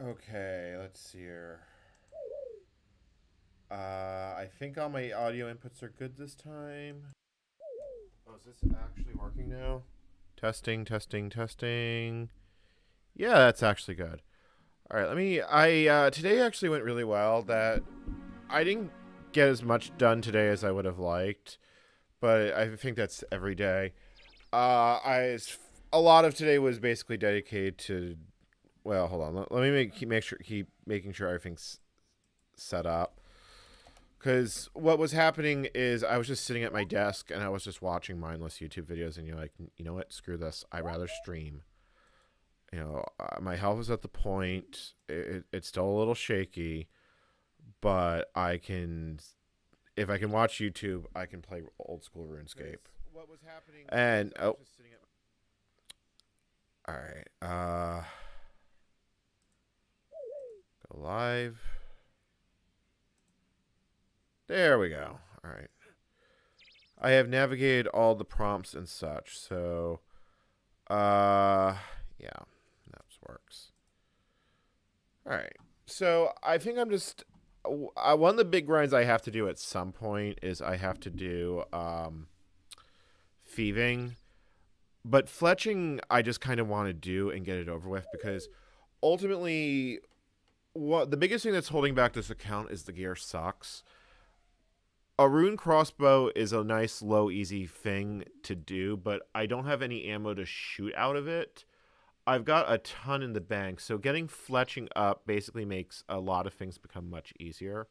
Okay, let's see here. I think all my audio inputs are good this time. Oh, is this actually working now? Testing, testing, testing. Yeah, that's actually good. All right, let me. Today actually went really well. That I didn't get as much done today as I would have liked, but I think that's every day. A lot of today was basically dedicated to. Well, hold on. Let me keep making sure everything's set up. Because what was happening is I was just sitting at my desk and I was just watching mindless YouTube videos, and you're like, you know what? Screw this. I'd rather stream. My health is at the point. It's still a little shaky, but if I can watch YouTube, I can play old school RuneScape. What was happening And is I was just sitting at all right, go live. There we go. All right. I have navigated all the prompts and such, so yeah, that works. All right. So I think I'm just one of the big grinds I have to do at some point is I have to do thieving, but fletching I just kind of want to do and get it over with because ultimately, what the biggest thing that's holding back this account is the gear sucks. A rune crossbow is a nice, low, easy thing to do, but I don't have any ammo to shoot out of it. I've got a ton in the bank, so getting fletching up basically makes a lot of things become much easier.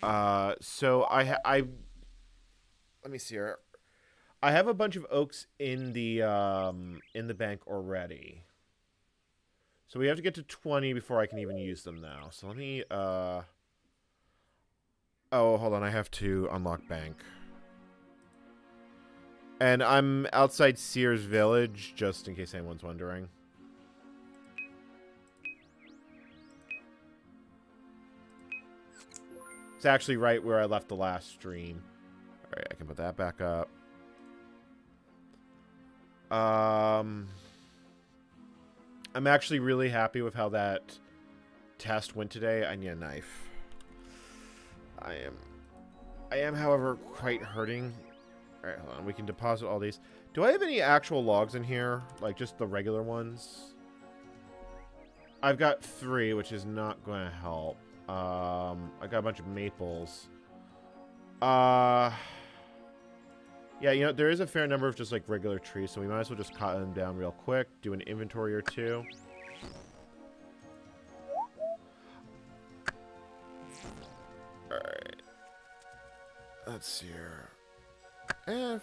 So let me see here. I have a bunch of oaks in the bank already. So we have to get to 20 before I can even use them now. So let me oh, hold on. I have to unlock bank. And I'm outside Sears Village, just in case anyone's wondering. It's actually right where I left the last stream. Alright, I can put that back up. I'm actually really happy with how that test went today. I need a knife. I am, however, quite hurting. Alright, hold on. We can deposit all these. Do I have any actual logs in here? Like, just the regular ones? I've got 3, which is not going to help. I got a bunch of maples. Yeah, you know, there is a fair number of just, like, regular trees, so we might as well just cut them down real quick. Do an inventory or two. Alright. Let's see here.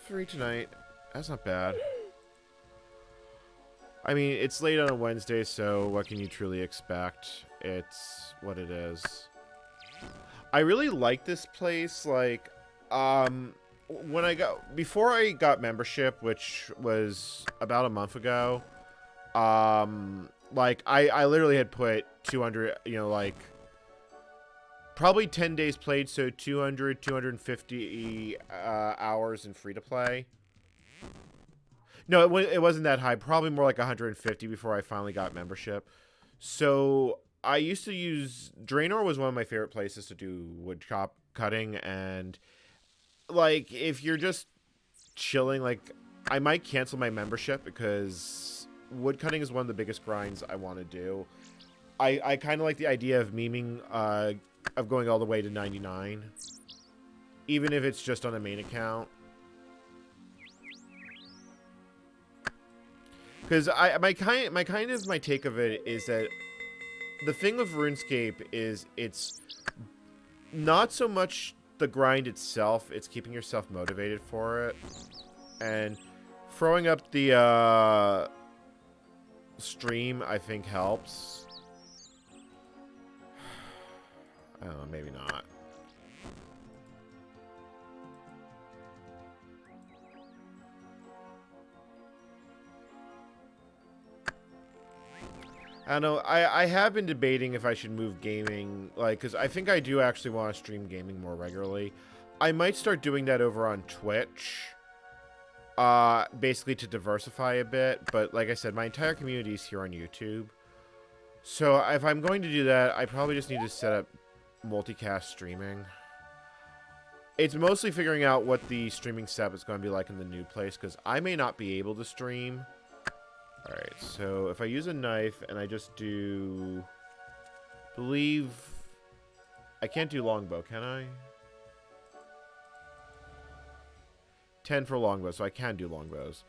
3 tonight. That's not bad. I mean, it's late on a Wednesday, so what can you truly expect? It's what it is. I really like this place. Like, before I got membership, which was about a month ago, like, I literally had put 200, you know, like, probably 10 days played, so 200, 250 hours in free-to-play. No, it wasn't that high. Probably more like 150 before I finally got membership. So I used to use... Draenor was one of my favorite places to do wood cutting, and, like, if you're just chilling, like, I might cancel my membership because woodcutting is one of the biggest grinds I want to do. I kind of like the idea of memeing... of going all the way to 99, even if it's just on a main account. Because my take of it is that the thing with RuneScape is it's not so much the grind itself; it's keeping yourself motivated for it, and throwing up the stream I think helps. I don't know, maybe not. I don't know. I have been debating if I should move gaming, like, because I think I do actually want to stream gaming more regularly. I might start doing that over on Twitch, basically to diversify a bit. But like I said, my entire community is here on YouTube. So if I'm going to do that, I probably just need to set up multicast streaming. It's mostly figuring out what the streaming setup is going to be like in the new place, because I may not be able to stream. Alright, so if I use a knife and I just do... believe... I can't do longbow, can I? 10 for longbow, so I can do longbows.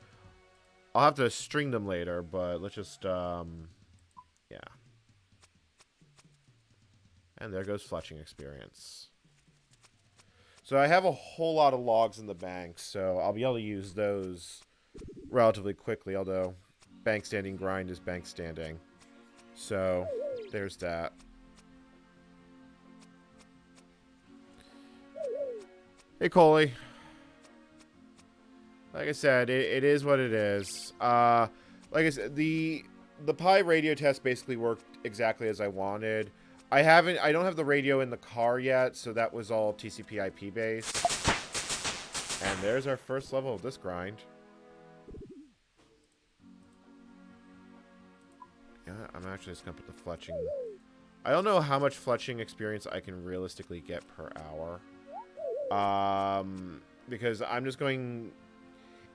I'll have to string them later, but let's just, yeah. And there goes fletching experience. So I have a whole lot of logs in the bank, so I'll be able to use those relatively quickly, although bank standing grind is bank standing. So there's that. Hey, Coley. Like I said, it is what it is. Like I said, the Pi radio test basically worked exactly as I wanted. I don't have the radio in the car yet, so that was all TCP/IP based. And there's our first level of this grind. Yeah, I'm actually just gonna put the fletching. I don't know how much fletching experience I can realistically get per hour. Because I'm just going...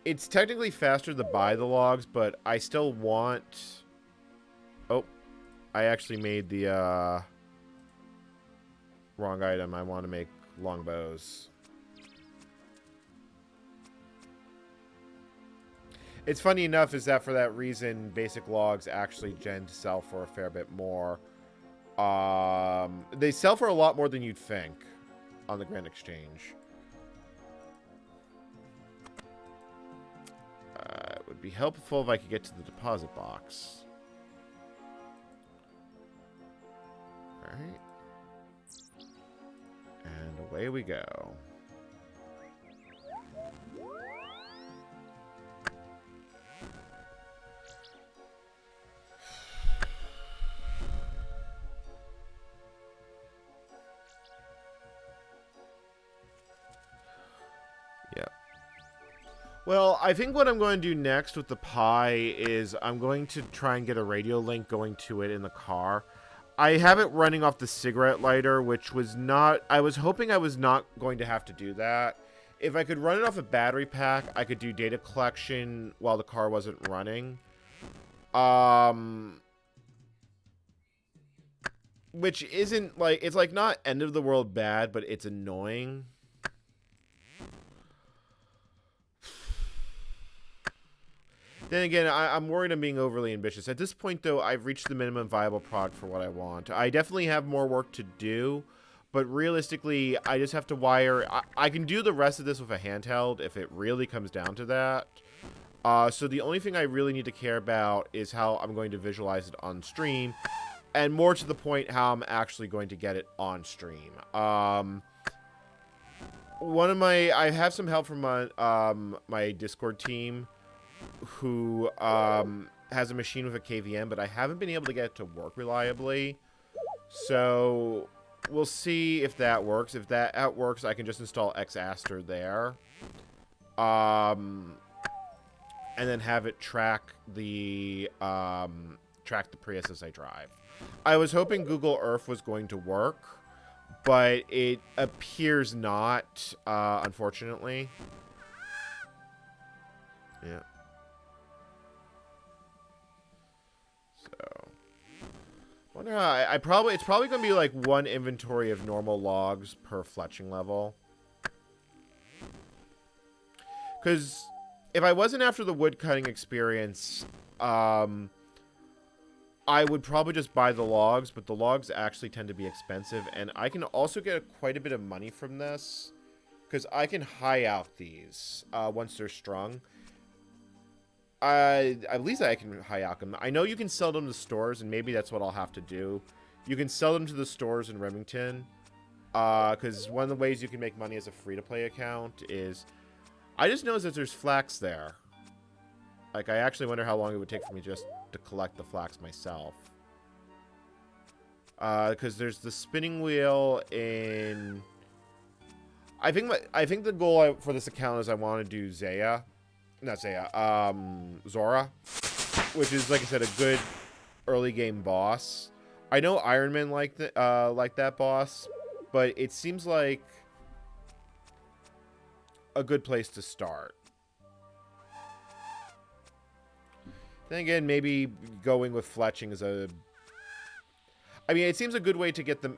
It's technically faster to buy the logs, but I still want... Oh, I actually made the, wrong item. I want to make longbows. It's funny enough is that for that reason, basic logs actually tend to sell for a fair bit more. They sell for a lot more than you'd think on the Grand Exchange. It would be helpful if I could get to the deposit box. Alright. And away we go. Well, I think what I'm going to do next with the Pi is I'm going to try and get a radio link going to it in the car. I have it running off the cigarette lighter, which was not... I was hoping I was not going to have to do that. If I could run it off a battery pack, I could do data collection while the car wasn't running. Which isn't, like... It's, like, not end of the world bad, but it's annoying. Then again, I'm worried I'm being overly ambitious. At this point, though, I've reached the minimum viable product for what I want. I definitely have more work to do, but realistically, I just have to wire... I can do the rest of this with a handheld if it really comes down to that. So the only thing I really need to care about is how I'm going to visualize it on stream, and more to the point, how I'm actually going to get it on stream. I have some help from my Discord team, who has a machine with a KVM, but I haven't been able to get it to work reliably. So we'll see if that works. If that works, I can just install Xaster there. And then have it track the Prius as I drive. I was hoping Google Earth was going to work, but it appears not, unfortunately. Yeah. Wonder how it's probably gonna be like one inventory of normal logs per fletching level. Because if I wasn't after the woodcutting experience, I would probably just buy the logs, but the logs actually tend to be expensive, and I can also get quite a bit of money from this because I can high out these once they're strung. At least I can high out them. I know you can sell them to stores, and maybe that's what I'll have to do. You can sell them to the stores in Remington, because one of the ways you can make money as a free-to-play account is... I just noticed that there's flax there. Like, I actually wonder how long it would take for me just to collect the flax myself. Because there's the spinning wheel in... I think the goal for this account is I want to do Zaya. Not Zaya, Zora, which is, like I said, a good early game boss. I know Iron Man like that boss, but it seems like a good place to start. Then again, maybe going with Fletching is a... I mean, it seems a good way to get them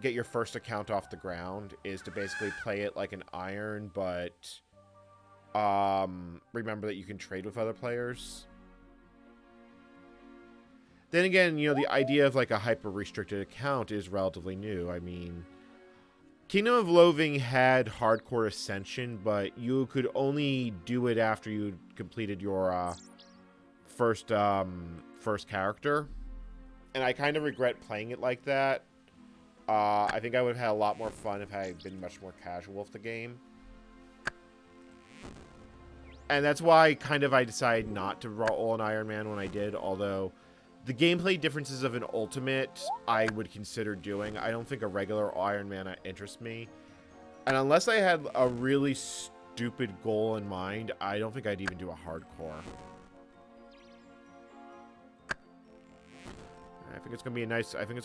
get your first account off the ground is to basically play it like an Iron, but remember that you can trade with other players. Then again, you know, the idea of like a hyper-restricted account is relatively new. I mean, Kingdom of Loathing had hardcore Ascension, but you could only do it after you completed your first character. And I kind of regret playing it like that. I think I would have had a lot more fun if I had been much more casual with the game. And that's why I decided not to roll an Iron Man when I did, although the gameplay differences of an Ultimate I would consider doing. I don't think a regular Iron Man interests me. And unless I had a really stupid goal in mind, I don't think I'd even do a hardcore. I think it's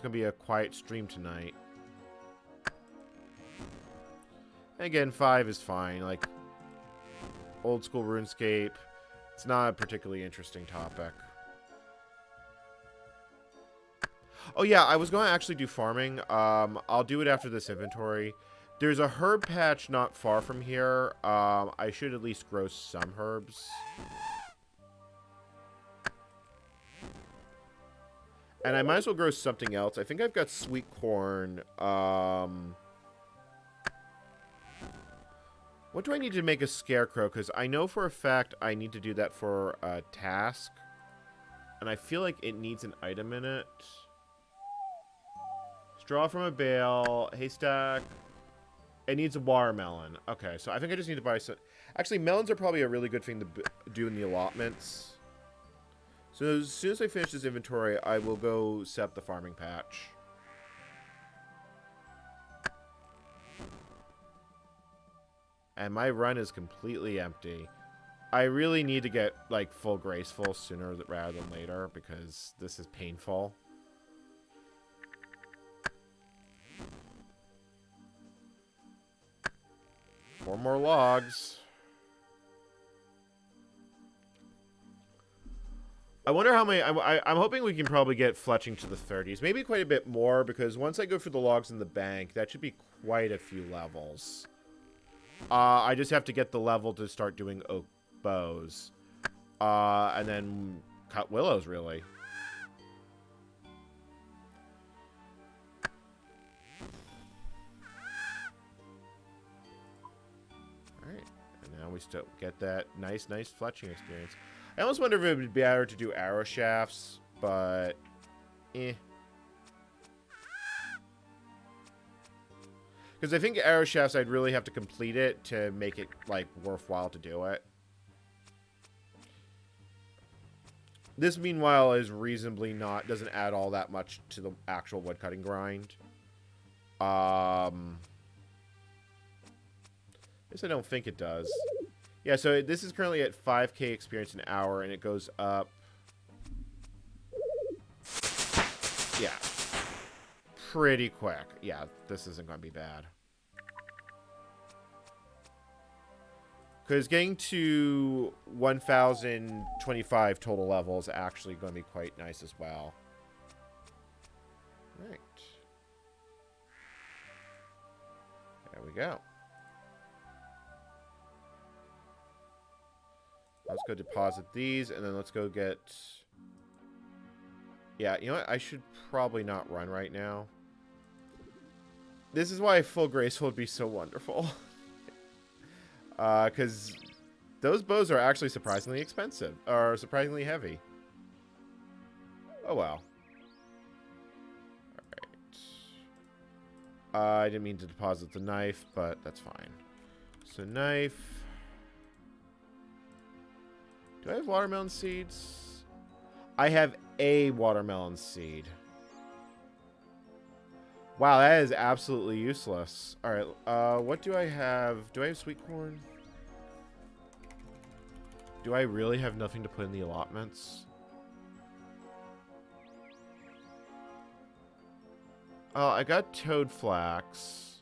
gonna be a quiet stream tonight. And again, 5 is fine. Like, old school RuneScape. It's not a particularly interesting topic. Oh yeah, I was going to actually do farming. I'll do it after this inventory. There's a herb patch not far from here. I should at least grow some herbs. And I might as well grow something else. I think I've got sweet corn. What do I need to make a scarecrow? Because I know for a fact I need to do that for a task. And I feel like it needs an item in it. Straw from a bale. Haystack. It needs a watermelon. Okay, so I think I just need to buy some... Actually, melons are probably a really good thing to do in the allotments. So as soon as I finish this inventory, I will go set up the farming patch. And my run is completely empty. I really need to get, like, full graceful sooner rather than later, because this is painful. Four more logs. I wonder how many... I'm hoping we can probably get Fletching to the 30s. Maybe quite a bit more, because once I go for the logs in the bank, that should be quite a few levels. I just have to get the level to start doing oak bows. And then cut willows, really. Alright. And now we still get that nice Fletching experience. I almost wonder if it would be better to do arrow shafts, but... eh. Because I think arrow shafts, I'd really have to complete it to make it, like, worthwhile to do it. This, meanwhile, is reasonably not... doesn't add all that much to the actual woodcutting grind. At least I don't think it does. Yeah, so this is currently at 5k experience an hour, and it goes up... yeah. Pretty quick. Yeah, this isn't going to be bad. Because getting to 1,025 total level is actually going to be quite nice as well. Right. There we go. Let's go deposit these, and then let's go get... yeah, you know what? I should probably not run right now. This is why full graceful would be so wonderful. Because those bows are actually surprisingly expensive. Or surprisingly heavy. Oh, well. Alright. I didn't mean to deposit the knife, but that's fine. So, knife. Do I have watermelon seeds? I have a watermelon seed. Wow, that is absolutely useless. Alright, what do I have? Do I have sweet corn? Do I really have nothing to put in the allotments? Oh, I got toad flax.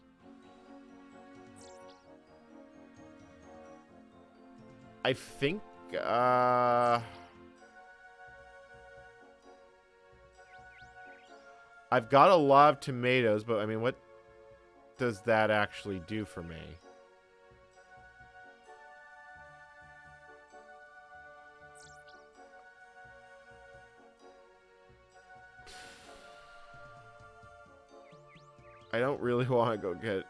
I think, I've got a lot of tomatoes, but I mean, what does that actually do for me? I don't really want to go get...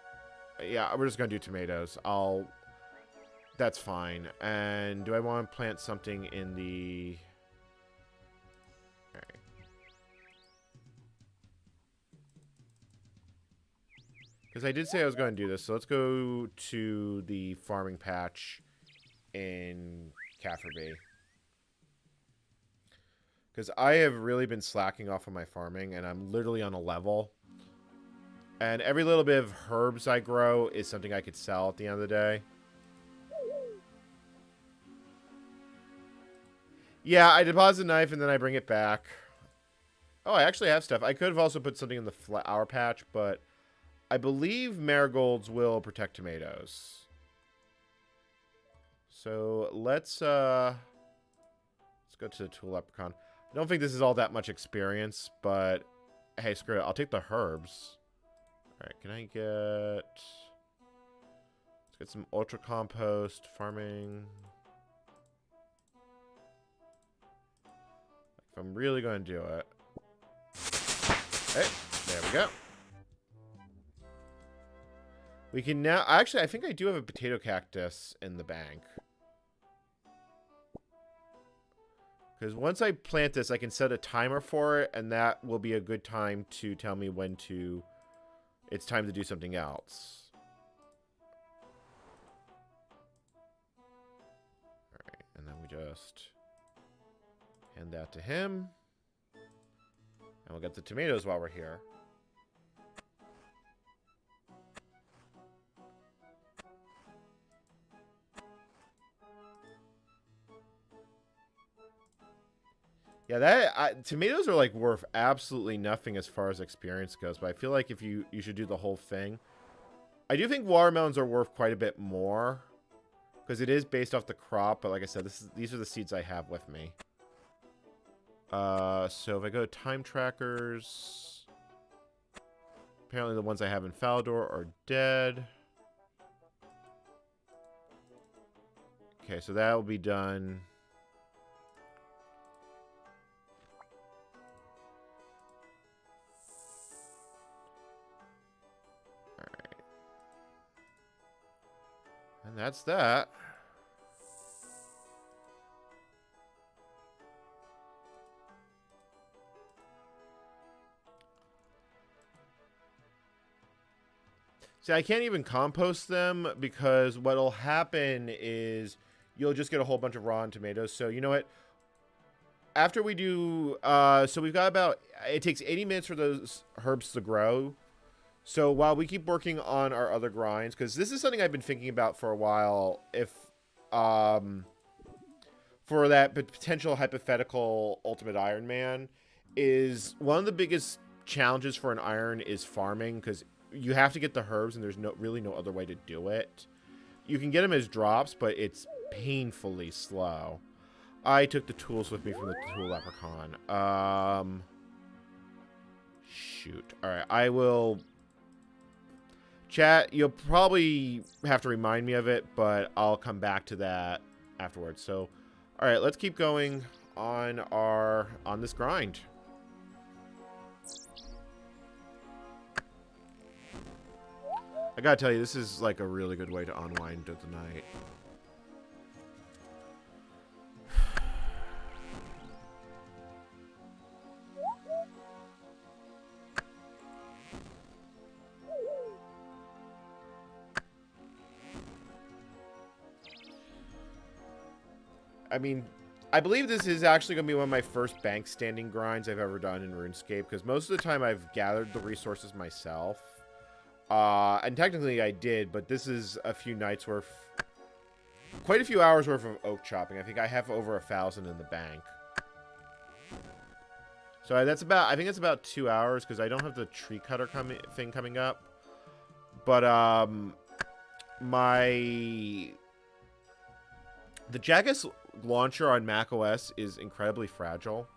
Yeah, we're just going to do tomatoes. That's fine. And do I want to plant something in the... Alright. Because I did say I was going to do this, so let's go to the farming patch in Cafferby. Because I have really been slacking off on my farming, and I'm literally on a level. And every little bit of herbs I grow is something I could sell at the end of the day. Yeah, I deposit a knife and then I bring it back. Oh, I actually have stuff. I could have also put something in the flower patch, but I believe marigolds will protect tomatoes. So let's go to the tool leprechaun. I don't think this is all that much experience, but hey, screw it. I'll take the herbs. Alright, can I get... Let's get some ultra compost, farming. If I'm really going to do it. Hey, there we go. We can now... Actually, I think I do have a potato cactus in the bank. Because once I plant this, I can set a timer for it, and that will be a good time to tell me when to... It's time to do something else. Alright, and then we just hand that to him. And we'll get the tomatoes while we're here. Yeah, tomatoes are like worth absolutely nothing as far as experience goes, but I feel like if you should do the whole thing. I do think watermelons are worth quite a bit more because it is based off the crop, but like I said, these are the seeds I have with me. So if I go to time trackers, apparently the ones I have in Falador are dead. Okay, so that will be done. And that's that. See, I can't even compost them because what'll happen is you'll just get a whole bunch of raw tomatoes. So you know what? After we do, so we've got about, it takes 80 minutes for those herbs to grow. So while we keep working on our other grinds, because this is something I've been thinking about for a while, if, for that potential hypothetical Ultimate Iron Man, is one of the biggest challenges for an iron is farming, because you have to get the herbs, and there's really no other way to do it. You can get them as drops, but it's painfully slow. I took the tools with me from the tool leprechaun. Shoot. Alright, I will... Chat, you'll probably have to remind me of it, but I'll come back to that afterwards. So, alright, let's keep going on this grind. I gotta tell you, this is like a really good way to unwind at the night. I mean, I believe this is actually going to be one of my first bank standing grinds I've ever done in RuneScape, because most of the time I've gathered the resources myself. And technically I did, but this is a few nights worth, quite a few hours worth of oak chopping. I think I have over 1,000 in the bank. So that's about, I think it's about 2 hours because I don't have the tree cutter thing coming up. But the Jagex launcher on macOS is incredibly fragile.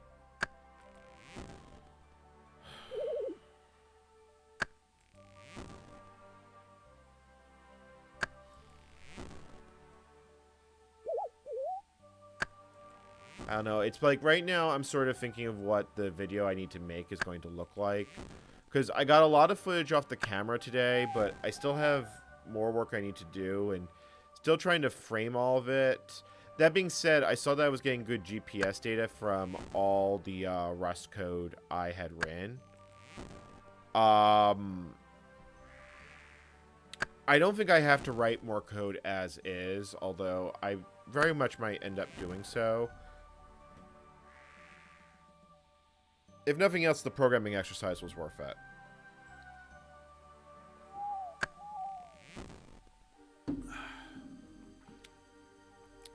I don't know. It's like right now I'm sort of thinking of what the video I need to make is going to look like. Because I got a lot of footage off the camera today, but I still have more work I need to do and still trying to frame all of it. That being said, I saw that I was getting good GPS data from all the Rust code I had ran. I don't think I have to write more code as is, although I very much might end up doing so. If nothing else, the programming exercise was worth it.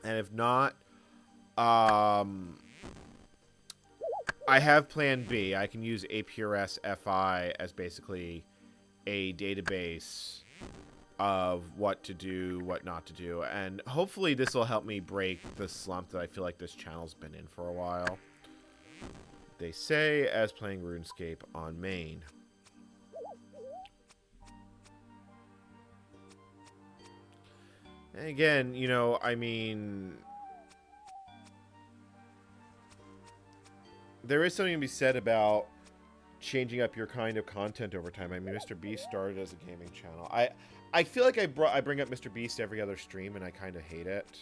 And if not, I have plan B. I can use APRS FI as basically a database of what to do, what not to do. And hopefully this will help me break the slump that I feel like this channel's been in for a while. They say as playing RuneScape on main. And again, you know, I mean, there is something to be said about changing up your kind of content over time. I mean, Mr. Beast started as a gaming channel. I feel like I bring up Mr. Beast every other stream, and I kind of hate it.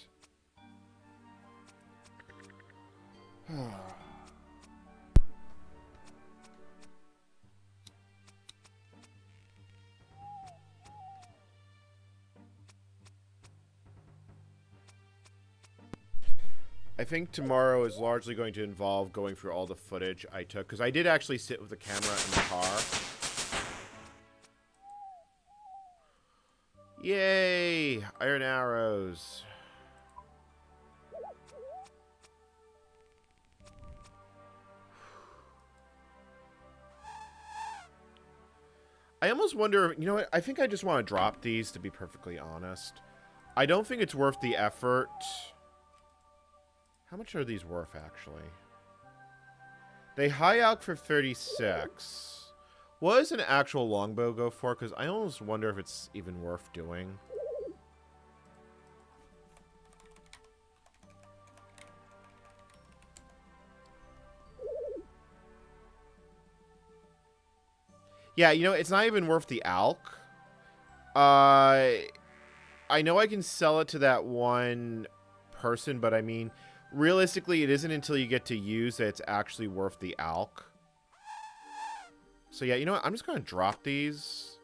I think tomorrow is largely going to involve going through all the footage I took, because I did actually sit with the camera in the car. Yay! Iron arrows. I almost wonder, you know what, I think I just want to drop these, to be perfectly honest. I don't think it's worth the effort. How much are these worth, actually? They high out for 36. What does an actual longbow go for? Because I almost wonder if it's even worth doing. Yeah, you know, it's not even worth the alk. I know I can sell it to that one person, but I mean, realistically, it isn't until you get to use that it's actually worth the alk. So yeah, you know what? I'm just going to drop these.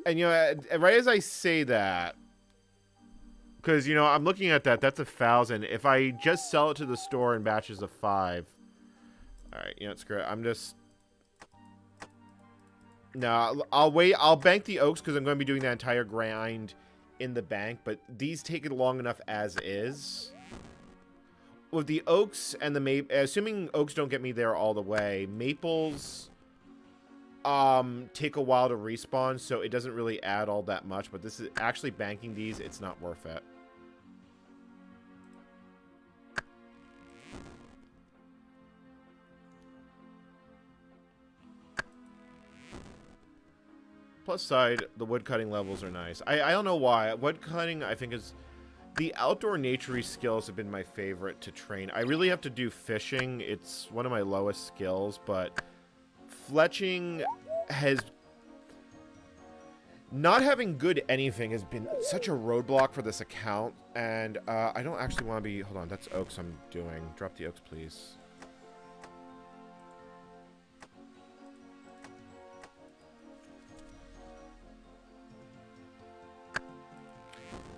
And, you know, right as I say that, because, you know, I'm looking at that, that's 1,000. If I just sell it to the store in batches of 5, all right, you know, screw it. I'm just... No, I'll wait. I'll bank the oaks because I'm going to be doing that entire grind in the bank, but these take it long enough as is. With the oaks and the maple, assuming oaks don't get me there all the way, maples take a while to respawn, so it doesn't really add all that much, but this is actually banking these, it's not worth it. Plus side, the woodcutting levels are nice. I don't know why. Woodcutting, I think, is... The outdoor naturey skills have been my favorite to train. I really have to do fishing. It's one of my lowest skills, but fletching has... Not having good anything has been such a roadblock for this account, and I don't actually want to be... Hold on, that's oaks I'm doing. Drop the oaks, please.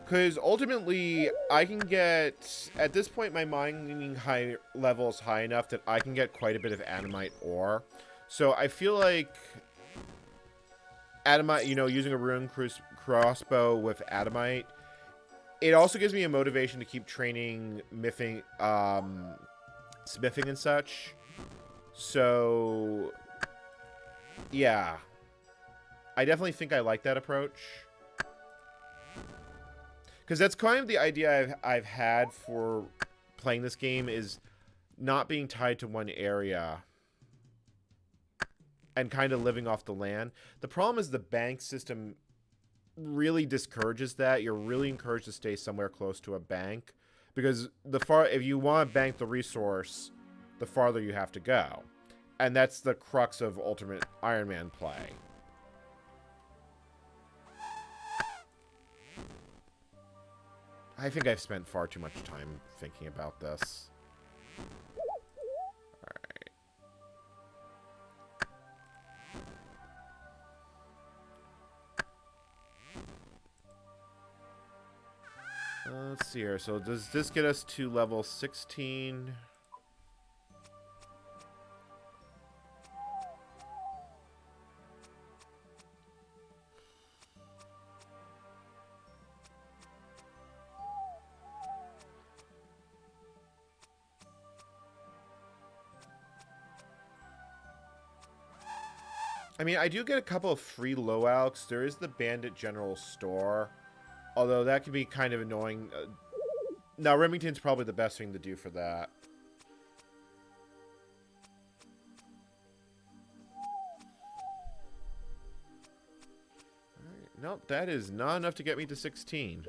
Because ultimately, I can get... At this point, my mining high level is high enough that I can get quite a bit of animite ore. So I feel like Adamite, you know, using a rune crossbow with Adamite, it also gives me a motivation to keep training miffing, smithing and such. So, yeah. I definitely think I like that approach. Because that's kind of the idea I've had for playing this game, is not being tied to one area and kind of living off the land. The problem is the bank system really discourages that. You're really encouraged to stay somewhere close to a bank, because if you want to bank the resource, the farther you have to go. And that's the crux of Ultimate Iron Man play. I think I've spent far too much time thinking about this. Let's see here. So does this get us to level 16? I mean, I do get a couple of free low alks. There is the Bandit General Store, although that can be kind of annoying. Now, Remington's probably the best thing to do for that. All right. Nope, that is not enough to get me to 16.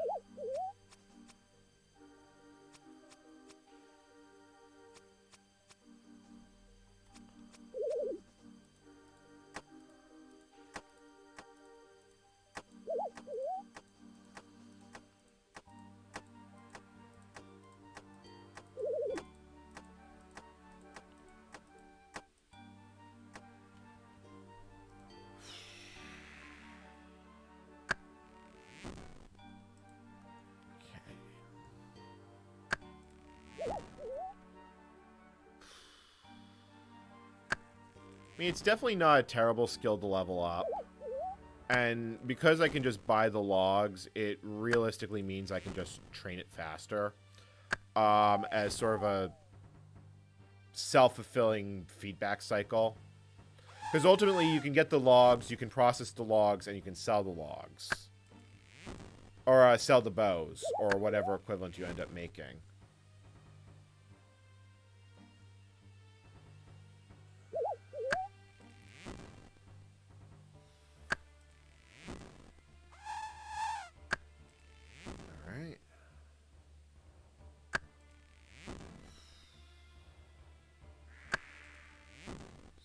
I mean, it's definitely not a terrible skill to level up. And because I can just buy the logs, it realistically means I can just train it faster. As sort of a self-fulfilling feedback cycle. Because ultimately, you can get the logs, you can process the logs, and you can sell the logs. Or sell the bows, or whatever equivalent you end up making.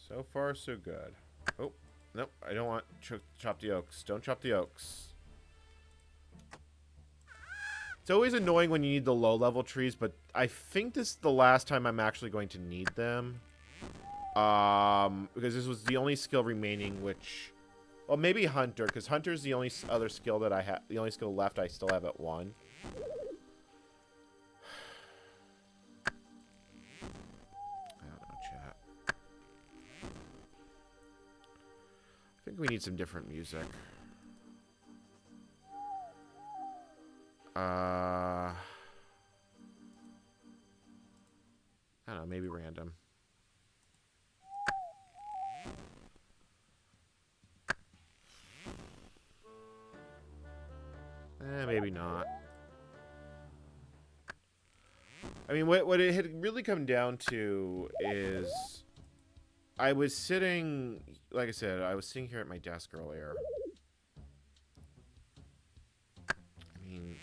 So far, so good. Oh, nope. I don't want chop the oaks. Don't chop the oaks. It's always annoying when you need the low-level trees, but I think this is the last time I'm actually going to need them. Because this was the only skill remaining, which... Well, maybe Hunter, because Hunter's the only other skill that I have... The only skill left I still have at 1. I think we need some different music. I don't know, maybe random. Maybe not. I mean, what it had really come down to is... I was sitting, like I said, I was sitting here at my desk earlier. I mean...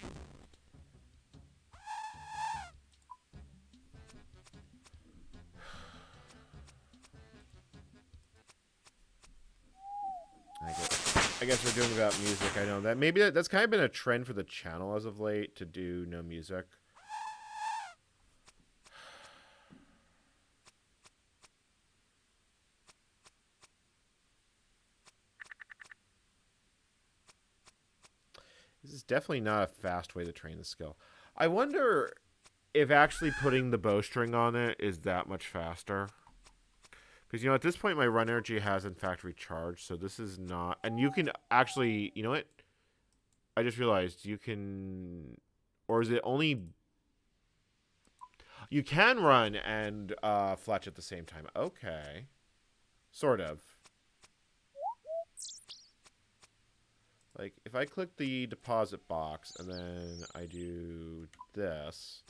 I guess we're doing about music. I know that maybe that's kind of been a trend for the channel as of late, to do no music. This is definitely not a fast way to train the skill. I wonder if actually putting the bowstring on it is that much faster. Because, you know, at this point, my run energy has, in fact, recharged. So this is not... And you can actually... You know what? I just realized you can... Or is it only... You can run and fletch at the same time. Okay. Sort of. Like, if I click the deposit box and then I do this...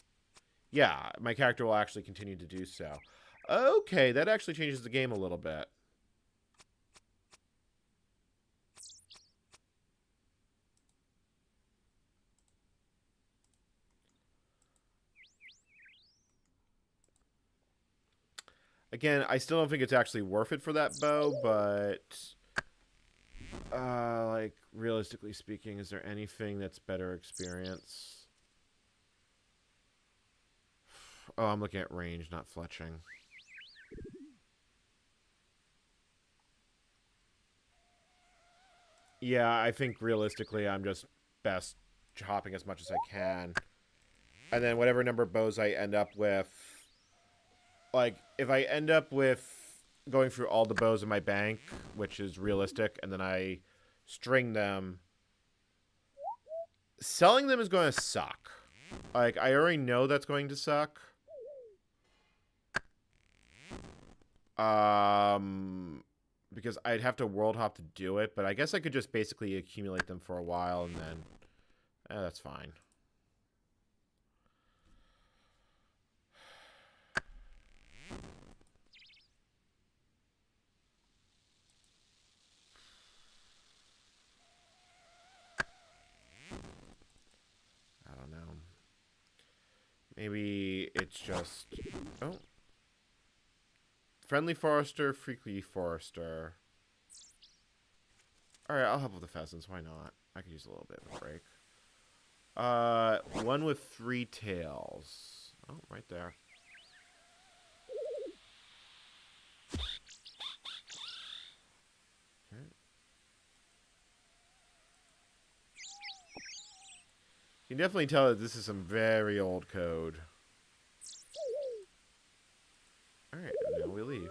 Yeah, my character will actually continue to do so. Okay, that actually changes the game a little bit. Again, I still don't think it's actually worth it for that bow, but... like, realistically speaking, is there anything that's better experience? Oh, I'm looking at range, not fletching. Yeah, I think realistically I'm just best chopping as much as I can. And then whatever number of bows I end up with... Like, if I end up with going through all the bows in my bank, which is realistic, and then I string them... Selling them is going to suck. Like, I already know that's going to suck. Because I'd have to world hop to do it, but I guess I could just basically accumulate them for a while and then... that's fine. I don't know. Maybe it's just... Oh. Friendly Forester, Freaky Forester. Alright, I'll help with the pheasants. Why not? I could use a little bit of a break. One with 3 tails. Oh, right there. Okay. You can definitely tell that this is some very old code. Alright, now we leave.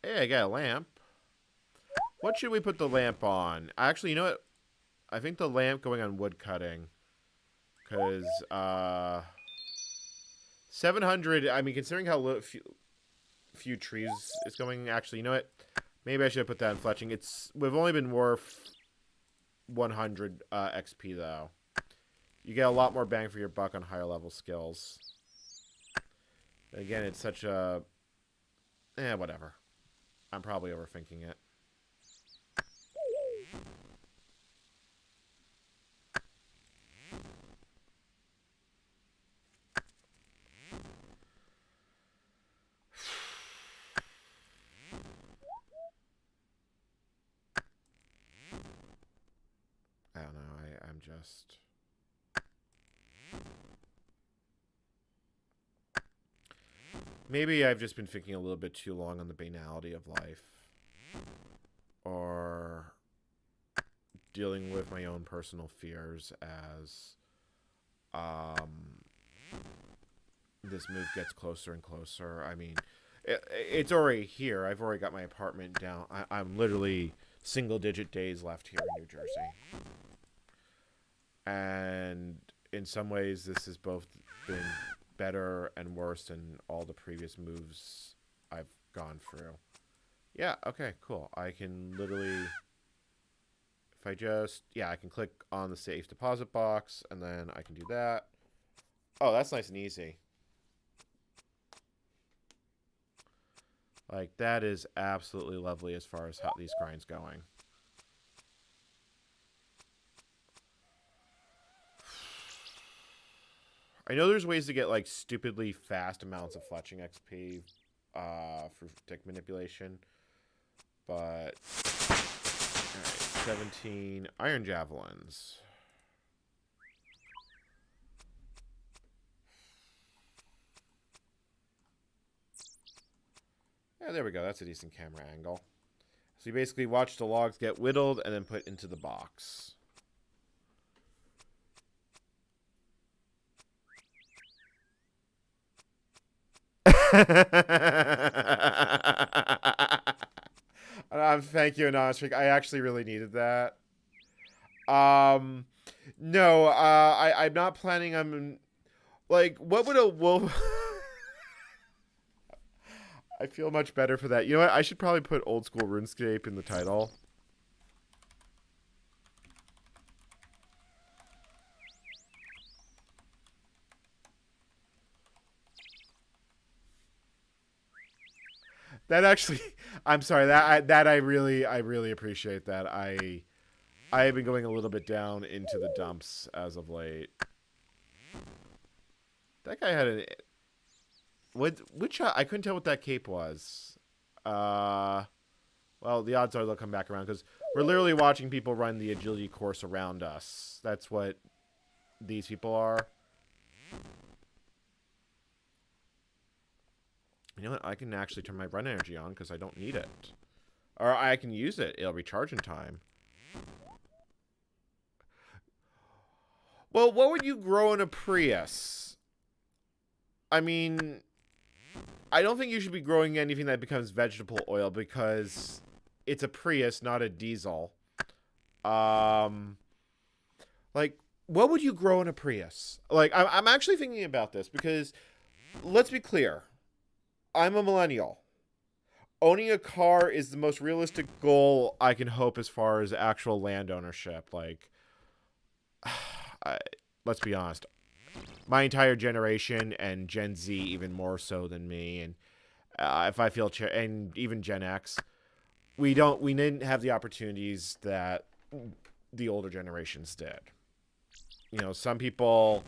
Hey, I got a lamp. What should we put the lamp on? Actually, you know what? I think the lamp going on woodcutting. Because, 700, I mean, considering how few trees it's going, actually, you know what? Maybe I should have put that in fletching. We've only been worth 100 XP, though. You get a lot more bang for your buck on higher level skills. Again, it's such a... whatever. I'm probably overthinking it. I don't know. I'm just... Maybe I've just been thinking a little bit too long on the banality of life. Or dealing with my own personal fears as this move gets closer and closer. I mean, it's already here. I've already got my apartment down. I'm literally single-digit days left here in New Jersey. And in some ways, this has both been better and worse than all the previous moves I've gone through. Yeah, okay, cool. I can literally... If I just... Yeah, I can click on the safe deposit box, and then I can do that. Oh, that's nice and easy. Like, that is absolutely lovely as far as how these grinds going. I know there's ways to get, like, stupidly fast amounts of fletching XP for tick manipulation. But... Alright, 17 iron javelins. Yeah, there we go. That's a decent camera angle. So you basically watch the logs get whittled and then put into the box. Thank you, Anonymous Freak. I actually really needed that. Um, no, I'm not planning on, like, what would a wolf... I feel much better for that. You know what? I should probably put Old School RuneScape in the title. That actually, I'm sorry. I really appreciate that. I have been going a little bit down into the dumps as of late. That guy had an which I couldn't tell what that cape was. Well, the odds are they'll come back around because we're literally watching people run the agility course around us. That's what these people are. You know what? I can actually turn my run energy on because I don't need it. Or I can use it. It'll recharge in time. Well, what would you grow in a Prius? I mean, I don't think you should be growing anything that becomes vegetable oil because it's a Prius, not a diesel. Like, what would you grow in a Prius? Like, I'm actually thinking about this because, let's be clear. I'm a millennial. Owning a car is the most realistic goal I can hope as far as actual land ownership. Like, let's be honest. My entire generation and Gen Z even more so than me, and if I feel and even Gen X, we didn't have the opportunities that the older generations did. You know, some people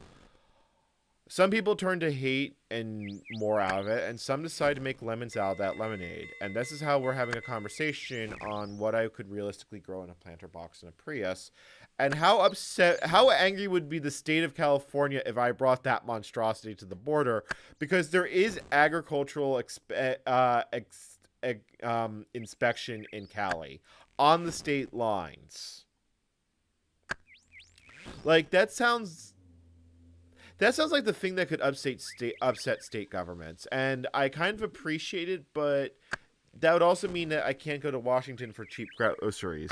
turn to hate and more out of it, and some decide to make lemons out of that lemonade. And this is how we're having a conversation on what I could realistically grow in a planter box in a Prius, and how angry would be the state of California if I brought that monstrosity to the border, because there is agricultural inspection in Cali on the state lines. Like, that sounds like the thing that could upset state governments, and I kind of appreciate it, but that would also mean that I can't go to Washington for cheap groceries.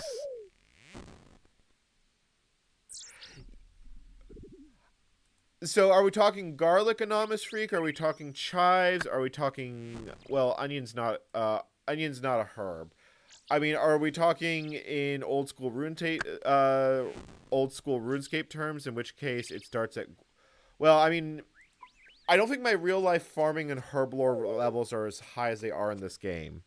So, are we talking garlic, Anonymous Freak? Are we talking chives? Are we talking, well, onion's not a herb. I mean, are we talking in old school RuneScape terms? In which case, it starts at, well, I mean, I don't think my real life farming and herb lore levels are as high as they are in this game.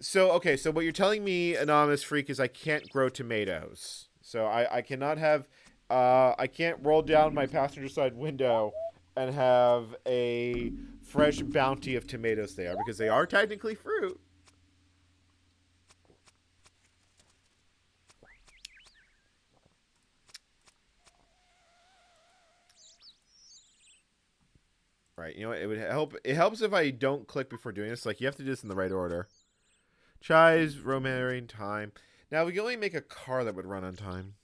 So, okay, so what you're telling me, Anonymous Freak, is I can't grow tomatoes. So I cannot have, I can't roll down my passenger side window and have a fresh bounty of tomatoes there, because they are technically fruit. Right, you know what, it would help. It helps if I don't click before doing this. Like, you have to do this in the right order. Chives, rosemary, thyme. Now, we can only make a car that would run on time.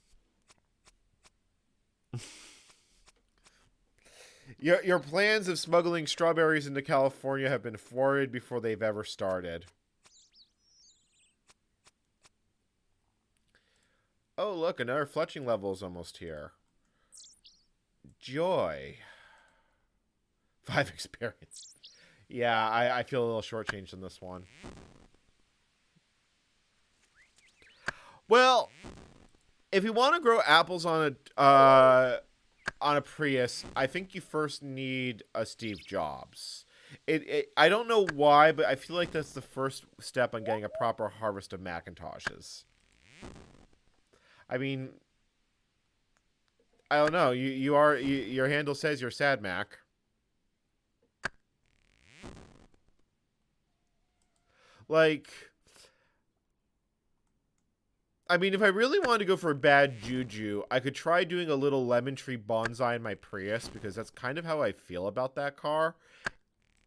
Your plans of smuggling strawberries into California have been thwarted before they've ever started. Oh, look, another fletching level is almost here. Joy. 5 experience. Yeah, I feel a little shortchanged on this one. Well, if you want to grow apples on a Prius, I think you first need a Steve Jobs. I don't know why, but I feel like that's the first step on getting a proper harvest of Macintoshes. I mean, I don't know. Your handle says you're sad, Mac. Like, I mean, if I really wanted to go for a bad juju, I could try doing a little lemon tree bonsai in my Prius, because that's kind of how I feel about that car.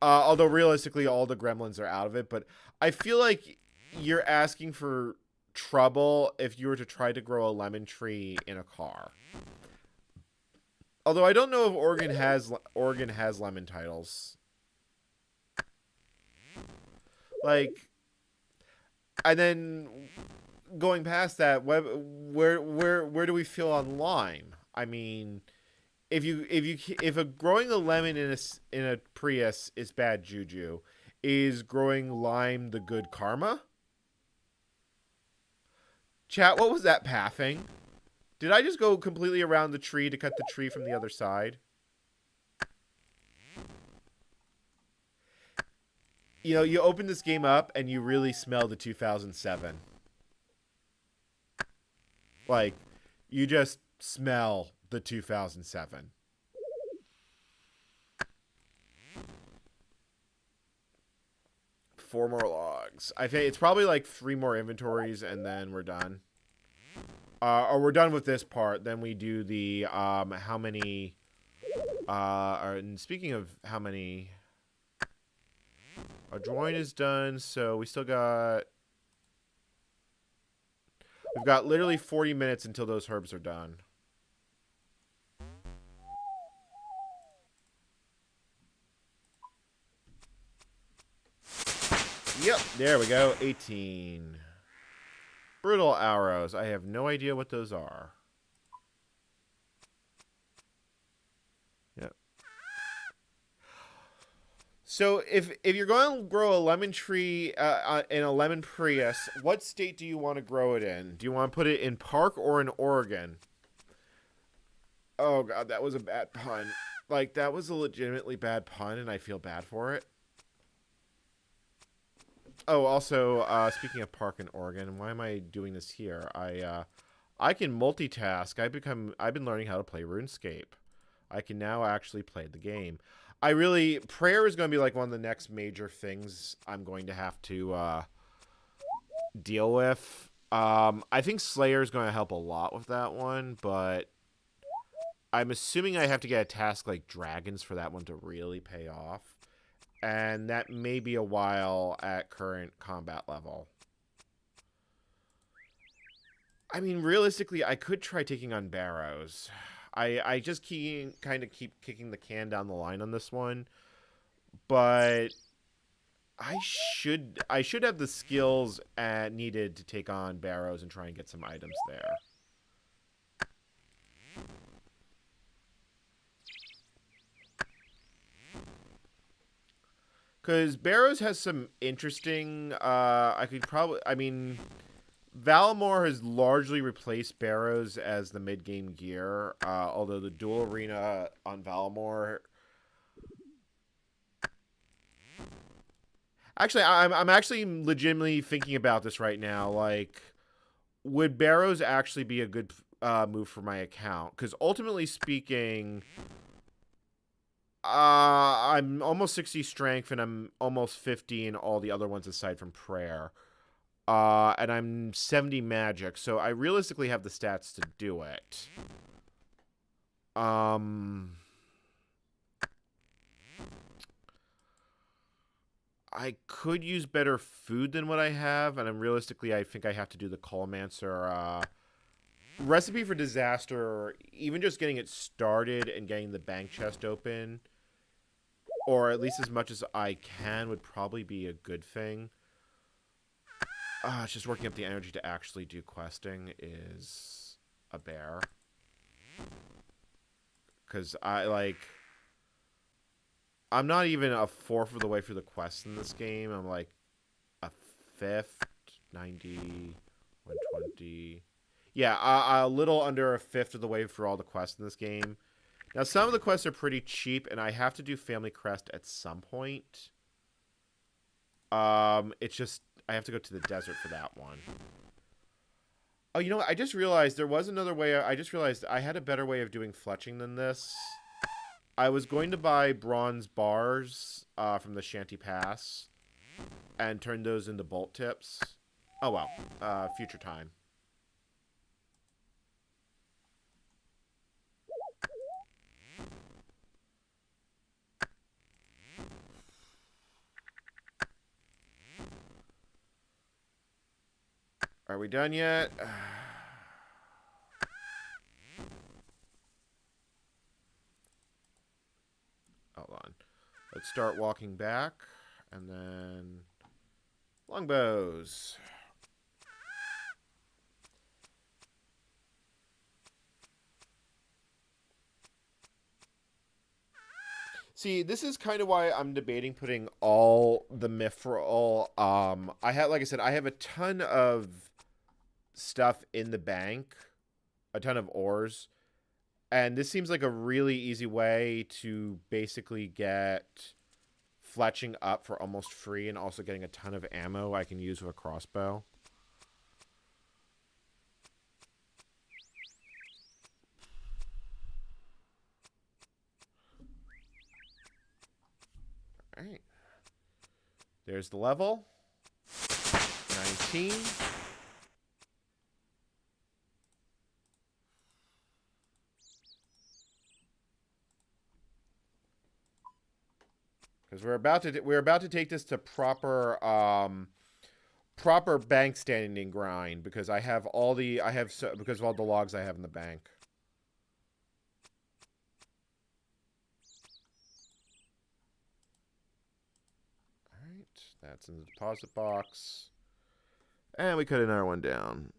Although realistically, all the gremlins are out of it, but I feel like you're asking for trouble if you were to try to grow a lemon tree in a car. Although I don't know if Oregon has lemon titles. Like, and then going past that, where do we feel on lime? I mean, if growing a lemon in a Prius is bad juju, is growing lime the good karma? Chat, what was that pathing? Did I just go completely around the tree to cut the tree from the other side? You know, you open this game up and you really smell the 2007. Like, you just smell the 2007. Four more logs. I think it's probably like 3 more inventories and then we're done. Or we're done with this part. Then we do the how many. And speaking of how many, our drawing is done. So we still got. We've got literally 40 minutes until those herbs are done. Yep, there we go. 18. Brittle arrows. I have no idea what those are. Yep. So if you're going to grow a lemon tree in a lemon Prius, what state do you want to grow it in? Do you want to put it in Park or in Oregon? Oh god, that was a bad pun. Like, that was a legitimately bad pun, and I feel bad for it. Oh, also, speaking of Park in Oregon, why am I doing this here? I can multitask. I've been learning how to play RuneScape. I can now actually play the game. Prayer is going to be like one of the next major things I'm going to have to deal with. I think Slayer is going to help a lot with that one, but I'm assuming I have to get a task like Dragons for that one to really pay off. And that may be a while at current combat level. I mean, realistically, I could try taking on Barrows. I just kind of keep kicking the can down the line on this one. But I should have the skills needed to take on Barrows and try and get some items there. Because Barrows has some interesting, I mean, Valimor has largely replaced Barrows as the mid-game gear, although the dual arena on Valimor... Actually, I'm actually legitimately thinking about this right now. Like, would Barrows actually be a good move for my account? Because ultimately speaking... I'm almost 60 strength, and I'm almost 50 in all the other ones aside from prayer. And I'm 70 magic, so I realistically have the stats to do it. I could use better food than what I have, and I think I have to do the Colomancer recipe for disaster, or even just getting it started and getting the bank chest open, or at least as much as I can, would probably be a good thing. It's just working up the energy to actually do questing is a bear. Because I'm not even a fourth of the way through the quest in this game. I'm like a fifth, 90, 120. Yeah, a little under a fifth of the way through all the quests in this game. Now, some of the quests are pretty cheap, and I have to do Family Crest at some point. It's just, I have to go to the desert for that one. Oh, you know what? I just realized there was another way. I just realized I had a better way of doing fletching than this. I was going to buy bronze bars from the Shanty Pass and turn those into bolt tips. Oh, well. Future time. Are we done yet? let's start walking back. And then longbows. See, this is kind of why I'm debating putting all the mithril. I have, like I said, I have a ton of stuff in the bank, a ton of ores, and this seems like a really easy way to basically get fletching up for almost free, and also getting a ton of ammo I can use with a crossbow. All right. There's the level. 19. Because we're about to take this to proper proper bank standing grind, because I have all the because of all the logs I have in the bank. That's in the deposit box. And we cut another one down.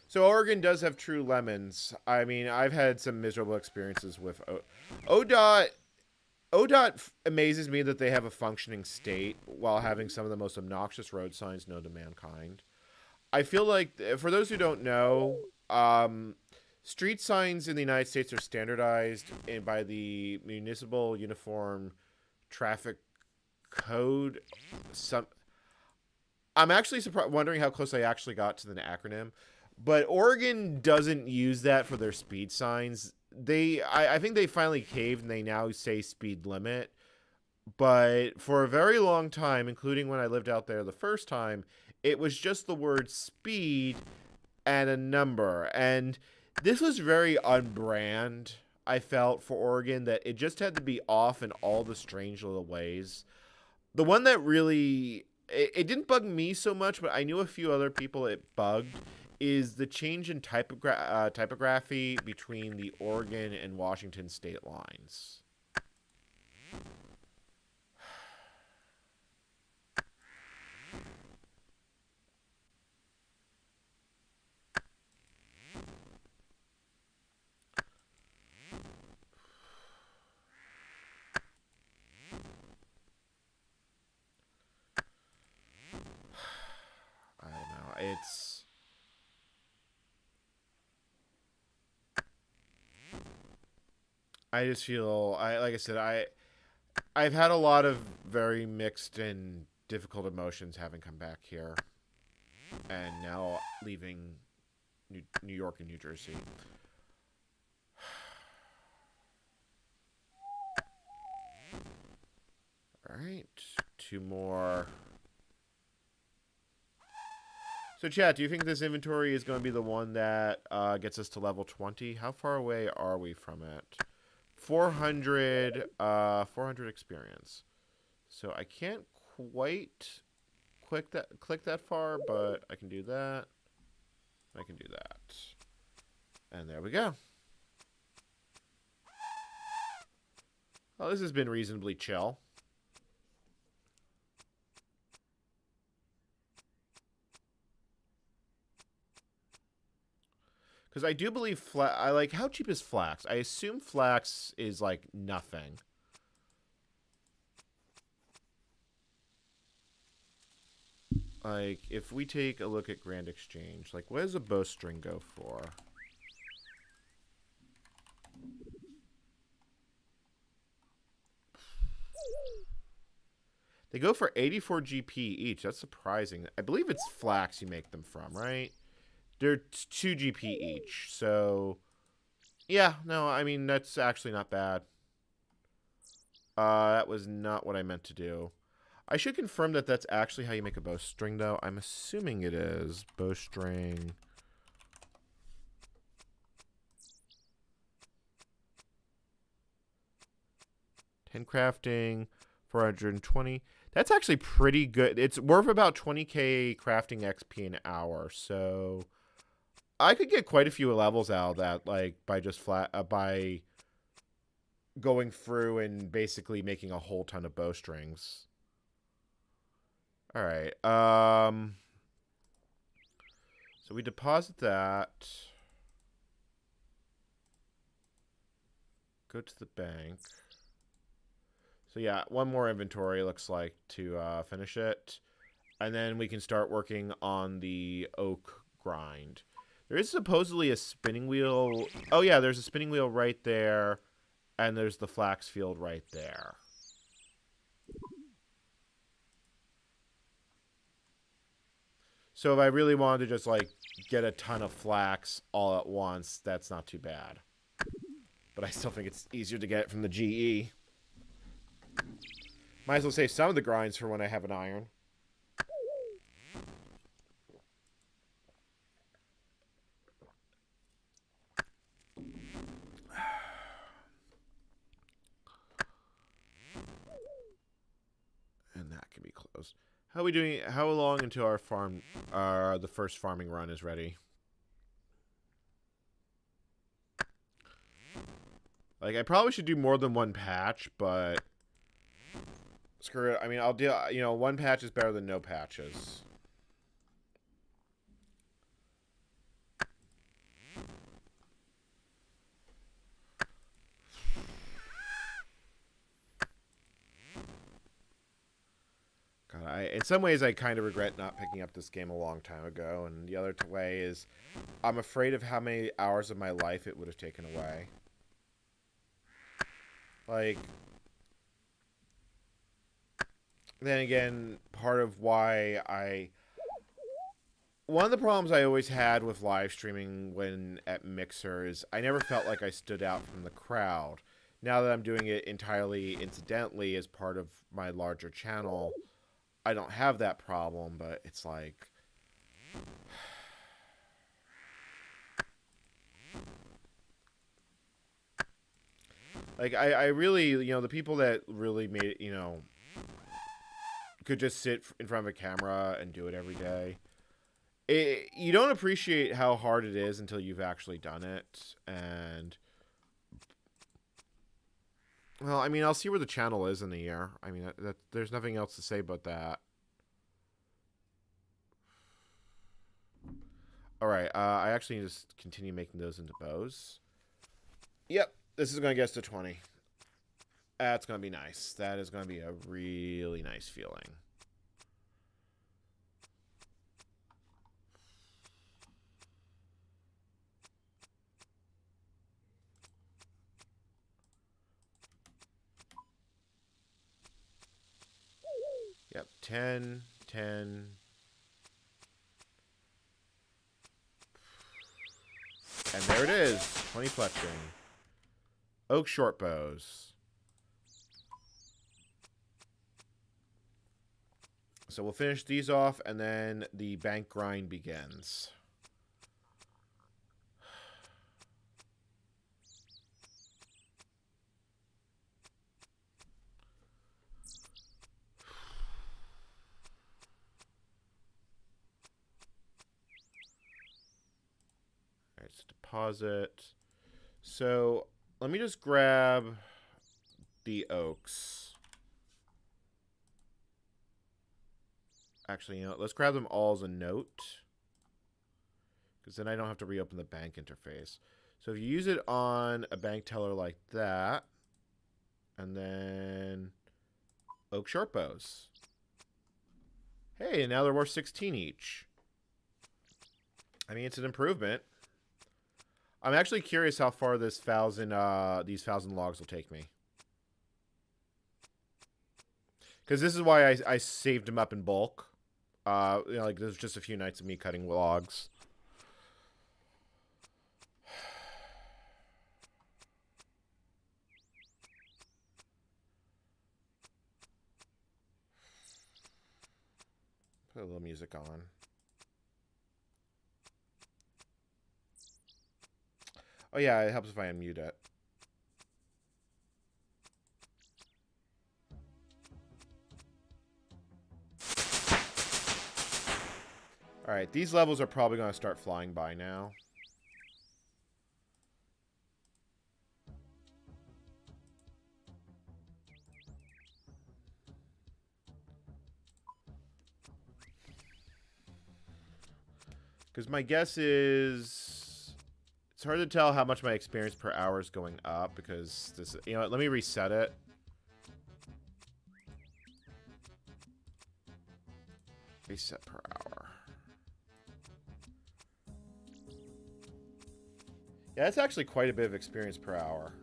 So Oregon does have true lemons. I mean, I've had some miserable experiences with ODOT. ODOT amazes me that they have a functioning state while having some of the most obnoxious road signs known to mankind. I feel like, for those who don't know, street signs in the United States are standardized by the Municipal Uniform Traffic Code. I'm actually wondering how close I actually got to the acronym. But Oregon doesn't use that for their speed signs. I think they finally caved and they now say speed limit. But for a very long time, including when I lived out there the first time, it was just the word speed and a number. And this was very unbrand, I felt, for Oregon, that it just had to be off in all the strange little ways. The one that really, it didn't bug me so much, but I knew a few other people it bugged, is the change in typography between the Oregon and Washington state lines. I don't know. I just feel, like I said, I've had a lot of very mixed and difficult emotions having come back here, and now leaving New York and New Jersey. All right, 2 more. So, chat, do you think this inventory is going to be the one that gets us to level 20? How far away are we from it? 400 experience. So I can't quite click that far, but I can do that. I can do that. And there we go. Well, this has been reasonably chill. Because I do believe how cheap is flax? I assume flax is like nothing. Like, if we take a look at Grand Exchange, like, what does a bowstring go for? They go for 84 GP each. That's surprising. I believe it's flax you make them from, right? They're 2 GP each. So, yeah, no, I mean, that's actually not bad. That was not what I meant to do. I should confirm that that's actually how you make a bowstring, though. I'm assuming it is. Bowstring. Crafting, 420. That's actually pretty good. It's worth about 20k crafting XP an hour. So I could get quite a few levels out of that, like, by just by going through and basically making a whole ton of bowstrings. Alright, so we deposit that. Go to the bank. So yeah, one more inventory looks like to finish it. And then we can start working on the oak grind. There is supposedly a spinning wheel. Oh yeah, there's a spinning wheel right there. And there's the flax field right there. So if I really wanted to just, like, get a ton of flax all at once, that's not too bad. But I still think it's easier to get it from the GE. Might as well save some of the grinds for when I have an iron. And that can be closed. How are we doing? How long until our farm, the first farming run is ready? Like, I probably should do more than one patch, but screw it. I mean, I'll deal. You know, one patch is better than no patches. God, in some ways, I kind of regret not picking up this game a long time ago, and the other way is, I'm afraid of how many hours of my life it would have taken away. Like, then again, part of why one of the problems I always had with live streaming when at Mixer is I never felt like I stood out from the crowd. Now that I'm doing it entirely incidentally as part of my larger channel, I don't have that problem, but it's like... Like, I really, you know, the people that really made it, you know, could just sit in front of a camera and do it every day. You don't appreciate how hard it is until you've actually done it. And, well, I mean, I'll see where the channel is in a year. I mean, there's nothing else to say about that. Alright, I actually need to continue making those into bows. Yep, this is going to get us to 20. That's going to be nice. That is going to be a really nice feeling. Yep, 10, 10. And there it is, 20 fletching. Oak short bows. So we'll finish these off, and then the bank grind begins. Alright, so deposit. So let me just grab the oaks. Actually, you know, let's grab them all as a note. Because then I don't have to reopen the bank interface. So if you use it on a bank teller like that, and then oak short bows. Hey, now they're worth 16 each. I mean, it's an improvement. I'm actually curious how far this these 1,000 logs will take me. Because this is why I saved them up in bulk. You know, like, there's just a few nights of me cutting logs. Put a little music on. Oh yeah, it helps if I unmute it. Alright, these levels are probably going to start flying by now. Because my guess is... It's hard to tell how much my experience per hour is going up because this... You know what? Let me reset it. Reset per hour. Yeah, that's actually quite a bit of experience per hour.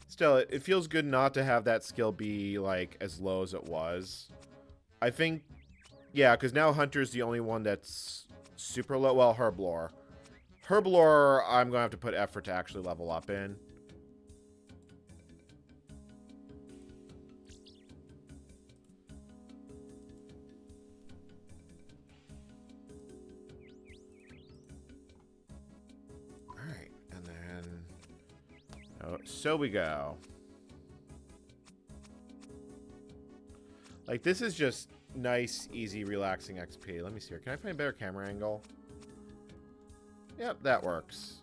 Still, it feels good not to have that skill be, like, as low as it was. I think, yeah, because now Hunter's the only one that's super low. Well, Herblore. Herblore, I'm going to have to put effort to actually level up in. Alright, and then... Oh, so we go. Like, this is just nice, easy, relaxing XP. Let me see here. Can I find a better camera angle? Yep, that works.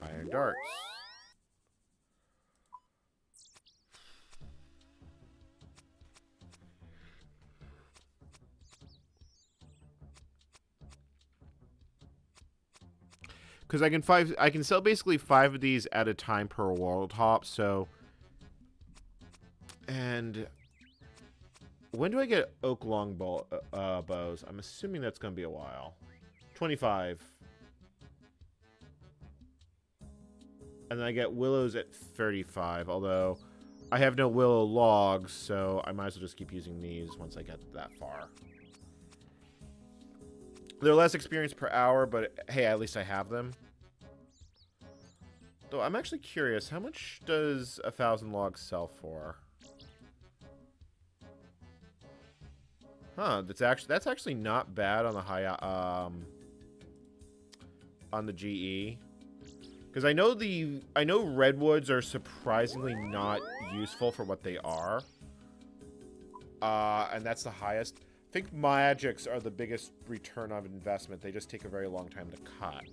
Iron darts. Because I can sell basically 5 of these at a time per world hop, so... And... When do I get oak longbows? I'm assuming that's going to be a while. 25. And then I get willows at 35, although I have no willow logs, so I might as well just keep using these once I get that far. They're less experience per hour, but hey, at least I have them. Though I'm actually curious, how much does 1,000 logs sell for? Huh, that's actually not bad on the high on the GE. Because I know redwoods are surprisingly not useful for what they are. And that's the highest. I think magics are the biggest return on investment. They just take a very long time to cut.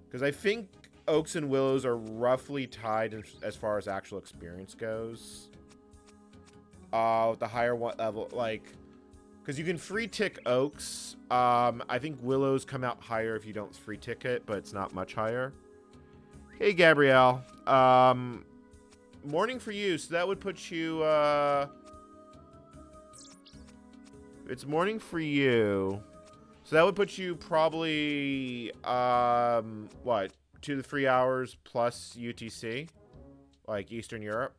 Because I think oaks and willows are roughly tied as far as actual experience goes. With the higher level, like... Because you can free tick oaks. I think willows come out higher if you don't free tick it, but it's not much higher. Hey, Gabrielle. Morning for you, so that would put you, It's morning for you. So that would put you probably, what, 2 to 3 hours plus UTC? Like Eastern Europe?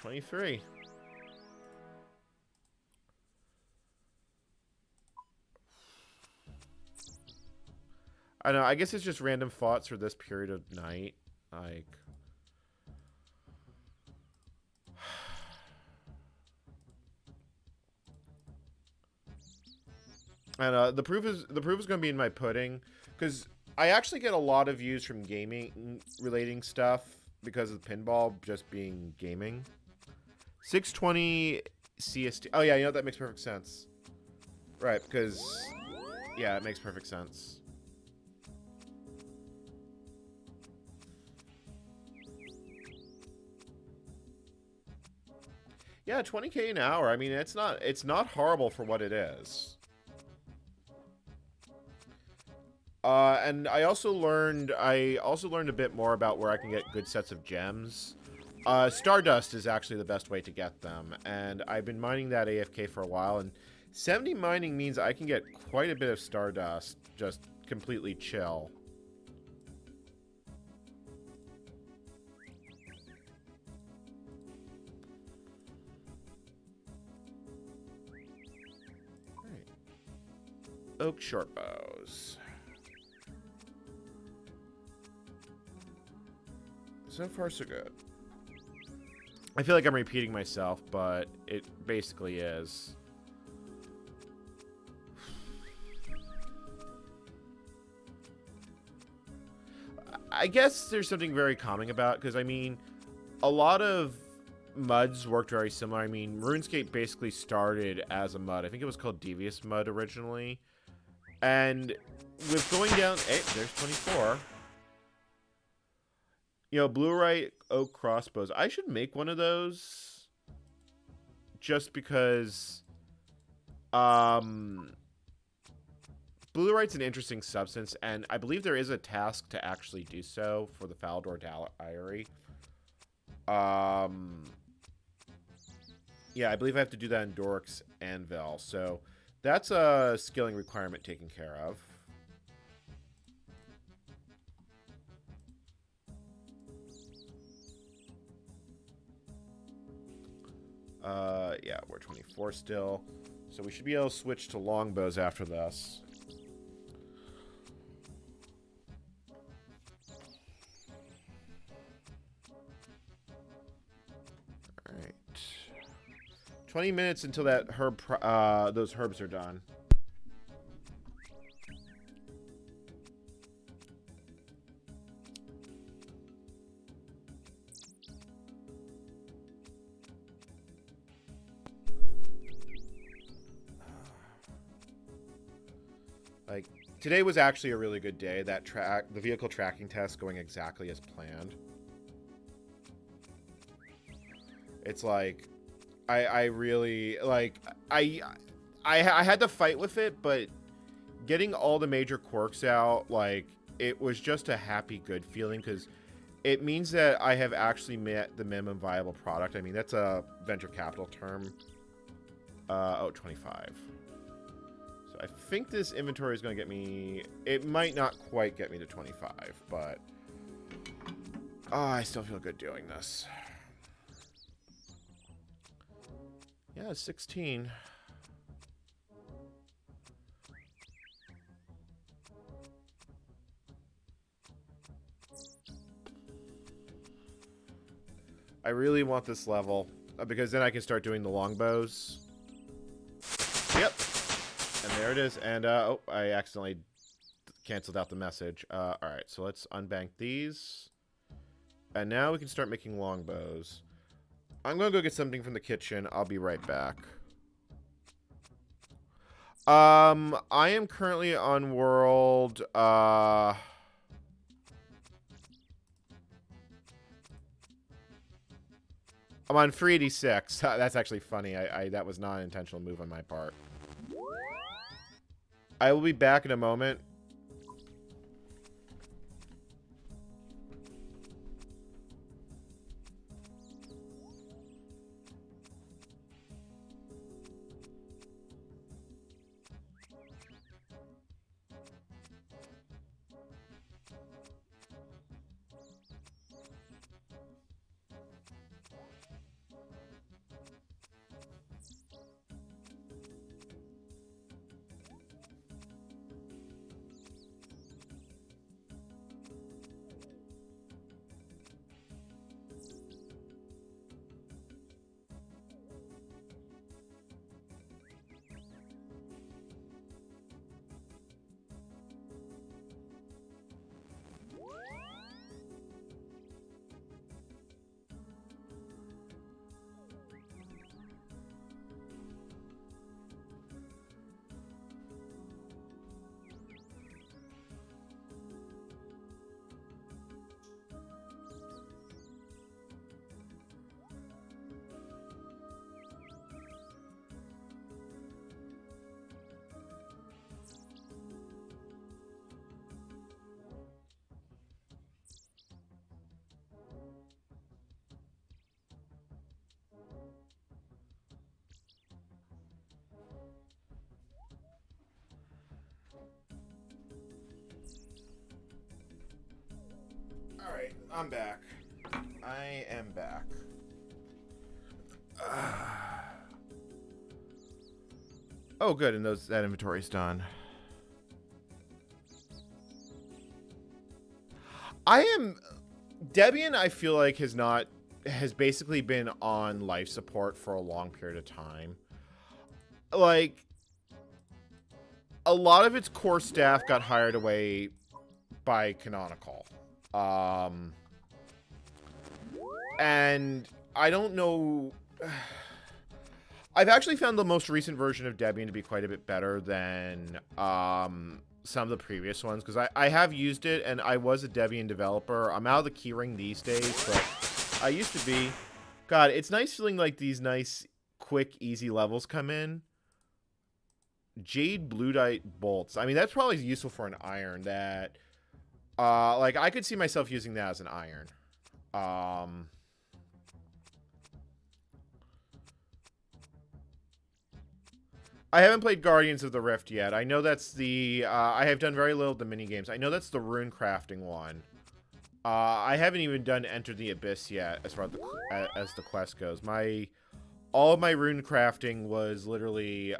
23. I don't know, I guess it's just random thoughts for this period of night. Like... And the proof is going to be in my pudding, because I actually get a lot of views from gaming relating stuff because of pinball just being gaming. 620 CST. Oh yeah, you know that makes perfect sense. Right, because yeah, it makes perfect sense. Yeah, 20K an hour. I mean, it's not horrible for what it is. And I also learned a bit more about where I can get good sets of gems. Stardust is actually the best way to get them, and I've been mining that AFK for a while, and 70 mining means I can get quite a bit of Stardust, just completely chill. Alright. Oak short bows. So far, so good. I feel like I'm repeating myself, but it basically is. I guess there's something very calming about, because, I mean, a lot of muds worked very similar. I mean, RuneScape basically started as a mud. I think it was called Devious Mud originally. And with going down... Hey, there's 24. You know, blue-right oak crossbows. I should make one of those. Just because... Blue-right's an interesting substance, and I believe there is a task to actually do so for the Falador Diary. Yeah, I believe I have to do that in Doric's Anvil. So that's a skilling requirement taken care of. Yeah, we're 24 still. So we should be able to switch to longbows after this. Alright. 20 minutes until that herb, those herbs are done. Like, today was actually a really good day. The vehicle tracking test going exactly as planned. It's like, I really, like, I had to fight with it, but getting all the major quirks out, like, it was just a happy, good feeling, because it means that I have actually met the minimum viable product. I mean, that's a venture capital term. 25. So I think this inventory is going to get me... It might not quite get me to 25, but... Oh, I still feel good doing this. Yeah, 16. I really want this level, because then I can start doing the longbows. Yep. And there it is. And, oh, I accidentally canceled out the message. Alright, so let's unbank these. And now we can start making longbows. I'm going to go get something from the kitchen. I'll be right back. I am currently on world, I'm on 386. That's actually funny. That was not an intentional move on my part. I will be back in a moment. Alright, I'm back. I am back. Oh, good, and that inventory's done. Debian, I feel like, has basically been on life support for a long period of time. Like, a lot of its core staff got hired away by Canonical. And I don't know. I've actually found the most recent version of Debian to be quite a bit better than some of the previous ones, because I have used it, and I was a Debian developer. I'm out of the keyring these days, but I used to be. God, it's nice feeling like these nice, quick, easy levels come in. Jade Bluedite bolts. I mean, that's probably useful for an iron. That, like, I could see myself using that as an iron. I haven't played Guardians of the Rift yet. I know that's the... I have done very little of the minigames. I know that's the rune crafting one. I haven't even done Enter the Abyss yet, as far as the quest goes. All of my rune crafting was literally...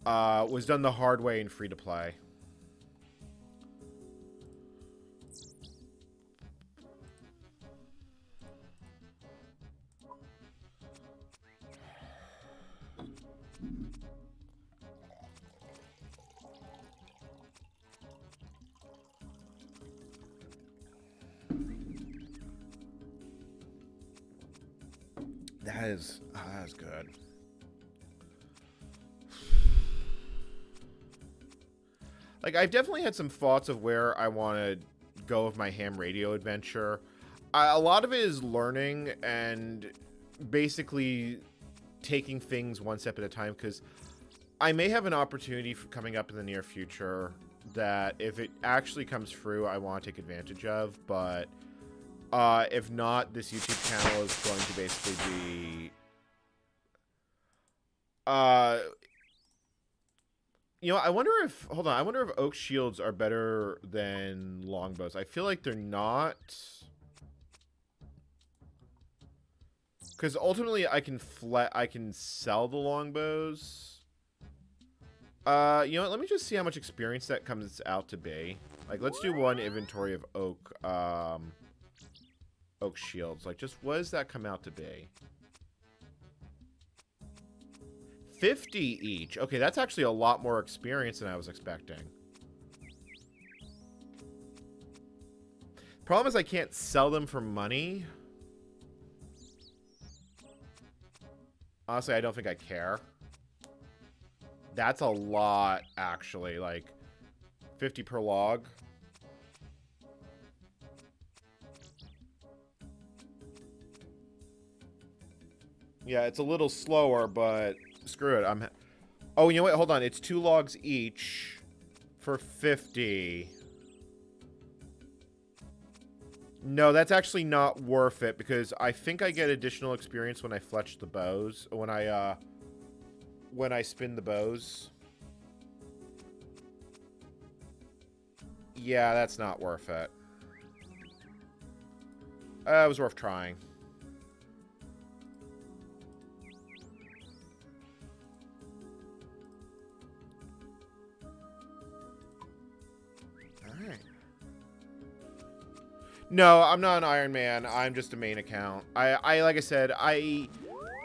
was done the hard way and free to play. That is good. Like, I've definitely had some thoughts of where I want to go with my ham radio adventure. A lot of it is learning and basically taking things one step at a time, because I may have an opportunity for coming up in the near future that if it actually comes through, I want to take advantage of, but if not, this YouTube channel is going to basically be... you know, I wonder if... Hold on. I wonder if oak shields are better than longbows. I feel like they're not. Because ultimately, I can sell the longbows. You know what? Let me just see how much experience that comes out to be. Like, let's do one inventory of oak shields. Like, just what does that come out to be? 50 each. Okay, that's actually a lot more experience than I was expecting. Problem is I can't sell them for money. Honestly, I don't think I care. That's a lot, actually. Like, 50 per log. Yeah, it's a little slower, but screw it. Oh, you know what? Hold on. It's 2 logs each for 50. No, that's actually not worth it, because I think I get additional experience when I fletch the bows. When I spin the bows. Yeah, that's not worth it. It was worth trying. No, I'm not an Iron Man. I'm just a main account. I like I said, I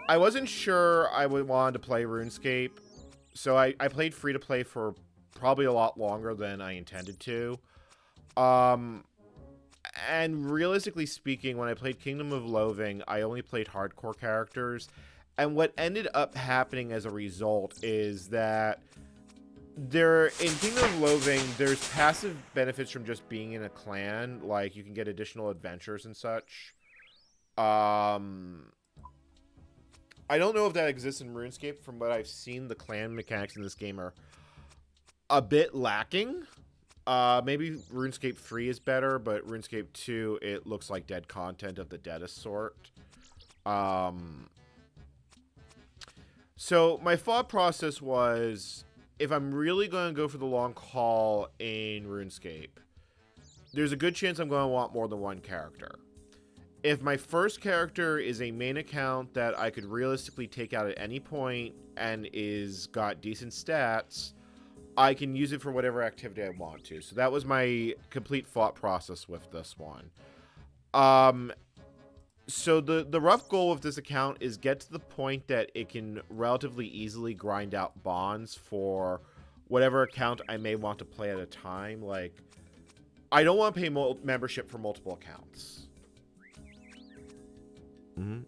wasn't sure I would want to play RuneScape, so I played free to play for probably a lot longer than I intended to. And realistically speaking, when I played Kingdom of Loathing, I only played hardcore characters, and what ended up happening as a result is that in Kingdom of Loathing, there's passive benefits from just being in a clan. Like, you can get additional adventures and such. I don't know if that exists in RuneScape. From what I've seen, the clan mechanics in this game are a bit lacking. Maybe RuneScape 3 is better, but RuneScape 2, it looks like dead content of the deadest sort. So my thought process was, if I'm really going to go for the long haul in RuneScape, there's a good chance I'm going to want more than one character. If my first character is a main account that I could realistically take out at any point and is got decent stats, I can use it for whatever activity I want to. So that was my complete thought process with this one. So the rough goal of this account is get to the point that it can relatively easily grind out bonds for whatever account I may want to play at a time. Like, I don't want to pay membership for multiple accounts. Mm-hmm.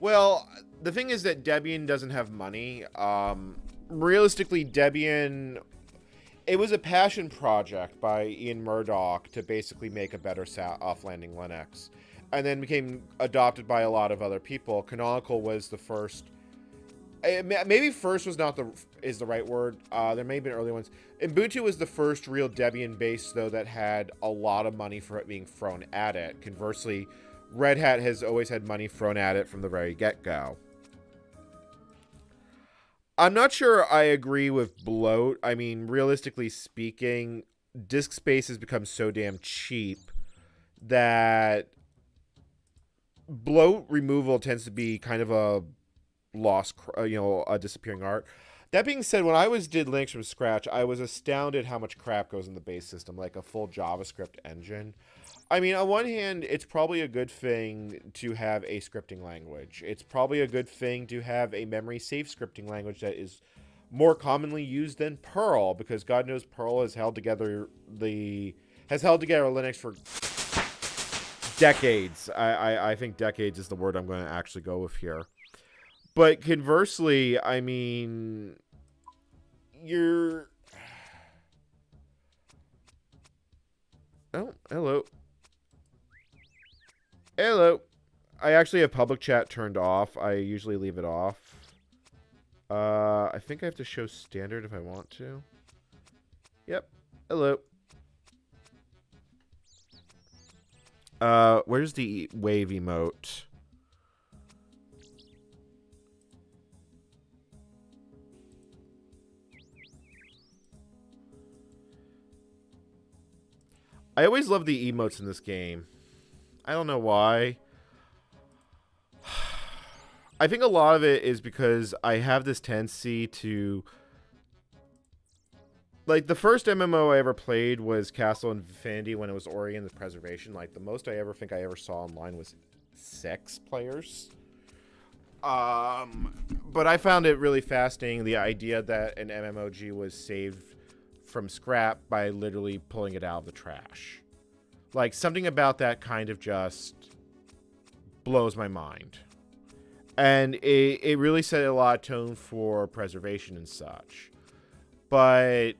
Well, the thing is that Debian doesn't have money. Realistically, Debian, it was a passion project by Ian Murdoch to basically make a better off-landing Linux, and then became adopted by a lot of other people. Canonical was the first. Maybe first was not is the right word. There may have been early ones. Ubuntu was the first real Debian base, though, that had a lot of money for it being thrown at it. Conversely, Red Hat has always had money thrown at it from the very get-go. I'm not sure I agree with bloat. I mean, realistically speaking, disk space has become so damn cheap that bloat removal tends to be kind of a lost, a disappearing art. That being said, when I did Linux from scratch, I was astounded how much crap goes in the base system, like a full JavaScript engine. I mean, on one hand, it's probably a good thing to have a scripting language. It's probably a good thing to have a memory-safe scripting language that is more commonly used than Perl, because God knows Perl has held together Linux for decades. I think decades is the word I'm going to actually go with here. But conversely, I mean, you're... Oh, hello. Hello. I actually have public chat turned off. I usually leave it off. I think I have to show standard if I want to. Yep. Hello. Where's the wave emote? I always love the emotes in this game. I don't know why. I think a lot of it is because I have this tendency to... Like, the first MMO I ever played was Castle Infinity when it was Ori and the Preservation. Like, the most I ever think I ever saw online was 6 players. But I found it really fascinating, the idea that an MMOG was saved from scrap by literally pulling it out of the trash. Like, something about that kind of just blows my mind. And it really set a lot of tone for preservation and such. But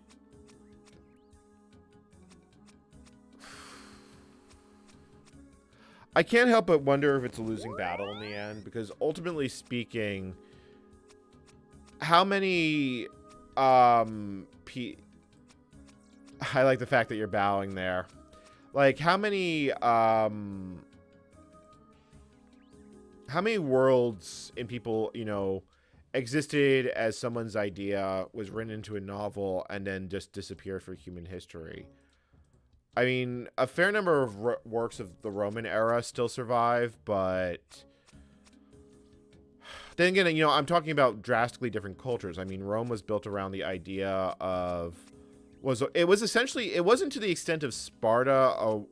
I can't help but wonder if it's a losing battle in the end, because ultimately speaking, how many I like the fact that you're bowing there. Like, how many worlds in people, existed as someone's idea, was written into a novel, and then just disappeared for human history? I mean, a fair number of works of the Roman era still survive, but then again, I'm talking about drastically different cultures. I mean, Rome was built around the idea of... It wasn't to the extent of Sparta,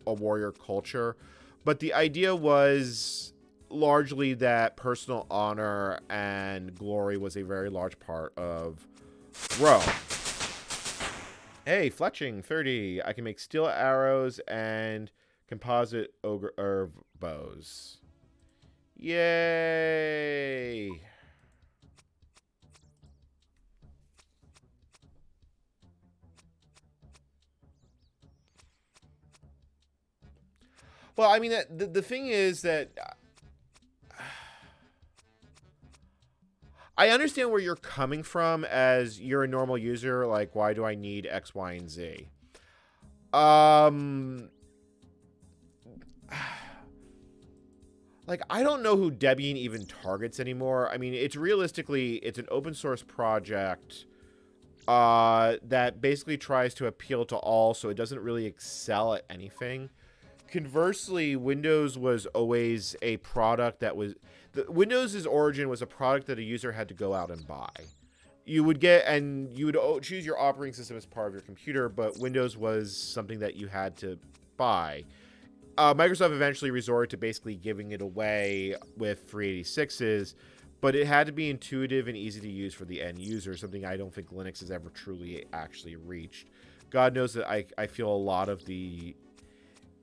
a warrior culture, but the idea was largely that personal honor and glory was a very large part of Rome. Hey, Fletching 30. I can make steel arrows and composite ogre bows. Yay! Well, I mean, the thing is that I understand where you're coming from as you're a normal user. Like, why do I need X, Y, and Z? Like, I don't know who Debian even targets anymore. I mean, it's an open source project that basically tries to appeal to all, so it doesn't really excel at anything. Conversely, Windows was always a product that was... Windows' origin was a product that a user had to go out and buy. You would choose your operating system as part of your computer, but Windows was something that you had to buy. Microsoft eventually resorted to basically giving it away with 386s, but it had to be intuitive and easy to use for the end user, something I don't think Linux has ever truly actually reached. God knows that I feel a lot of the...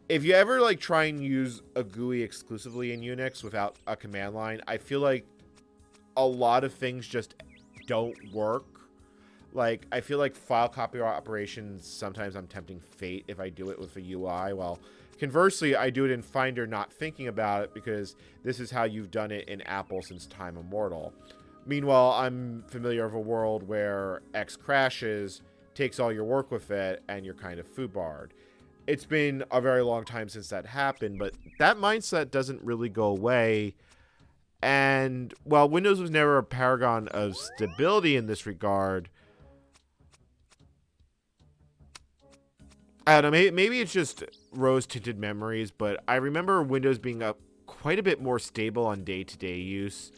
If you ever like try and use a GUI exclusively in Unix without a command line, I feel like a lot of things just don't work. Like, I feel like file copy operations, sometimes I'm tempting fate if I do it with a UI. Well, conversely, I do it in Finder not thinking about it because this is how you've done it in Apple since time immemorial. Meanwhile, I'm familiar with a world where X crashes, takes all your work with it, and you're kind of foobarred. It's been a very long time since that happened, but that mindset doesn't really go away. And while Windows was never a paragon of stability in this regard, I don't know, maybe it's just rose-tinted memories, but I remember Windows being quite a bit more stable on day-to-day use.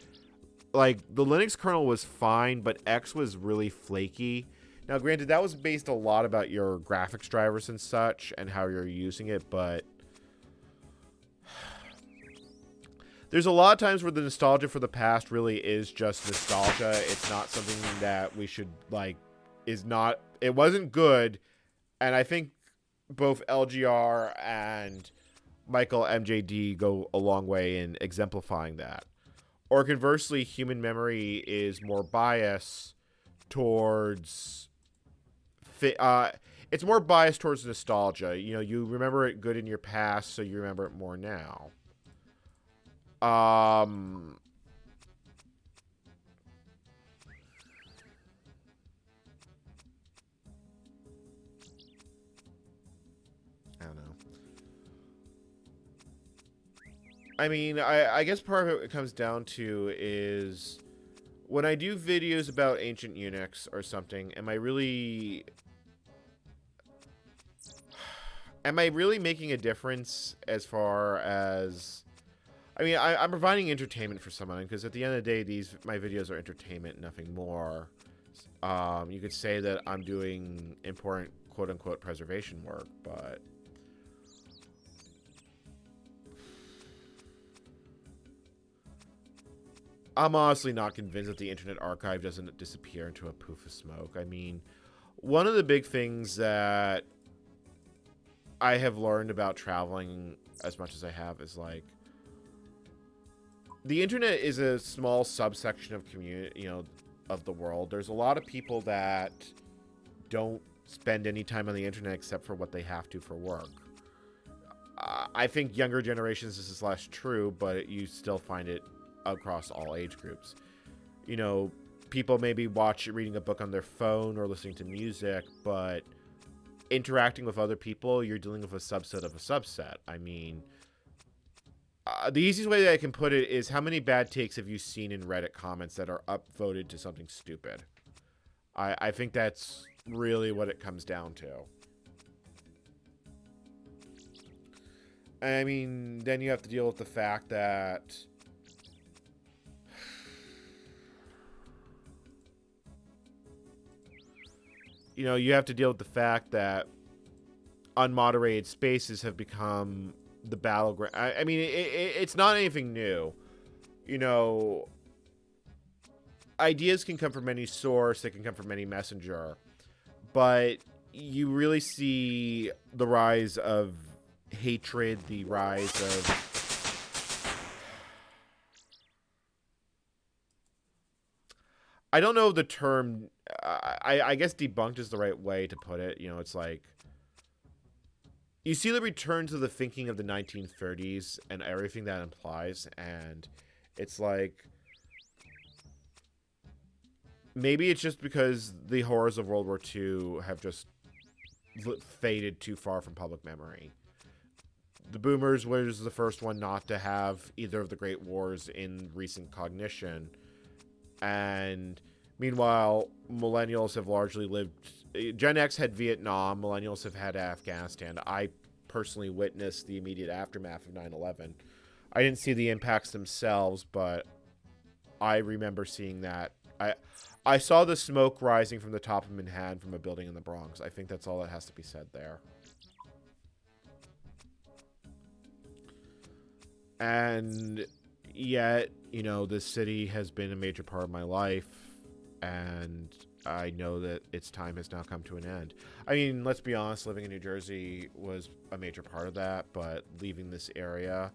Like, the Linux kernel was fine, but X was really flaky. Now, granted, that was based a lot about your graphics drivers and such and how you're using it, but there's a lot of times where the nostalgia for the past really is just nostalgia. It's not something that we should, like, it wasn't good, and I think both LGR and Michael MJD go a long way in exemplifying that. Or conversely, human memory is more biased towards... it's more biased towards nostalgia. You know, you remember it good in your past, so you remember it more now. I don't know. I mean, I guess part of it comes down to is when I do videos about ancient Unix or something, am I really making a difference as far as... I mean, I'm providing entertainment for someone, because at the end of the day, my videos are entertainment, nothing more. You could say that I'm doing important quote-unquote preservation work, but... I'm honestly not convinced that the Internet Archive doesn't disappear into a poof of smoke. I mean, one of the big things that I have learned about traveling as much as I have is, like, the internet is a small subsection of of the world. There's a lot of people that don't spend any time on the internet except for what they have to for work. I think younger generations this is less true, but you still find it across all age groups. You know, people maybe reading a book on their phone or listening to music, but interacting with other people, you're dealing with a subset of a subset. I mean, the easiest way that I can put it is, how many bad takes have you seen in Reddit comments that are upvoted to something stupid? I think that's really what it comes down to. I mean, then you have to deal with the fact that you have to deal with the fact that unmoderated spaces have become the battleground. I mean, it's not anything new. You know, ideas can come from any source. They can come from any messenger. But you really see the rise of hatred, the rise of... I don't know the term... I guess debunked is the right way to put it. You know, it's like... You see the return to the thinking of the 1930s and everything that implies, and it's like... Maybe it's just because the horrors of World War II have just faded too far from public memory. The Boomers was the first one not to have either of the Great Wars in recent cognition. And meanwhile, millennials have largely lived... Gen X had Vietnam, millennials have had Afghanistan. I personally witnessed the immediate aftermath of 9/11. I didn't see the impacts themselves, but I remember seeing that. I saw the smoke rising from the top of Manhattan from a building in the Bronx. I think that's all that has to be said there. And yet, you know, this city has been a major part of my life. And I know that its time has now come to an end. I mean, let's be honest, living in New Jersey was a major part of that, but leaving this area,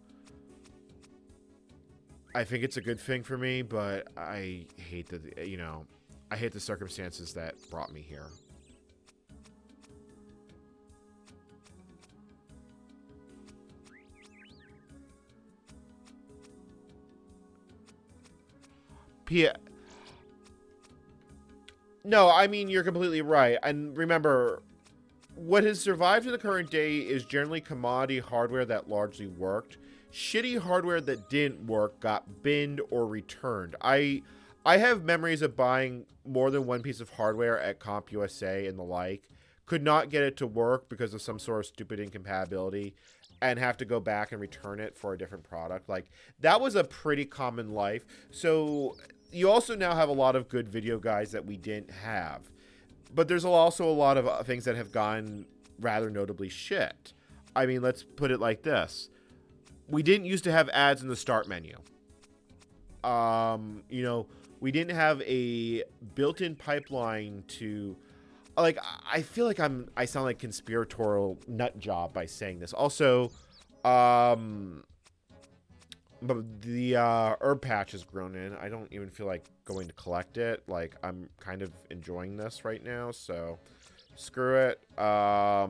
I think it's a good thing for me, but I hate the, you know, I hate the circumstances that brought me here. P No, I mean, you're completely right. And remember, what has survived to the current day is generally commodity hardware that largely worked. Shitty hardware that didn't work got binned or returned. I have memories of buying more than one piece of hardware at CompUSA and the like, could not get it to work because of some sort of stupid incompatibility, and have to go back and return it for a different product. Like, that was a pretty common life. So you also now have a lot of good video guides that we didn't have. But there's also a lot of things that have gone rather notably shit. I mean, let's put it like this. We didn't used to have ads in the start menu. You know, we didn't have a built-in pipeline to... Like, I feel like I sound like conspiratorial nut job by saying this. Also, but the herb patch has grown in. I don't even feel like going to collect it. Like, I'm kind of enjoying this right now, so screw it. All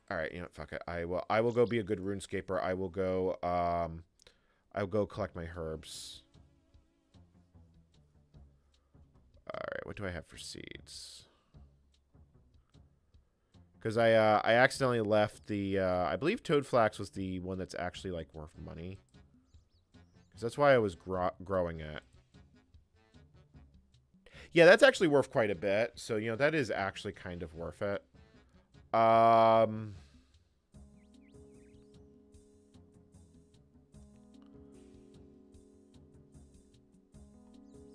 right, you know, fuck it. I will go be a good RuneScaper. I will go collect my herbs. All right, what do I have for seeds? Because I accidentally left the, I believe toad flax was the one that's actually, like, worth money. Because that's why I was growing it. Yeah, that's actually worth quite a bit. So, you know, that is actually kind of worth it.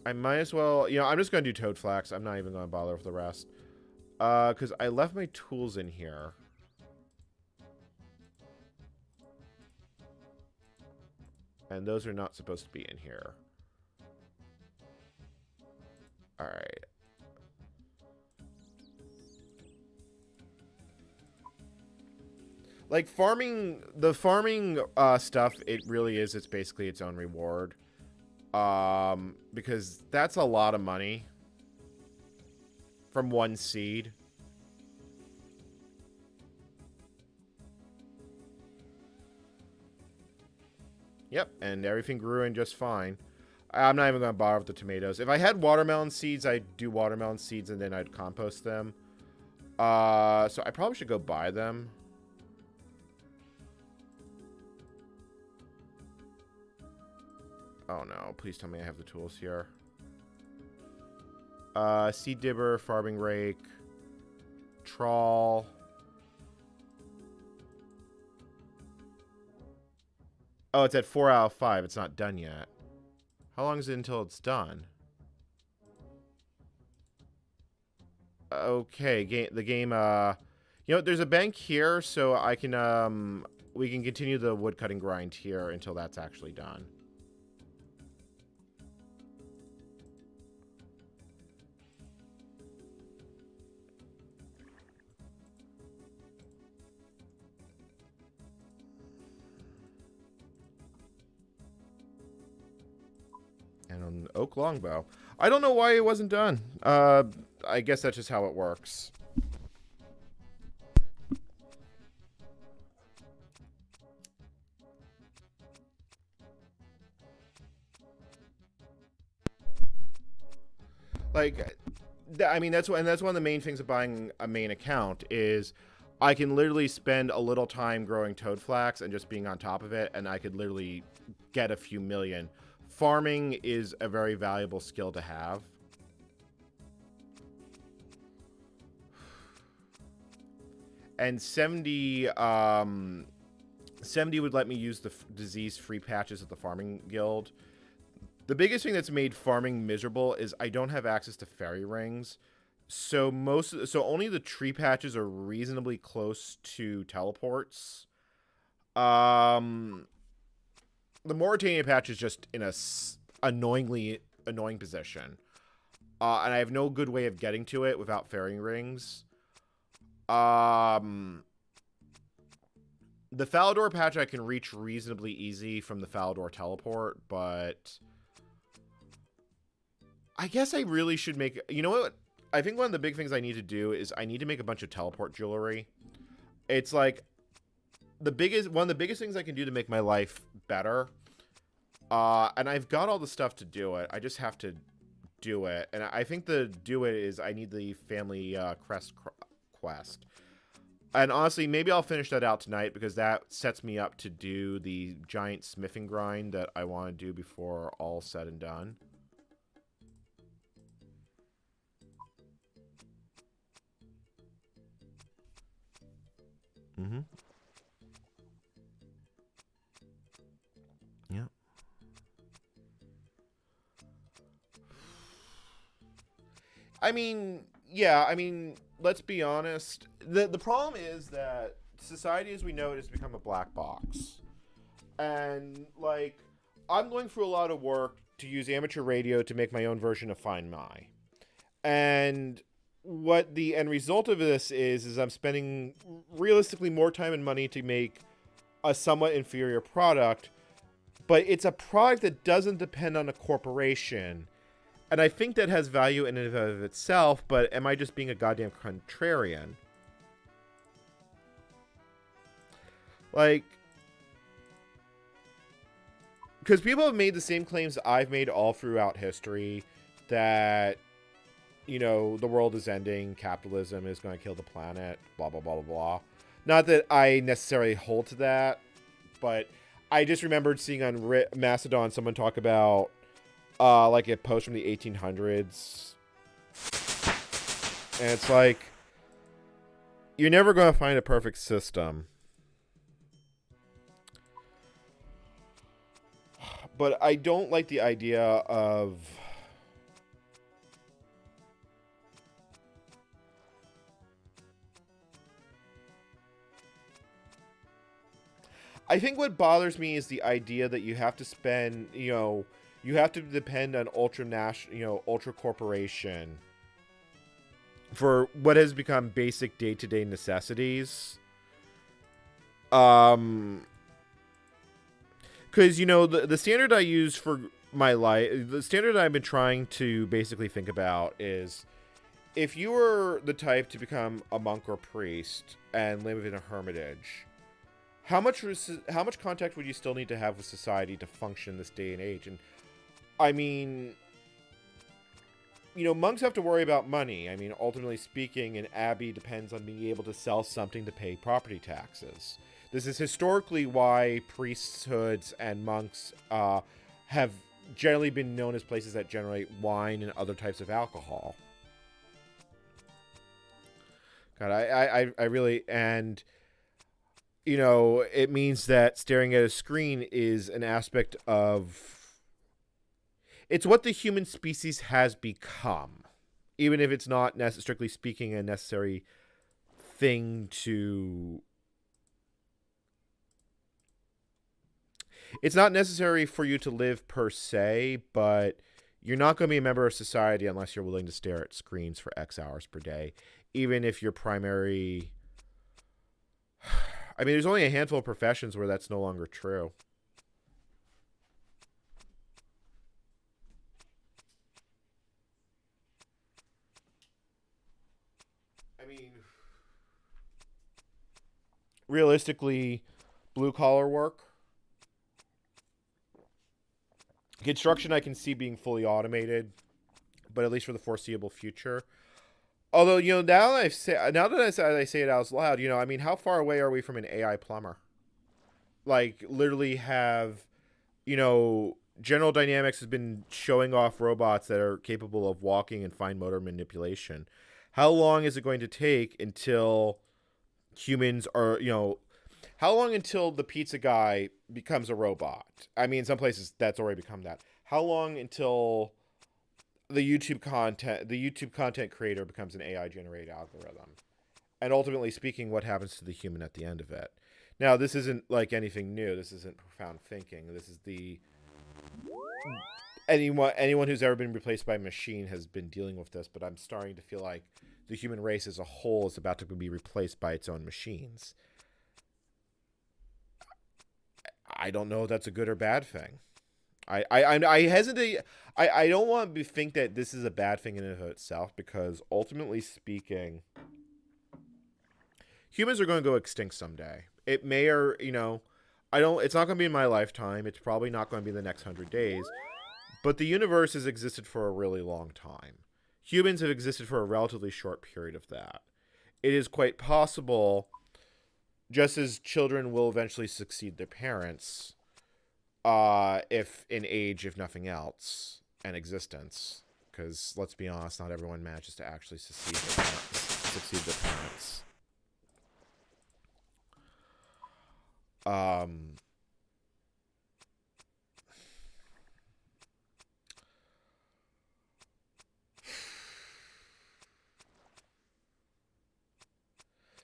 I might as well, you know, I'm just going to do toad flax. I'm not even going to bother with the rest. Because I left my tools in here. And those are not supposed to be in here. Alright. Like, the farming stuff, it really is, it's basically its own reward. Because that's a lot of money. From one seed. Yep, and everything grew in just fine. I'm not even going to bother with the tomatoes. If I had watermelon seeds, I'd do watermelon seeds and then I'd compost them. So I probably should go buy them. Oh no, please tell me I have the tools here. Seed dibber, farming rake, trawl. Oh, it's at 4 out of 5. It's not done yet. How long is it until it's done? Okay, the game, you know, there's a bank here, so I can, we can continue the woodcutting grind here until that's actually done. And an oak longbow. I don't know why it wasn't done. I guess that's just how it works. Like, I mean, that's one of the main things of buying a main account is I can literally spend a little time growing toad flax and just being on top of it, and I could literally get a few million. Farming is a very valuable skill to have. And 70 would let me use the disease-free patches at the farming guild. The biggest thing that's made farming miserable is I don't have access to fairy rings. So only the tree patches are reasonably close to teleports. the Mauritania patch is just in a annoyingly annoying position. And I have no good way of getting to it without fairing rings. The Falador patch I can reach reasonably easy from the Falador teleport, but I guess I really should make... You know what? I think one of the big things I need to do is I need to make a bunch of teleport jewelry. It's like one of the biggest things I can do to make my life better. And I've got all the stuff to do it. I just have to do it. And I think the do it is I need the family crest quest. And honestly, maybe I'll finish that out tonight because that sets me up to do the giant smithing grind that I want to do before all said and done. Mm-hmm. Yeah. I mean, yeah, I mean, let's be honest. The problem is that society as we know it has become a black box. And, like, I'm going through a lot of work to use amateur radio to make my own version of Find My. And what the end result of this is I'm spending realistically more time and money to make a somewhat inferior product, but it's a product that doesn't depend on a corporation. And I think that has value in and of itself, but am I just being a goddamn contrarian? Like, because people have made the same claims I've made all throughout history, that, you know, the world is ending, capitalism is going to kill the planet, blah, blah, blah, blah, blah. Not that I necessarily hold to that, but I just remembered seeing on Mastodon someone talk about, like, a post from the 1800s. And it's like, you're never going to find a perfect system. But I don't like the idea of... I think what bothers me is the idea that you have to spend, you know, you have to depend on ultra corporation for what has become basic day-to-day necessities. Because, you know, the standard I use for my life, the standard I've been trying to basically think about is, if you were the type to become a monk or priest and live in a hermitage, how much contact would you still need to have with society to function this day and age? And I mean, you know, monks have to worry about money. I mean, ultimately speaking, an abbey depends on being able to sell something to pay property taxes. This is historically why priesthoods and monks have generally been known as places that generate wine and other types of alcohol. God, I really, and, you know, it means that staring at a screen is an aspect of, it's what the human species has become, even if it's not strictly speaking a necessary thing to... It's not necessary for you to live per se, but you're not going to be a member of society unless you're willing to stare at screens for X hours per day, even if your primary... I mean, there's only a handful of professions where that's no longer true. I mean, realistically, blue-collar work. Construction I can see being fully automated, but at least for the foreseeable future. Although, you know, now that I say it out loud, you know, I mean, how far away are we from an AI plumber? Like, literally have, you know, General Dynamics has been showing off robots that are capable of walking and fine motor manipulation. How long is it going to take until humans are, you know, how long until the pizza guy becomes a robot? I mean, in some places that's already become that. How long until the YouTube content creator becomes an AI generated algorithm? And ultimately speaking, what happens to the human at the end of it? Now, this isn't like anything new. This isn't profound thinking. This is the anyone who's ever been replaced by a machine has been dealing with this, but I'm starting to feel like the human race as a whole is about to be replaced by its own machines. I don't know if that's a good or bad thing. I hesitate. I don't want to think that this is a bad thing in and of itself, because ultimately speaking, humans are going to go extinct someday. It may, or I don't. It's not going to be in my lifetime. It's probably not going to be in the next 100 days. But the universe has existed for a really long time. Humans have existed for a relatively short period of that. It is quite possible, just as children will eventually succeed their parents, if in age, if nothing else, and existence. Because let's be honest, not everyone manages to actually succeed their parents.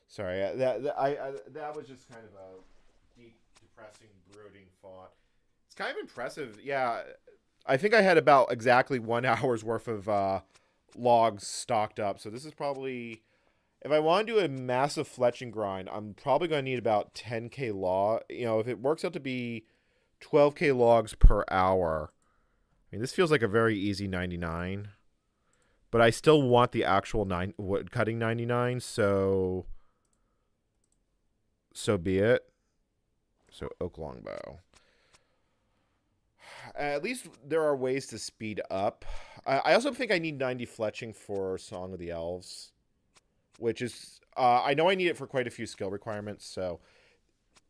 Sorry, that was just kind of a deep, depressing, brooding thought. It's kind of impressive. Yeah, I think I had about exactly 1 hour's worth of logs stocked up. So this is probably, if I want to do a massive fletching grind, I'm probably going to need about 10k log. If it works out to be 12k logs per hour, I mean, this feels like a very easy 99. But I still want the actual wood cutting 99, so be it. So oak longbow. At least there are ways to speed up. I also think I need 90 fletching for Song of the Elves, which is, I know I need it for quite a few skill requirements, so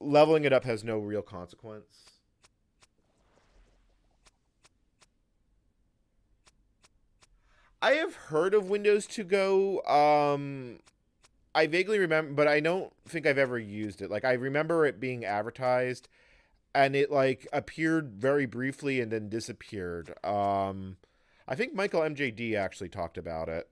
leveling it up has no real consequence. I have heard of Windows To Go. I vaguely remember, but I don't think I've ever used it. Like, I remember it being advertised, and it like appeared very briefly and then disappeared. I think Michael MJD actually talked about it.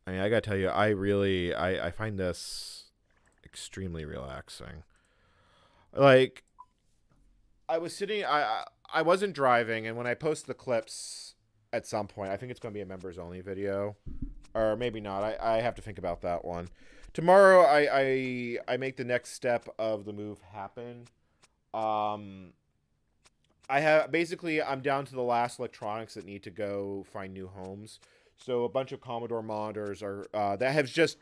I mean, I gotta tell you, I find this extremely relaxing. Like, I was sitting, I wasn't driving, and when I post the clips at some point, I think it's going to be a members only video, or maybe not. I have to think about that one. Tomorrow, I make the next step of the move happen. I'm down to the last electronics that need to go find new homes. So a bunch of Commodore monitors are that have just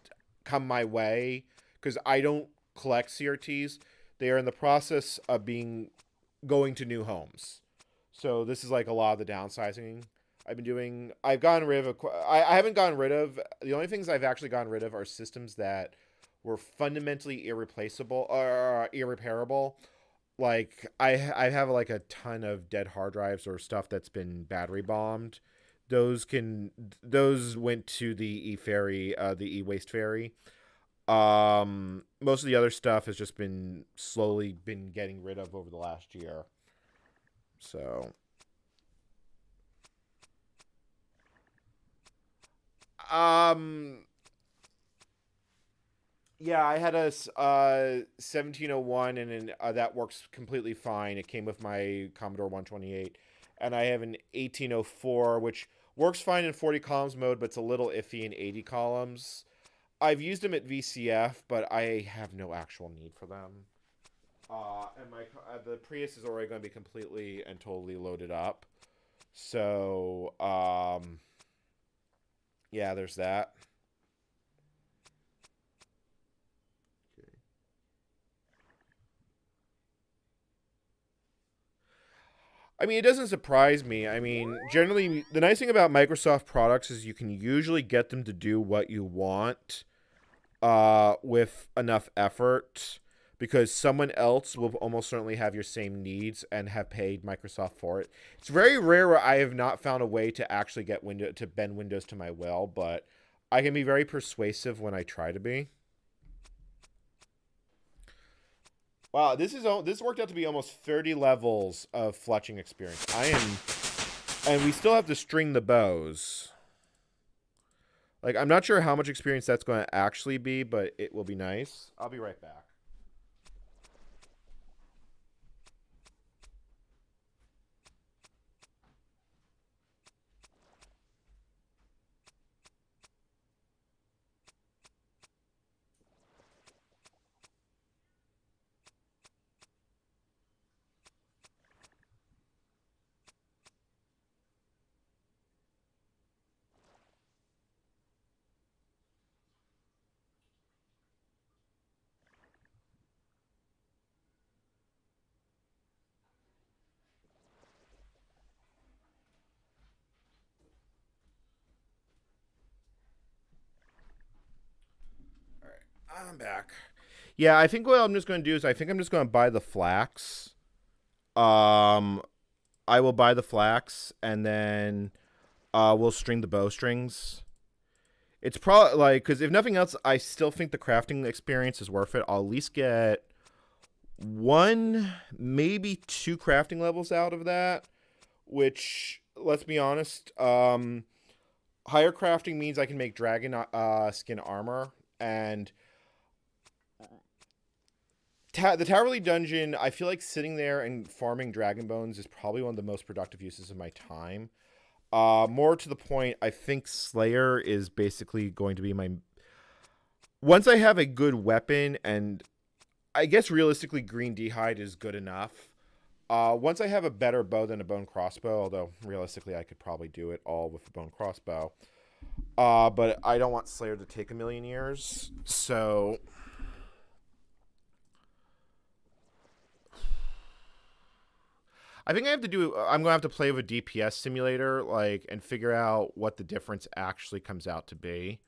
come my way because I don't collect CRTs. They are in the process of going to new homes. So this is like a lot of the downsizing I've been doing. I've gotten rid of I haven't gotten rid of, the only things I've actually gotten rid of are systems that were fundamentally irreplaceable or irreparable. Like I have like a ton of dead hard drives or stuff that's been battery bombed. Those went to the e-ferry, the e-waste ferry. Most of the other stuff has just been slowly been getting rid of over the last year. So um yeah, I had a 1701, and that works completely fine. It came with my Commodore 128, and I have an 1804, which works fine in 40 columns mode, but it's a little iffy in 80 columns. I've used them at VCF, but I have no actual need for them. And the Prius is already going to be completely and totally loaded up. So, yeah, there's that. I mean, it doesn't surprise me. I mean, generally, the nice thing about Microsoft products is you can usually get them to do what you want with enough effort, because someone else will almost certainly have your same needs and have paid Microsoft for it. It's very rare where I have not found a way to actually get to bend Windows to my will, but I can be very persuasive when I try to be. Wow, this worked out to be almost 30 levels of fletching experience. I am And we still have to string the bows. Like, I'm not sure how much experience that's going to actually be, but it will be nice. I'll be right back. I'm back. Yeah, I think what I'm just going to do is I think I'm just going to buy the flax. Um, I will buy the flax and then we'll string the bowstrings. It's probably like because if nothing else, I still think the crafting experience is worth it. I'll at least get one, maybe two crafting levels out of that. Which, let's be honest, higher crafting means I can make dragon skin armor and the Towerly Dungeon, I feel like sitting there and farming dragon bones is probably one of the most productive uses of my time. More to the point, I think Slayer is basically going to be my... Once I have a good weapon, and I guess realistically Green D'hide is good enough. Once I have a better bow than a bone crossbow, although realistically I could probably do it all with a bone crossbow. But I don't want Slayer to take a million years, so... I think I have to do. I'm going to have to play with a DPS simulator, like, and figure out what the difference actually comes out to be.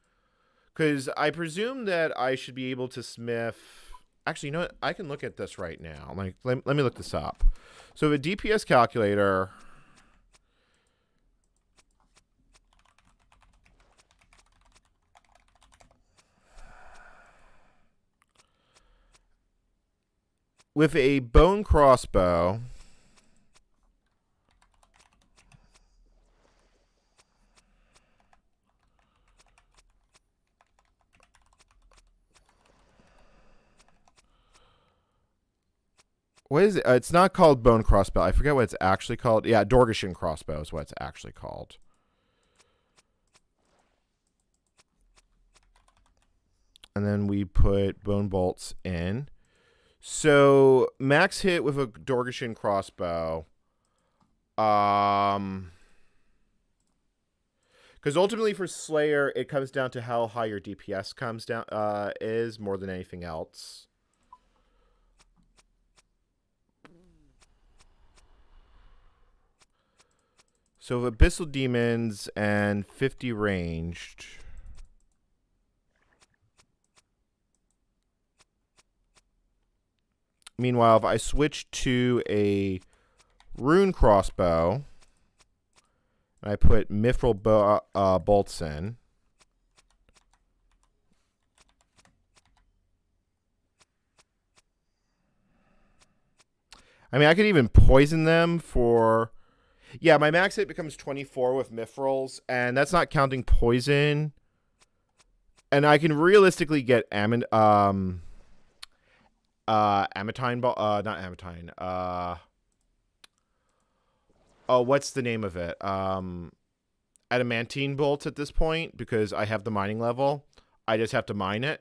Because I presume that I should be able to smith. Actually, you know what? I can look at this right now. Like, let me look this up. So the DPS calculator. With a bone crossbow. What is it? It's not called bone crossbow. I forget what it's actually called. Yeah, Dorgishan crossbow is what it's actually called. And then we put bone bolts in. So max hit with a Dorgishan crossbow. Because ultimately for Slayer, it comes down to how high your DPS comes down is more than anything else. So Abyssal Demons and 50 ranged. Meanwhile, if I switch to a rune crossbow, and I put mithril bolts in, I mean, I could even poison them for... Yeah, my max hit becomes 24 with mithrils, and that's not counting poison. And I can realistically get Ametine ball, not Ametine. Oh, what's the name of it? Adamantine bolts at this point because I have the mining level. I just have to mine it.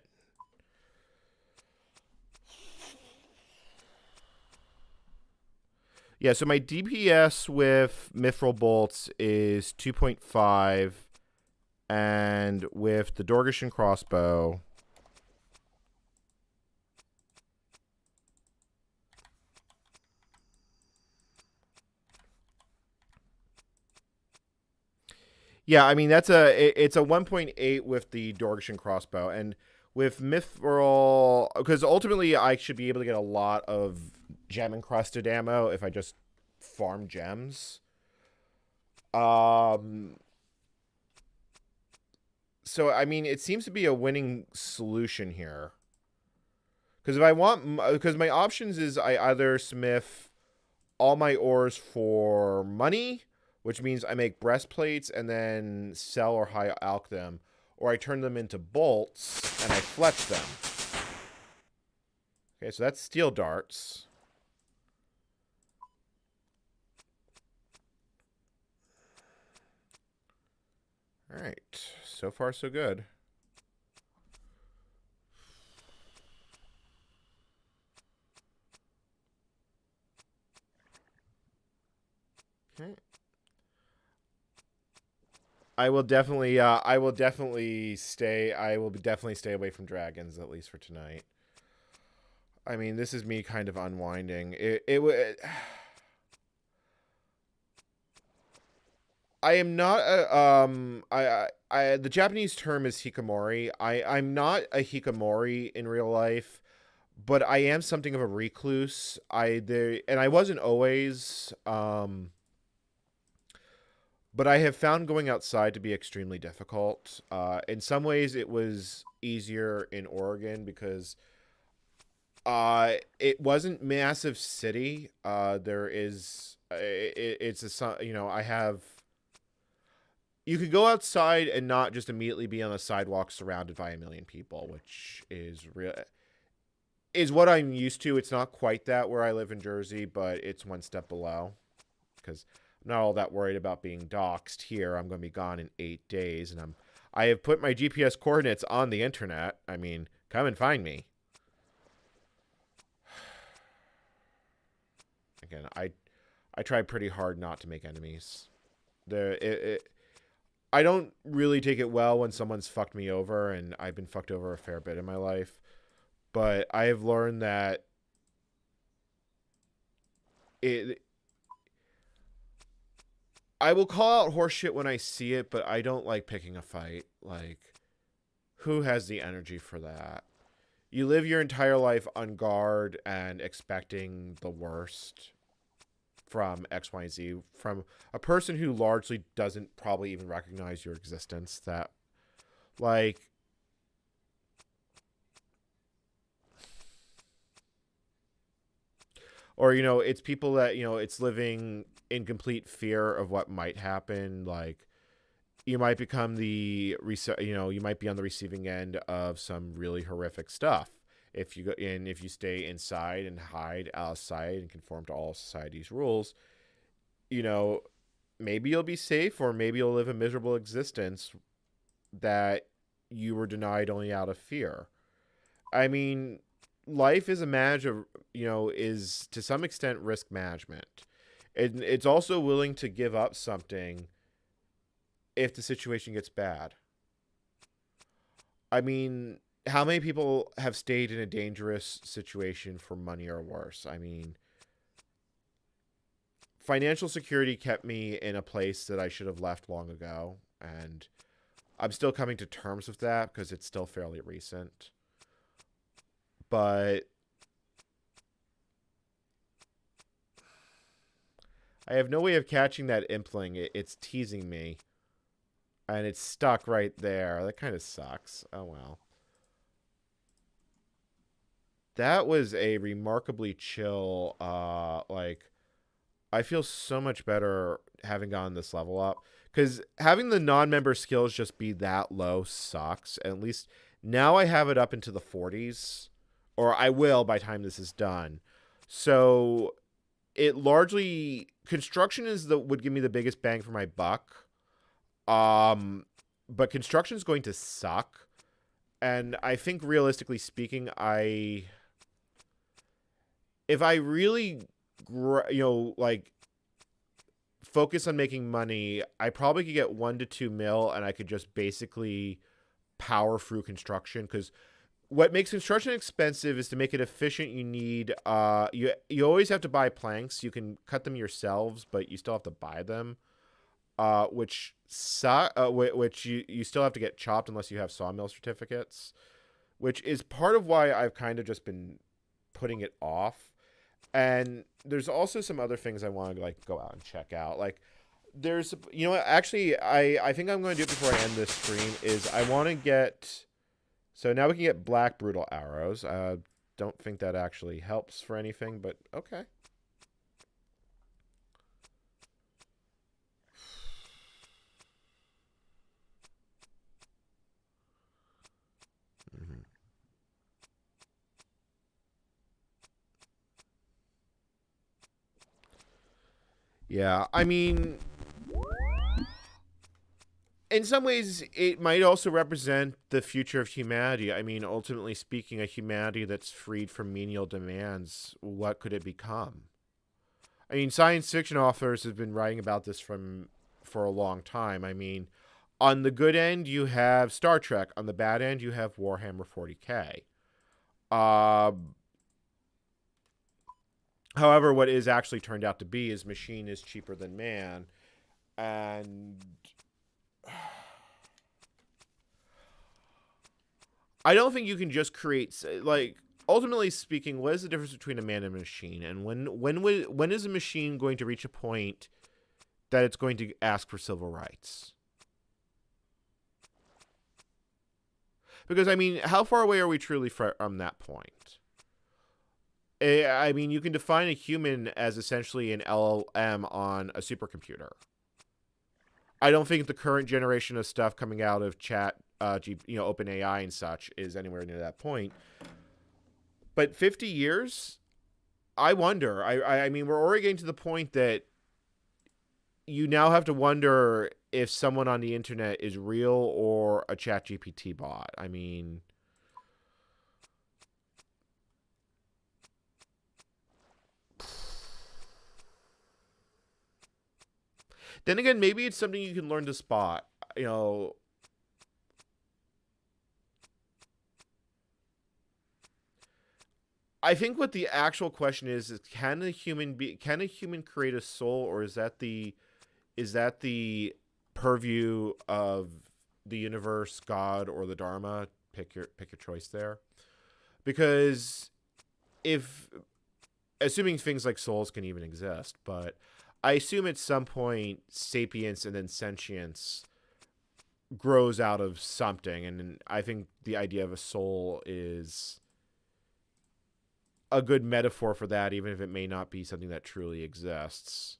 Yeah, so my DPS with mithril bolts is 2.5, and with the Dorgishan crossbow, yeah, I mean it's a 1.8 with the Dorgishan crossbow, and with mithril, because ultimately I should be able to get a lot of gem encrusted ammo if I just farm gems. So I mean, it seems to be a winning solution here. Because if I want, because my options is I either smith all my ores for money, which means I make breastplates and then sell or high alch them, or I turn them into bolts and I fletch them. Okay, so that's steel darts. All right, so far so good. Okay. I will definitely stay away from dragons, at least for tonight. I mean, this is me kind of unwinding. I am not the Japanese term is hikikomori. I'm not a hikikomori in real life, but I am something of a recluse. And I wasn't always but I have found going outside to be extremely difficult. In some ways, it was easier in Oregon because it wasn't massive city. It's a, I have. You could go outside and not just immediately be on a sidewalk surrounded by a million people, which is what I'm used to. It's not quite that where I live in Jersey, but it's one step below because I'm not all that worried about being doxxed here. I'm going to be gone in 8 days, and I have put my GPS coordinates on the internet. I mean, come and find me. Again, I try pretty hard not to make enemies. I don't really take it well when someone's fucked me over, and I've been fucked over a fair bit in my life. But I have learned that I will call out horseshit when I see it, but I don't like picking a fight. Like, who has the energy for that? You live your entire life on guard and expecting the worst from X, Y, and Z, from a person who largely doesn't probably even recognize your existence. That, like, or, it's people that, it's living in complete fear of what might happen. Like, you might become you might be on the receiving end of some really horrific stuff if you stay inside and hide outside and conform to all society's rules. Maybe you'll be safe, or maybe you'll live a miserable existence that you were denied only out of fear. I mean, life is is to some extent risk management. And it's also willing to give up something if the situation gets bad. I mean, how many people have stayed in a dangerous situation for money or worse? I mean, financial security kept me in a place that I should have left long ago, and I'm still coming to terms with that because it's still fairly recent. But I have no way of catching that impling. It's teasing me. And it's stuck right there. That kind of sucks. Oh, well. That was a remarkably chill, I feel so much better having gotten this level up. Because having the non-member skills just be that low sucks. At least now I have it up into the 40s. Or I will by the time this is done. So it largely... Construction would give me the biggest bang for my buck. But construction is going to suck. And I think realistically speaking, if I really, focus on making money, I probably could get 1 to 2 mil and I could just basically power through construction. Because what makes construction expensive is to make it efficient. You need, you always have to buy planks. You can cut them yourselves, but you still have to buy them. Which you still have to get chopped unless you have sawmill certificates, which is part of why I've kind of just been putting it off. And there's also some other things I want to go out and check out. Like there's, actually I think I'm going to do it before I end this stream is I want to get, so now we can get black brutal arrows. Don't think that actually helps for anything, but okay. Yeah, I mean, in some ways, it might also represent the future of humanity. I mean, ultimately speaking, a humanity that's freed from menial demands, what could it become? I mean, science fiction authors have been writing about this for a long time. I mean, on the good end, you have Star Trek. On the bad end, you have Warhammer 40K. However, what is actually turned out to be is machine is cheaper than man. And I don't think you can just create, like, ultimately speaking, what is the difference between a man and a machine? And when is a machine going to reach a point that it's going to ask for civil rights? Because, I mean, how far away are we truly from that point? I mean, you can define a human as essentially an LLM on a supercomputer. I don't think the current generation of stuff coming out of OpenAI and such is anywhere near that point. But 50 years, I wonder. I mean, we're already getting to the point that you now have to wonder if someone on the internet is real or a ChatGPT bot. I mean, then again, maybe it's something you can learn to spot. You know, I think what the actual question is can a human create a soul, or is that the purview of the universe, God, or the Dharma? Pick your choice there. Because if assuming things like souls can even exist, but I assume at some point sapience and then sentience grows out of something, and I think the idea of a soul is a good metaphor for that, even if it may not be something that truly exists.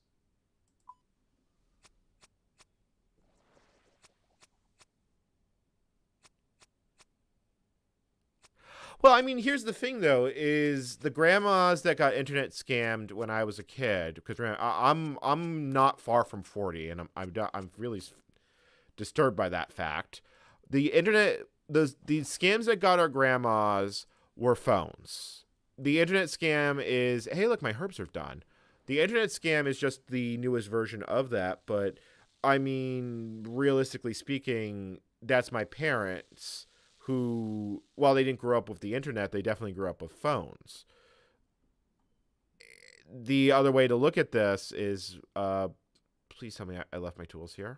Well, I mean, here's the thing, though: is the grandmas that got internet scammed when I was a kid? Because I'm not far from 40, and I'm really disturbed by that fact. The internet, the scams that got our grandmas were phones. The internet scam is, hey, look, my herbs are done. The internet scam is just the newest version of that, but I mean, realistically speaking, that's my parents who, while they didn't grow up with the internet, they definitely grew up with phones. The other way to look at this is, please tell me I left my tools here.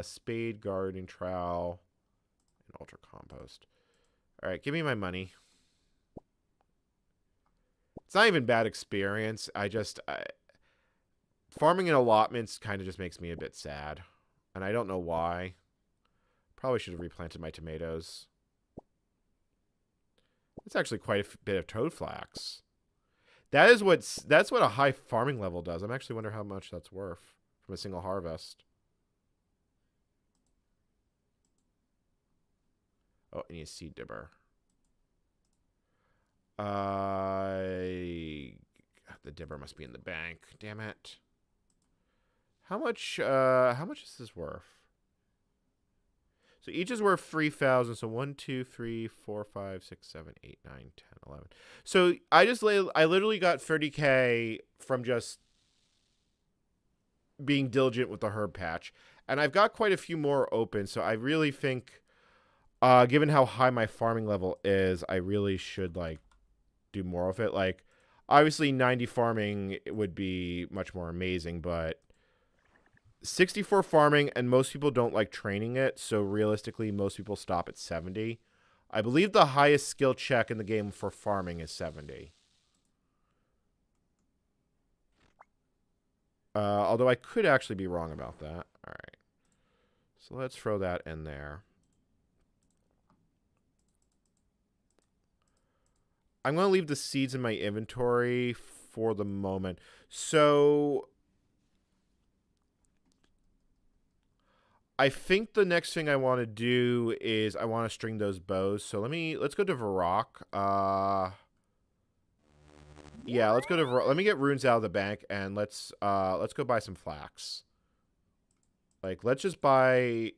Spade, gardening trowel, and ultra compost. All right, give me my money. It's not even bad experience. Farming in allotments kind of just makes me a bit sad, and I don't know why. Probably should have replanted my tomatoes. That's actually quite a bit of toad flax. That's what a high farming level does. I'm actually wondering how much that's worth from a single harvest. Oh, I need a seed dibber. The dibber must be in the bank. Damn it. How much is this worth? So each is worth 3,000. So 1, 2, 3, 4, 5, 6, 7, 8, 9, 10, 11. So I literally got 30K from just being diligent with the herb patch. And I've got quite a few more open. So I really think, given how high my farming level is, I really should do more of it. Like, obviously 90 farming would be much more amazing, but 64 farming, and most people don't like training it, so realistically most people stop at 70. I believe the highest skill check in the game for farming is 70. Although I could actually be wrong about that. Alright. So let's throw that in there. I'm going to leave the seeds in my inventory for the moment. So I think the next thing I want to do is I want to string those bows. So let's go to Varrock. Yeah, let's go to... Let me get runes out of the bank, and let's go buy some flax. Like, let's just buy...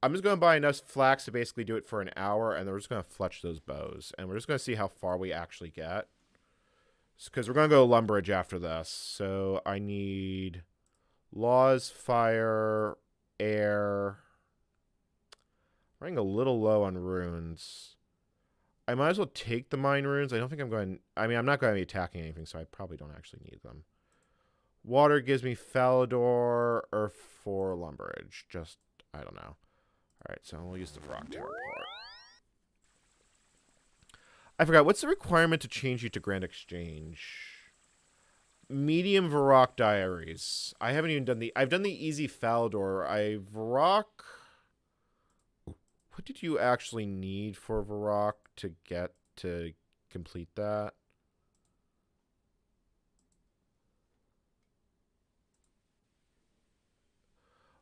I'm just going to buy enough flax to basically do it for an hour, and then we're just going to fletch those bows. And we're just going to see how far we actually get. Because we're going to go to Lumbridge after this. So I need laws, fire, air. I'm running a little low on runes. I might as well take the mine runes. I don't think I'm going... I mean, I'm not going to be attacking anything, so I probably don't actually need them. Water gives me Falador, Earth for Lumbridge. Just, I don't know. Alright, so we'll use the rock tower part. I forgot, what's the requirement to change you to Grand Exchange? Medium Varrock Diaries. I haven't even done the... I've done the easy Falador. Varrock... What did you actually need for Varrock to get to complete that?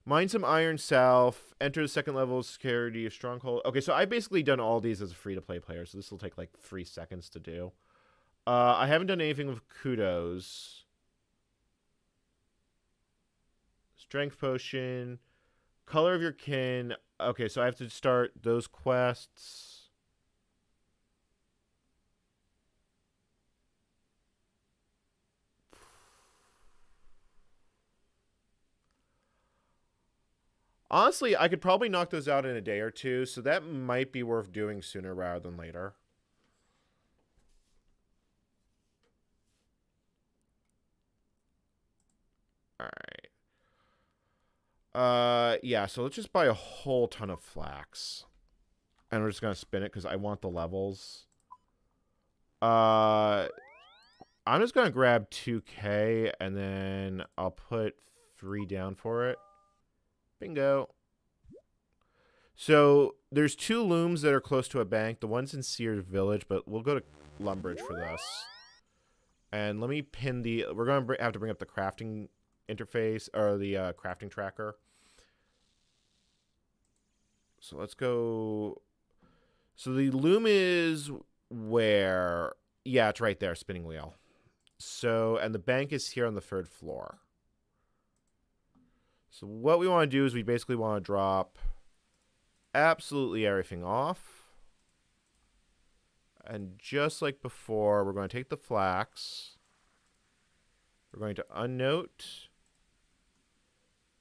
Mine some iron south. Enter the second level of security of stronghold. Okay, so I've basically done all these as a free-to-play player, so this will take like 3 seconds to do. I haven't done anything with kudos. Strength potion. Color of your kin. Okay, so I have to start those quests. Honestly, I could probably knock those out in a day or two, so that might be worth doing sooner rather than later. Alright. Yeah, so let's just buy a whole ton of flax. And we're just going to spin it because I want the levels. I'm just going to grab 2K, and then I'll put 3 down for it. Bingo. So there's 2 looms that are close to a bank. The one's in Sears Village, but we'll go to Lumbridge for this. And let me pin the... We're going to have to bring up the crafting interface, or the crafting tracker. So let's go... So the loom is where... Yeah, it's right there, spinning wheel. So, and the bank is here on the 3rd floor. So what we want to do is we basically want to drop absolutely everything off. And just like before, we're going to take the flax. We're going to unnote.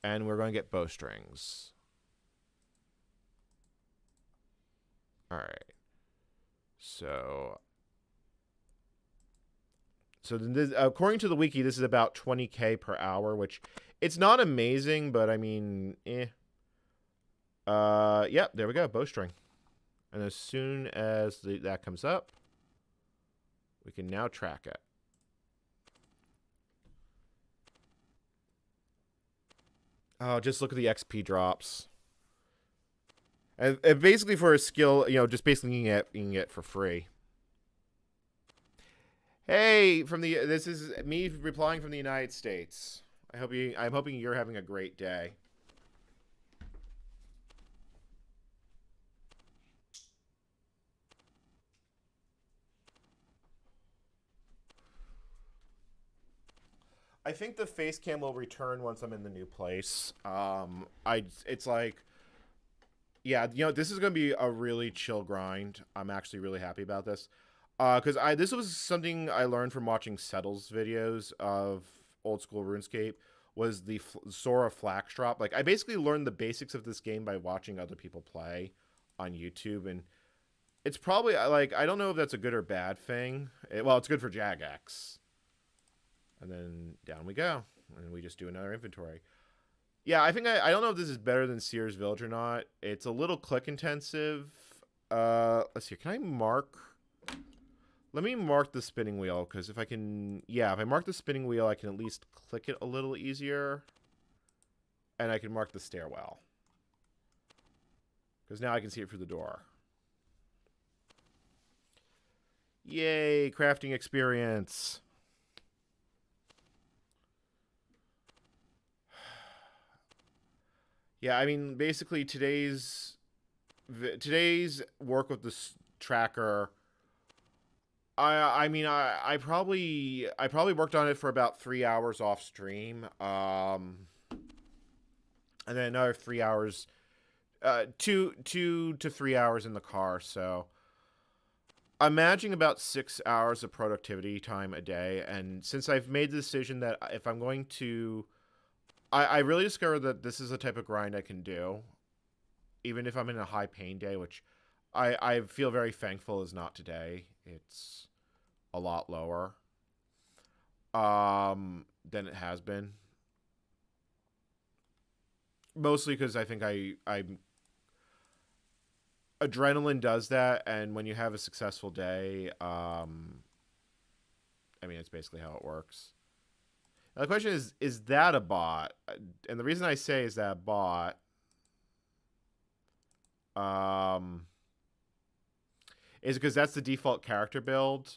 And we're going to get bowstrings. Alright. So this, according to the wiki, this is about 20k per hour, which it's not amazing, but I mean, eh. Yep, there we go, bowstring. And as soon as that comes up, we can now track it. Oh, just look at the XP drops. And basically for a skill, you know, just basically you can get for free. Hey, this is me replying from the United States. I'm hoping you're having a great day. I think the face cam will return once I'm in the new place. It's like, yeah, you know, this is gonna be a really chill grind. I'm actually really happy about this, because this was something I learned from watching Settle's videos of old school RuneScape. Was the Sora flax drop. Like, I basically learned the basics of this game by watching other people play on YouTube, and it's probably like, I don't know if that's a good or bad thing. Well, it's good for Jagex. And then down we go. And we just do another inventory. Yeah, I think I don't know if this is better than Sears Village or not. It's a little click intensive. Let's see. Can I mark? Let me mark the spinning wheel, because if I can... Yeah, if I mark the spinning wheel, I can at least click it a little easier. And I can mark the stairwell. Because now I can see it through the door. Yay, crafting experience. Yeah, I mean, basically today's work with this tracker I probably worked on it for about 3 hours off stream, and then another 3 hours, 2 to 3 hours in the car. So I'm managing about 6 hours of productivity time a day. And since I've made the decision that if I'm going to, I really discovered that this is a type of grind I can do, even if I'm in a high pain day, which I feel very thankful is not today. It's a lot lower than it has been. Mostly because I think I adrenaline does that, and when you have a successful day, I mean, it's basically how it works. Now, the question is that a bot? And the reason I say is that a bot, um, is because that's the default character build,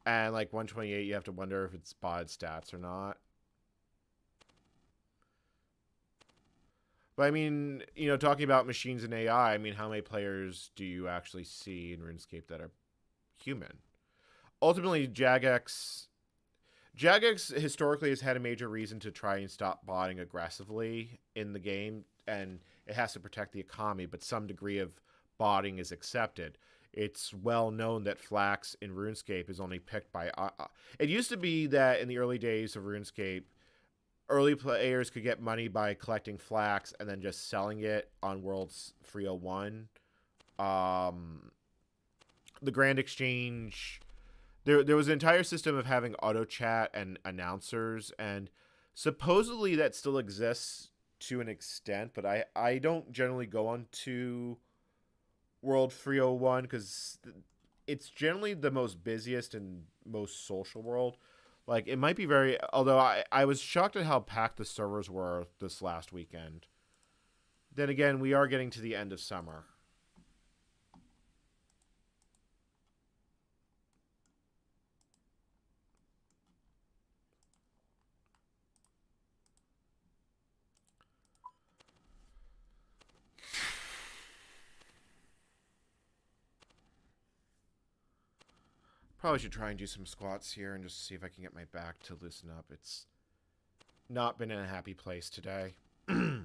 and like 128, you have to wonder if it's botted stats or not. But I mean, talking about machines and AI, I mean, how many players do you actually see in RuneScape that are human? Ultimately, Jagex historically has had a major reason to try and stop botting aggressively in the game, and it has to protect the economy, but some degree of botting is accepted. It's well known that flax in RuneScape is only picked by. It used to be that in the early days of RuneScape, early players could get money by collecting flax and then just selling it on Worlds 301. Um, the Grand Exchange, there was an entire system of having auto chat and announcers, and supposedly that still exists to an extent, but I don't generally go on to World 301 because it's generally the most busiest and most social world. Like, it might be very, although I was shocked at how packed the servers were this last weekend. Then again, we are getting to the end of summer. Probably should try and do some squats here and just see if I can get my back to loosen up. It's not been in a happy place today. A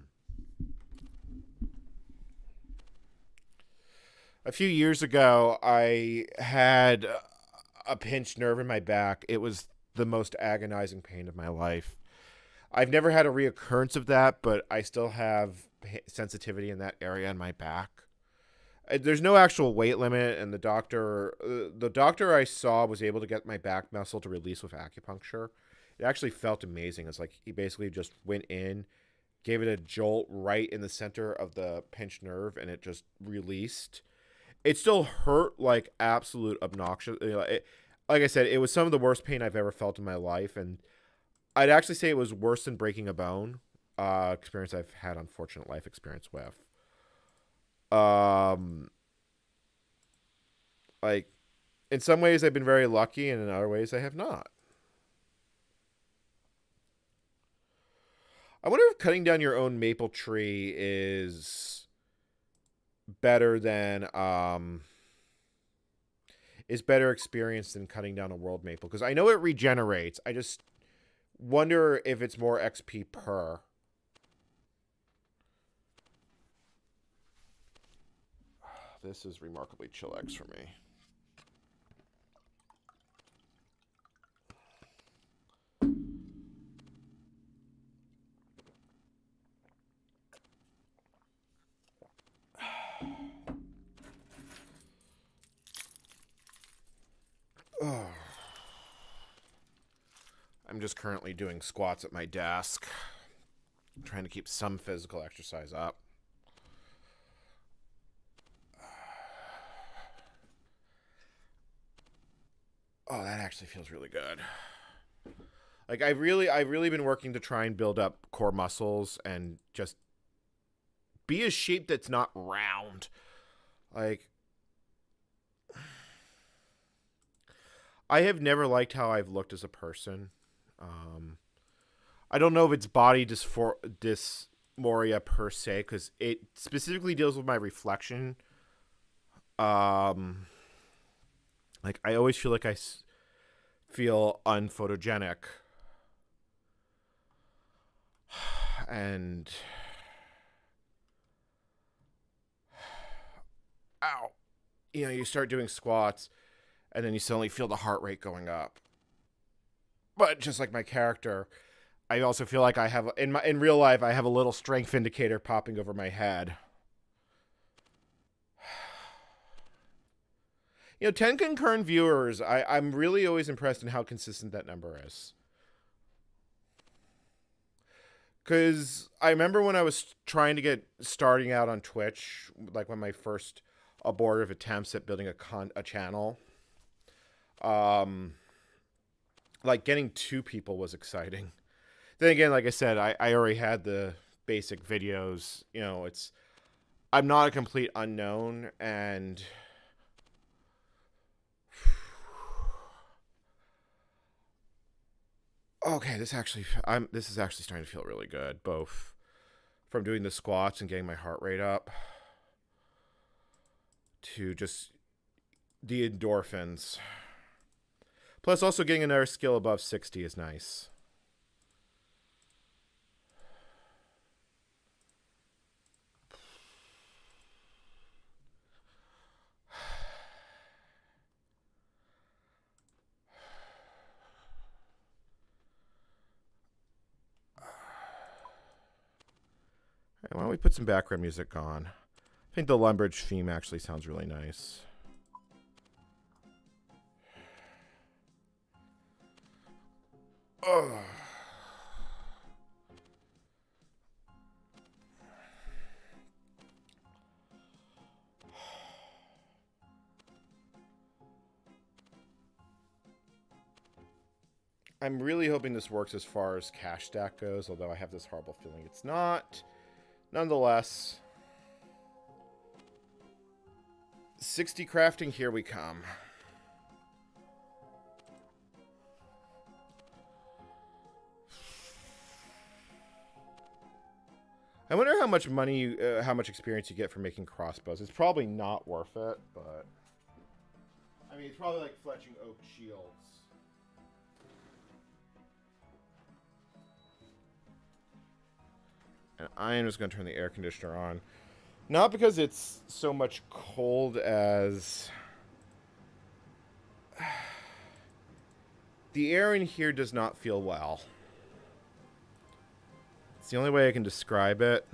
few years ago, I had a pinched nerve in my back. It was the most agonizing pain of my life. I've never had a reoccurrence of that, but I still have sensitivity in that area in my back. There's no actual weight limit, and the doctor I saw was able to get my back muscle to release with acupuncture. It actually felt amazing. It's like he basically just went in, gave it a jolt right in the center of the pinched nerve, and it just released. It still hurt like absolute obnoxious. Like I said, it was some of the worst pain I've ever felt in my life, and I'd actually say it was worse than breaking a bone. Experience I've had unfortunate life experience with. Um, like in some ways I've been very lucky, and in other ways I have not. I wonder if cutting down your own maple tree better than is better experience than cutting down a world maple, because I know it regenerates. I just wonder if it's more XP per. This is remarkably chillax for me. I'm just currently doing squats at my desk, trying to keep some physical exercise up. Oh, that actually feels really good. Like I've really been working to try and build up core muscles and just be a shape that's not round. Like, I have never liked how I've looked as a person. Um, I don't know if it's body dysmorphia per se, because it specifically deals with my reflection. Um, Like, I always feel like feel unphotogenic. And ow, you know, you start doing squats and then you suddenly feel the heart rate going up. But just like my character, I also feel like I have in real life I have a little strength indicator popping over my head. You know, 10 concurrent viewers, I'm really always impressed in how consistent that number is. Because I remember when I was trying to get starting out on Twitch, like when my first abortive attempts at building a channel, like getting 2 people was exciting. Then again, like I said, I already had the basic videos. You know, I'm not a complete unknown, and okay, this is actually starting to feel really good, both from doing the squats and getting my heart rate up to just the endorphins. Plus, also getting another skill above 60 is nice. Why don't we put some background music on? I think the Lumbridge theme actually sounds really nice. Ugh. I'm really hoping this works as far as cash stack goes, although I have this horrible feeling it's not. Nonetheless, 60 crafting, here we come. I wonder how much money, how much experience you get for making crossbows. It's probably not worth it, but I mean, it's probably like fletching oak shields. And I am just going to turn the air conditioner on. Not because it's so much cold as the air in here does not feel well. It's the only way I can describe it.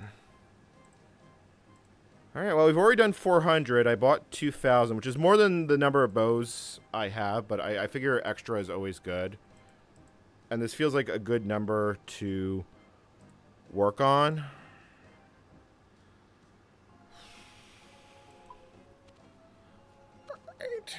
Alright, well, we've already done 400. I bought 2,000, which is more than the number of bows I have, but I figure extra is always good. And this feels like a good number to work on. Right.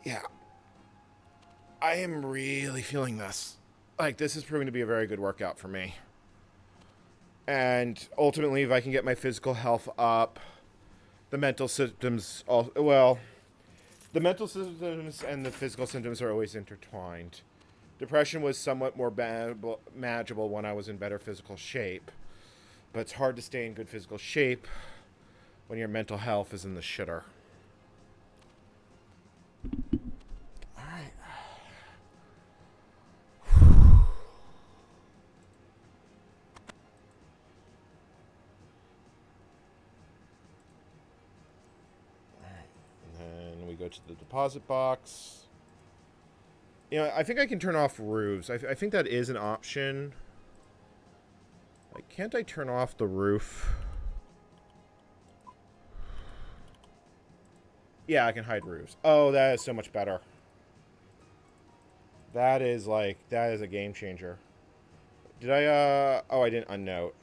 Yeah. I am really feeling this. Like, this is proving to be a very good workout for me. And ultimately, if I can get my physical health up, the mental symptoms, well, the mental symptoms and the physical symptoms are always intertwined. Depression was somewhat more manageable when I was in better physical shape. But it's hard to stay in good physical shape when your mental health is in the shitter. Alright. And then we go to the deposit box. You know, I think I can turn off roofs. I think that is an option. Like, can't I turn off the roof? Yeah, I can hide roofs. Oh, that is so much better. That is a game changer. Did I, oh, I didn't unnote.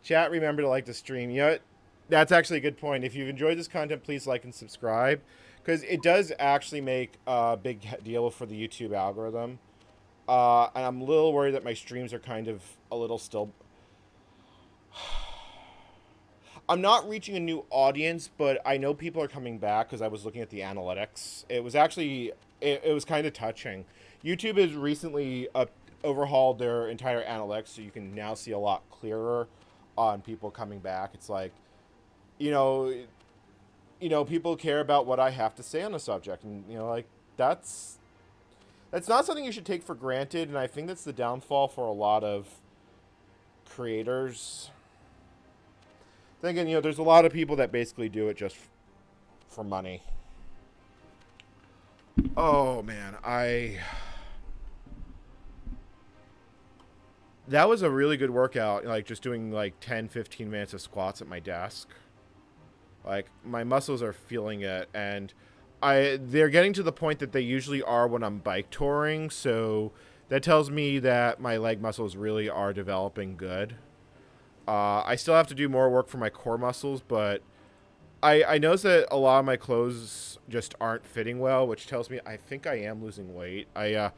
Chat, remember to like the stream. You know what? That's actually a good point. If you've enjoyed this content, please like and subscribe, because it does actually make a big deal for the YouTube algorithm. And I'm a little worried that my streams are kind of a little still. I'm not reaching a new audience, but I know people are coming back because I was looking at the analytics. It was actually, it was kind of touching. YouTube has recently overhauled their entire analytics, so you can now see a lot clearer on people coming back. It's like, you know, people care about what I have to say on a subject, and like that's not something you should take for granted. And I think that's the downfall for a lot of creators. Then again, there's a lot of people that basically do it just for money. Oh man, that was a really good workout, like just doing like 10-15 minutes of squats at my desk. Like my muscles are feeling it, and they're getting to the point that they usually are when I'm bike touring, so that tells me that my leg muscles really are developing good. I still have to do more work for my core muscles, but I notice that a lot of my clothes just aren't fitting well, which tells me I think I am losing weight. I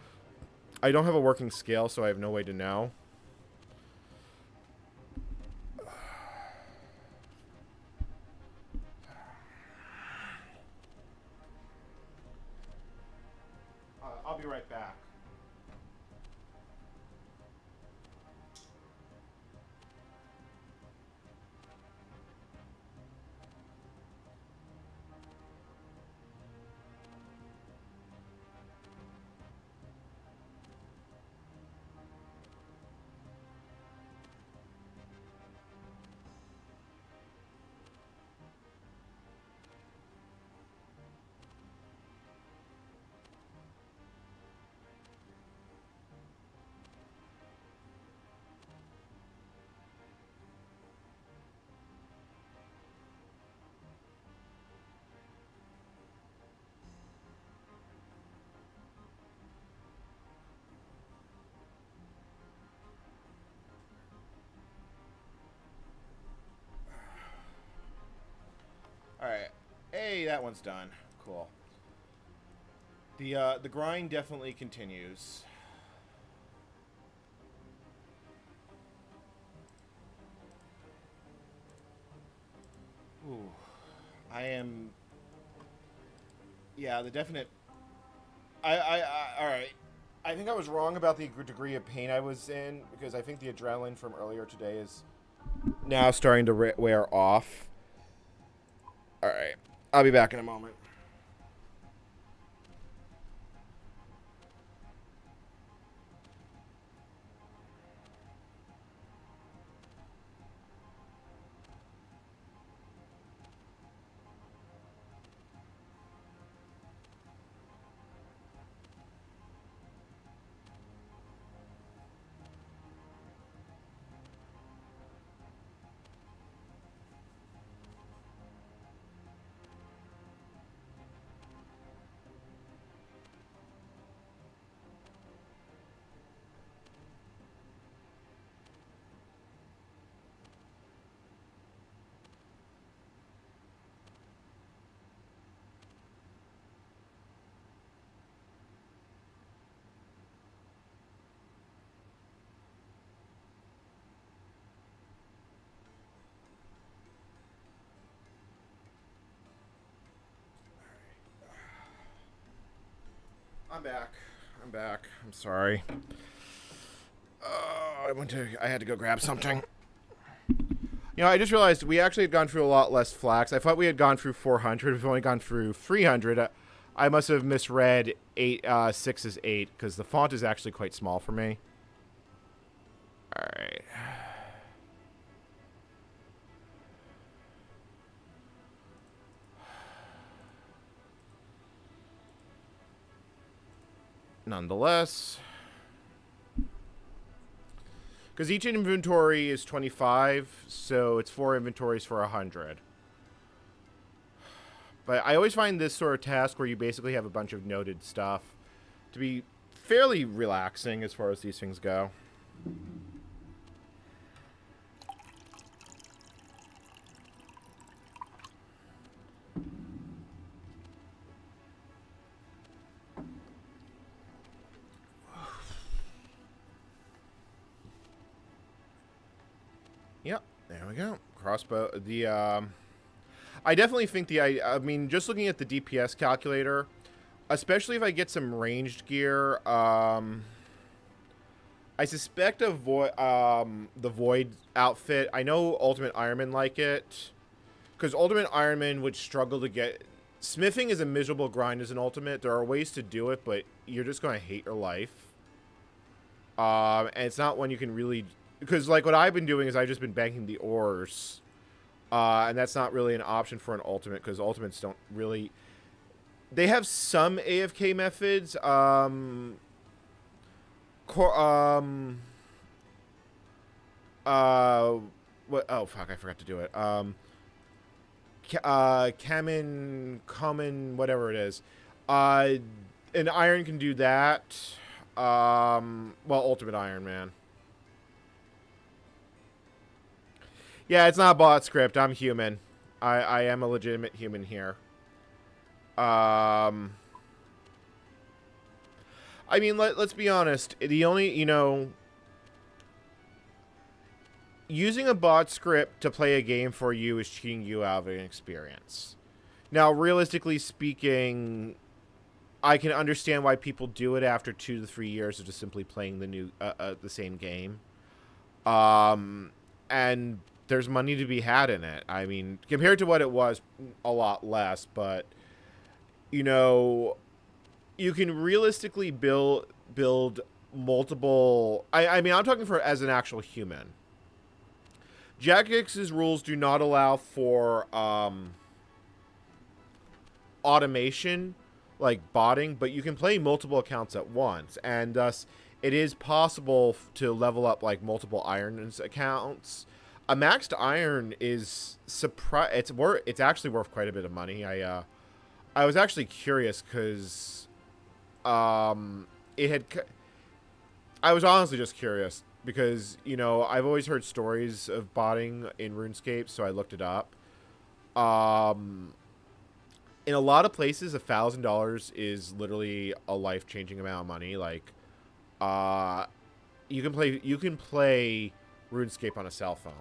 don't have a working scale, so I have no way to know. I'll be right back. All right. Hey, that one's done. Cool. The grind definitely continues. Ooh. I am. Yeah, the definite. All right. I think I was wrong about the degree of pain I was in, because I think the adrenaline from earlier today is now starting to wear off. All right. I'll be back in a moment. I'm back. I'm back. I'm sorry. I had to go grab something. I just realized we actually had gone through a lot less flax. I thought we had gone through 400. We've only gone through 300. I must have misread 6 as 8, because the font is actually quite small for me. All right. Nonetheless, because each inventory is 25, so it's 4 inventories for 100. But I always find this sort of task where you basically have a bunch of noted stuff to be fairly relaxing as far as these things go. Yep. There we go. Crossbow. I definitely think I mean, just looking at the DPS calculator, especially if I get some ranged gear, I suspect the Void outfit. I know Ultimate Ironman like it, because Ultimate Ironman would struggle to get. Smithing is a miserable grind as an ultimate. There are ways to do it, but you're just going to hate your life. And it's not one you can really, because like what I've been doing is I've just been banking the ores, and that's not really an option for an ultimate because ultimates don't really. They have some AFK methods. What? Oh fuck! I forgot to do it. Common, whatever it is. An iron can do that. Well, Ultimate Iron Man. Yeah, it's not a bot script. I'm human. I am a legitimate human here. I mean, let's be honest. The only, using a bot script to play a game for you is cheating you out of an experience. Now, realistically speaking, I can understand why people do it after 2 to 3 years of just simply playing the same game. And there's money to be had in it. I mean, compared to what it was, a lot less, but you can realistically build multiple. I mean, I'm talking as an actual human. Jagex's rules do not allow for automation, like botting, but you can play multiple accounts at once, and thus it is possible to level up like multiple irons accounts. A maxed iron is it's actually worth quite a bit of money. I was actually curious because I was honestly just curious because I've always heard stories of botting in RuneScape, so I looked it up. In a lot of places, $1,000 is literally a life-changing amount of money. Like, you can play RuneScape on a cell phone.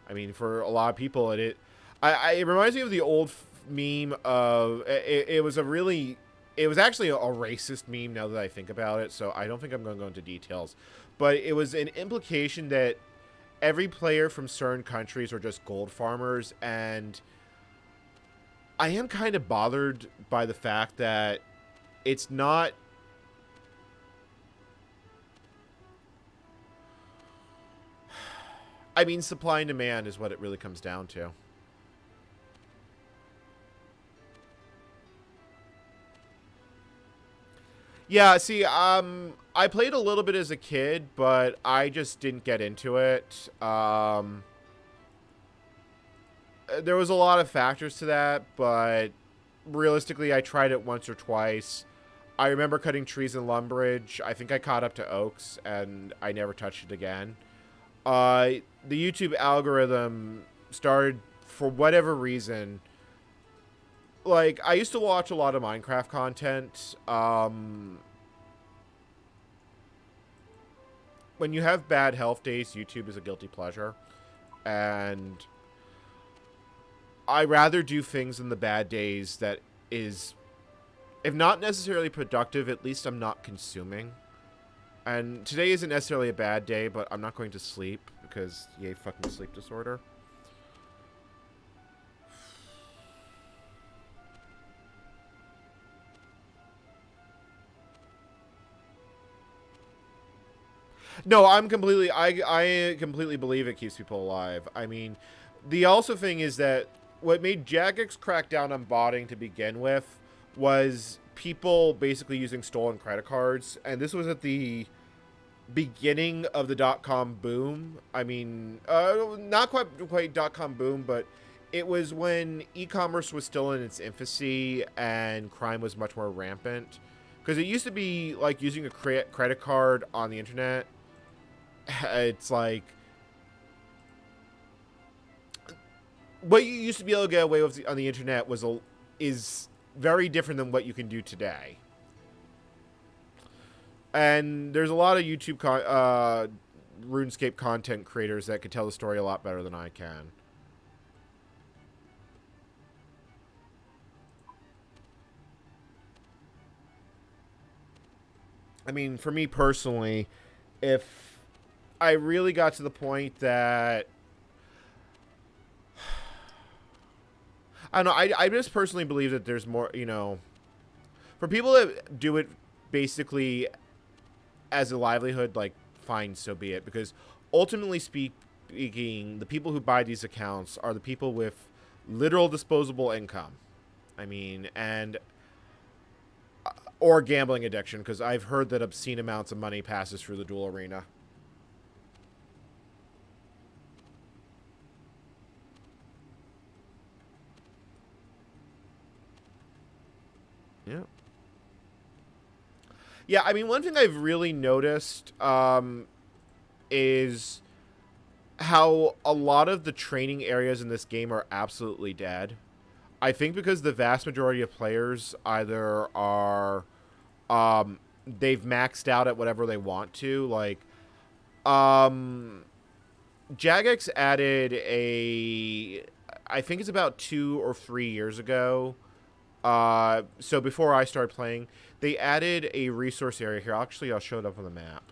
I mean, for a lot of people, it reminds me of the old meme of it was actually a racist meme now that I think about it. So I don't think I'm going to go into details, but it was an implication that every player from certain countries are just gold farmers, and I am kind of bothered by the fact that it's not. I mean, supply and demand is what it really comes down to. Yeah, see, I played a little bit as a kid, but I just didn't get into it. There was a lot of factors to that, but realistically, I tried it once or twice. I remember cutting trees in Lumbridge. I think I caught up to oaks, and I never touched it again. The YouTube algorithm started, for whatever reason, like, I used to watch a lot of Minecraft content. When you have bad health days, YouTube is a guilty pleasure. And I rather do things in the bad days that is, if not necessarily productive, at least I'm not consuming. And today isn't necessarily a bad day, but I'm not going to sleep because yay fucking sleep disorder. No, I completely believe it keeps people alive. I mean, the also thing is that what made Jagex crack down on botting to begin with was people basically using stolen credit cards, and this was at the beginning of the .com boom. I mean, not quite .com boom, but it was when e-commerce was still in its infancy and crime was much more rampant. Because it used to be like using a credit card on the internet. It's like what you used to be able to get away with on the internet is very different than what you can do today. And there's a lot of YouTube RuneScape content creators that could tell the story a lot better than I can. I mean, for me personally, if I really got to the point that I don't know, I just personally believe that there's more, you know, for people that do it basically as a livelihood, like, fine, so be it. Because ultimately speaking, the people who buy these accounts are the people with literal disposable income. I mean, and or gambling addiction, because I've heard that obscene amounts of money passes through the duel arena. Yeah. Yeah, I mean, one thing I've really noticed is how a lot of the training areas in this game are absolutely dead. I think because the vast majority of players either are they've maxed out at whatever they want to. Like, Jagex added I think it's about 2 or 3 years ago. So before I started playing, they added a resource area here. Actually, I'll show it up on the map.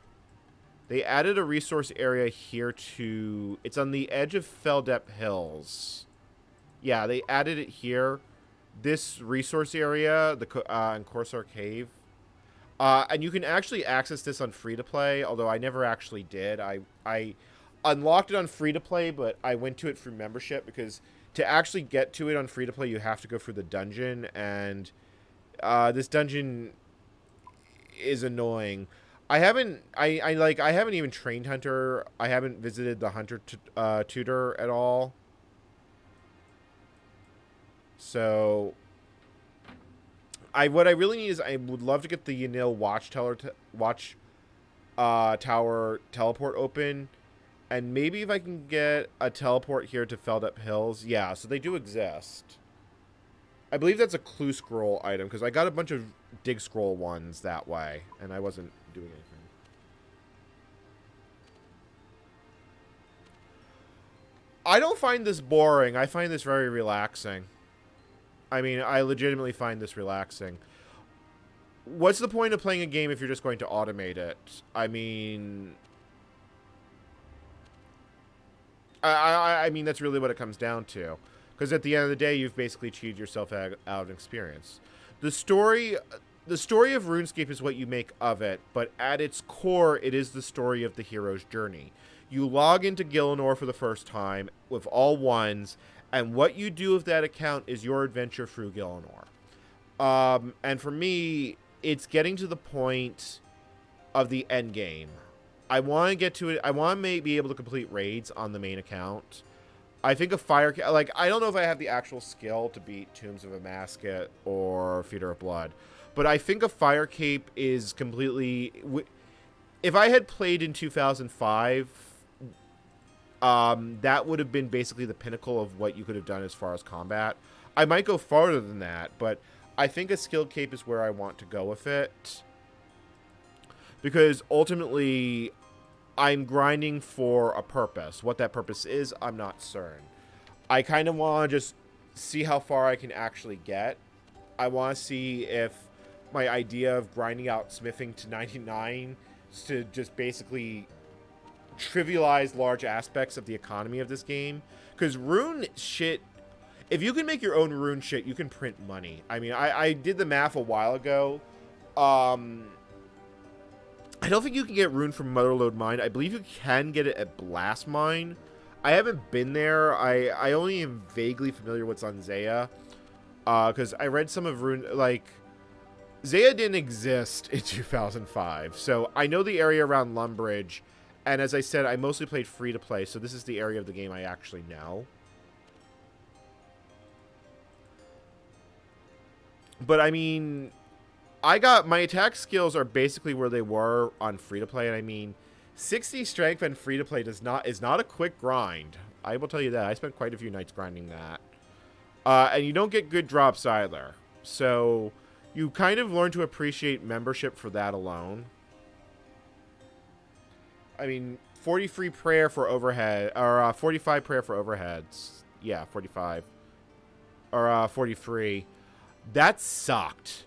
They added a resource area here to... It's on the edge of Feldep Hills. Yeah, they added it here. This resource area, in Corsair Cave. And you can actually access this on free-to-play, although I never actually did. I unlocked it on free-to-play, but I went to it through membership, because to actually get to it on free-to-play, you have to go through the dungeon, and this dungeon is annoying. I haven't even trained Hunter. I haven't visited the Hunter tutor at all. So what I really need is I would love to get the Yanil Tower teleport open, and maybe if I can get a teleport here to Feldep Hills. Yeah, so they do exist. I believe that's a clue scroll item, because I got a bunch of dig scroll ones that way, and I wasn't doing anything. I don't find this boring. I find this very relaxing. I mean, I legitimately find this relaxing. What's the point of playing a game if you're just going to automate it? I mean... I mean, that's really what it comes down to. Because at the end of the day, you've basically cheated yourself out of experience. The story of RuneScape is what you make of it, but at its core, it is the story of the hero's journey. You log into Gielinor for the first time with all ones, and what you do with that account is your adventure through Gielinor. And for me, it's getting to the point of the end game. I want to get to it. I want to be able to complete raids on the main account. I think a fire... Like, I don't know if I have the actual skill to beat Tombs of Amasket or Feeder of Blood, but I think a fire cape is completely... If I had played in 2005, that would have been basically the pinnacle of what you could have done as far as combat. I might go farther than that, but I think a skill cape is where I want to go with it. Because ultimately, I'm grinding for a purpose. What that purpose is, I'm not certain. I kind of want to just see how far I can actually get. I want to see if my idea of grinding out smithing to 99 is to just basically trivialize large aspects of the economy of this game. Because rune shit, if you can make your own rune shit, you can print money. I mean, I did the math a while ago. I don't think you can get rune from Motherlode Mine. I believe you can get it at Blast Mine. I haven't been there. I only am vaguely familiar with what's on Zaya. Because I read some of rune... Like, Zaya didn't exist in 2005. So I know the area around Lumbridge. And as I said, I mostly played free-to-play. So this is the area of the game I actually know. But I mean... my attack skills are basically where they were on free-to-play, and I mean, 60 strength and free-to-play is not a quick grind. I will tell you that. I spent quite a few nights grinding that. And you don't get good drops either. So, you kind of learn to appreciate membership for that alone. I mean, 43 prayer for overhead, or 45 prayer for overheads. Yeah, 45. Or 43. That sucked.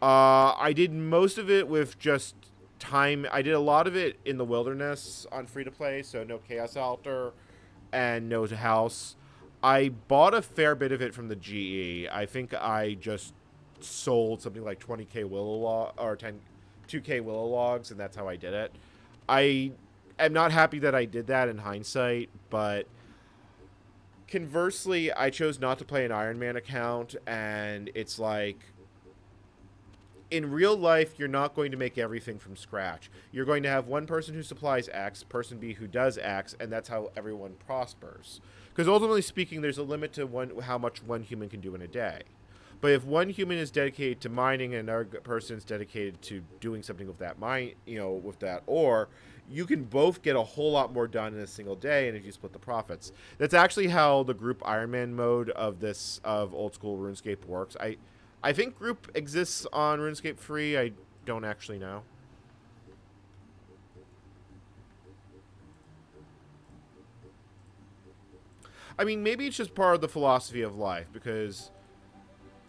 I did most of it with just time. I did a lot of it in the wilderness on free-to-play, so no Chaos Altar and no house. I bought a fair bit of it from the GE. I think I just sold something like 20k willow log or 2k willow logs, and that's how I did it. I am not happy that I did that in hindsight, but conversely, I chose not to play an Iron Man account, and it's like, in real life, you're not going to make everything from scratch. You're going to have one person who supplies X, person B who does X, and that's how everyone prospers. Because ultimately speaking, there's a limit to how much one human can do in a day. But if one human is dedicated to mining and another person is dedicated to doing something with that with that ore, you can both get a whole lot more done in a single day, and if you split the profits. That's actually how the group Iron Man mode of old school RuneScape works. I think group exists on RuneScape free. I don't actually know. I mean, maybe it's just part of the philosophy of life, because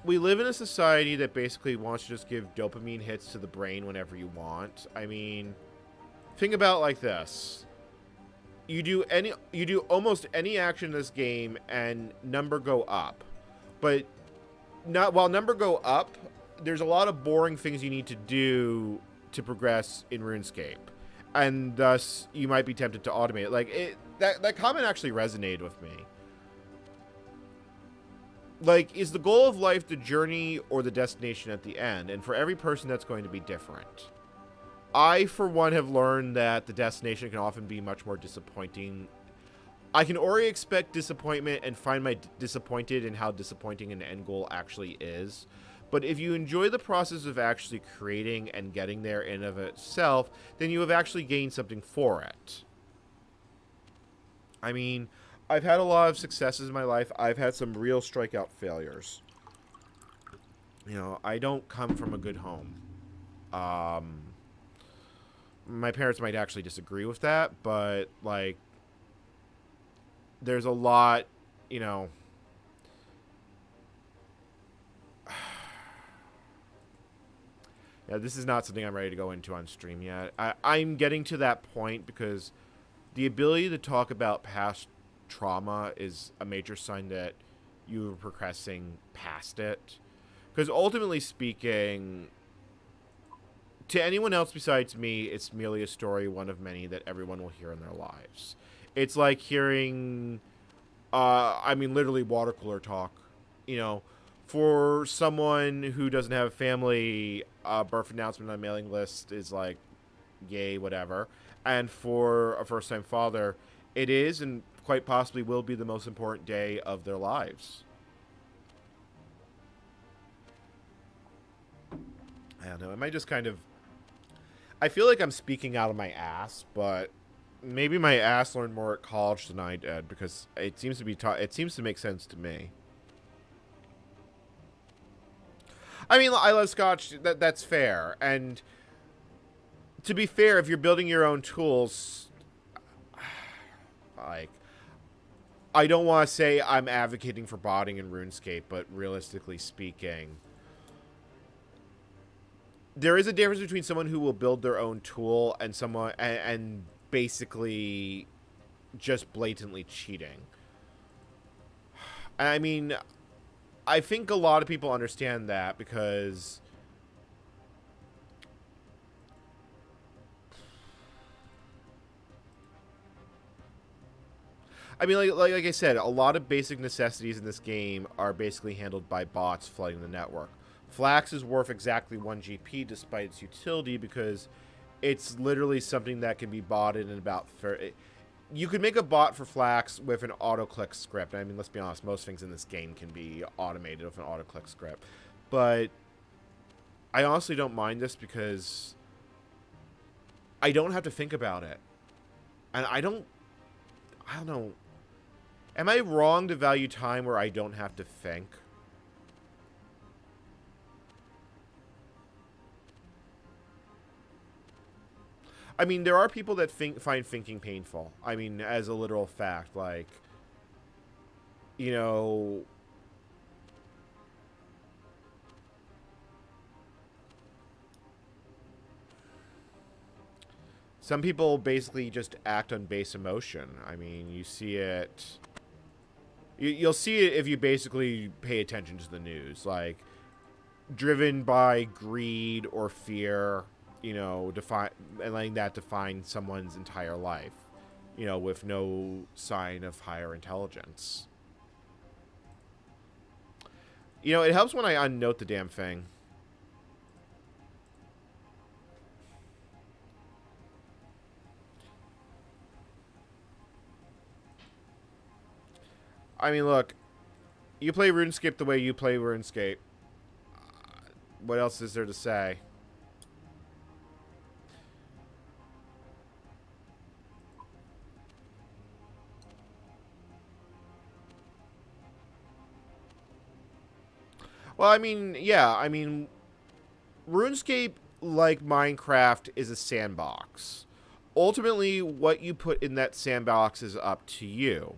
we live in a society that basically wants to just give dopamine hits to the brain whenever you want. I mean, think about it like this. You do almost any action in this game and number go up. But while number go up, there's a lot of boring things you need to do to progress in RuneScape. And thus, you might be tempted to automate it. Like, that comment actually resonated with me. Like, is the goal of life the journey or the destination at the end? And for every person, that's going to be different. I, for one, have learned that the destination can often be much more disappointing. I can already expect disappointment and find my disappointed in how disappointing an end goal actually is. But if you enjoy the process of actually creating and getting there in of itself, then you have actually gained something for it. I mean, I've had a lot of successes in my life. I've had some real strikeout failures. You know, I don't come from a good home. My parents might actually disagree with that, but, like, there's a lot, you know. Yeah, this is not something I'm ready to go into on stream yet. I'm getting to that point because the ability to talk about past trauma is a major sign that you're progressing past it. Because ultimately speaking, to anyone else besides me, it's merely a story, one of many, that everyone will hear in their lives. It's like hearing, I mean, literally water cooler talk. You know, for someone who doesn't have a family, birth announcement on a mailing list is like, yay, whatever. And for a first-time father, it is and quite possibly will be the most important day of their lives. I don't know. Am I just kind of... I feel like I'm speaking out of my ass, but maybe my ass learned more at college than I did, because it seems to be it seems to make sense to me. I mean, I love Scotch. That's fair. And to be fair, if you're building your own tools, like, I don't want to say I'm advocating for botting in RuneScape, but realistically speaking, there is a difference between someone who will build their own tool and someone and basically just blatantly cheating. I mean, I think a lot of people understand that because I mean, like I said, a lot of basic necessities in this game are basically handled by bots flooding the network. Flax is worth exactly 1 GP despite its utility because it's literally something that can be botted in about 30. You could make a bot for Flax with an auto-click script. I mean, let's be honest, most things in this game can be automated with an auto-click script. But I honestly don't mind this because I don't have to think about it. And I don't know. Am I wrong to value time where I don't have to think? I mean, there are people that find thinking painful. I mean, as a literal fact, like, you know, some people basically just act on base emotion. I mean, you see it. You'll see it if you basically pay attention to the news, like driven by greed or fear. You know, and letting that define someone's entire life. You know, with no sign of higher intelligence. You know, it helps when I unnote the damn thing. I mean, look, you play RuneScape the way you play RuneScape. What else is there to say? Well, I mean, yeah, I mean, RuneScape, like Minecraft, is a sandbox. Ultimately, what you put in that sandbox is up to you.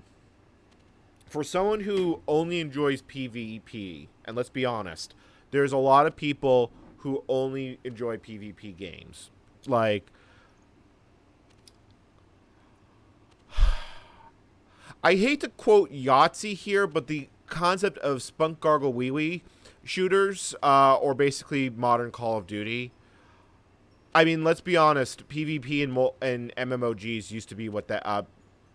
For someone who only enjoys PvP, and let's be honest, there's a lot of people who only enjoy PvP games. Like, I hate to quote Yahtzee here, but the concept of Spunk Gargle Wee Wee shooters, or basically modern Call of Duty. I mean, let's be honest. PvP and MMOGs used to be what that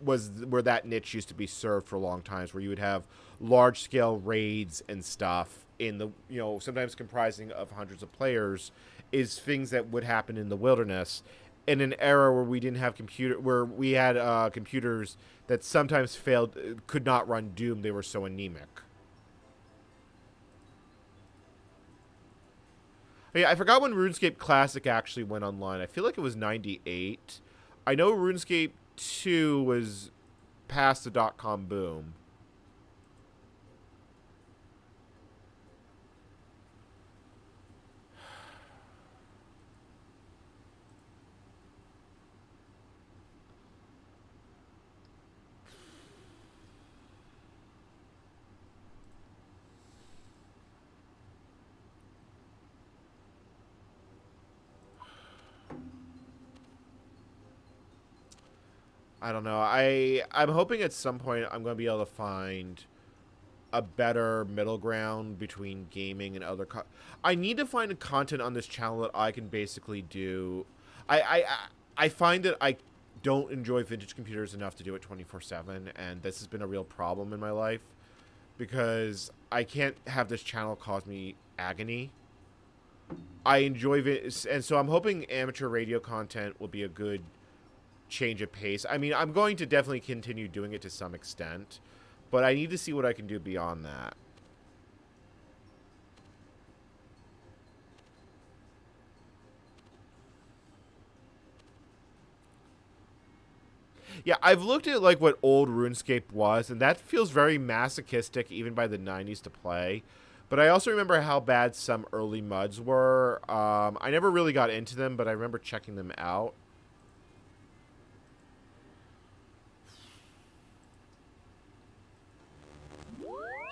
was, where that niche used to be served for long times, where you would have large scale raids and stuff in the, you know, sometimes comprising of hundreds of players, is things that would happen in the wilderness in an era where we didn't have where we had computers that sometimes failed, could not run Doom. They were so anemic. Yeah, I forgot when RuneScape Classic actually went online. I feel like it was 98. I know RuneScape 2 was past the .com boom. I don't know. I'm hoping at some point I'm going to be able to find a better middle ground between gaming and other I need to find a content on this channel that I can basically do. I find that I don't enjoy vintage computers enough to do it 24/7, and this has been a real problem in my life because I can't have this channel cause me agony. I enjoy it, and so I'm hoping amateur radio content will be a good change of pace. I mean, I'm going to definitely continue doing it to some extent, but I need to see what I can do beyond that. Yeah, I've looked at like what old RuneScape was, and that feels very masochistic even by the 90s to play. But I also remember how bad some early MUDs were. I never really got into them, but I remember checking them out.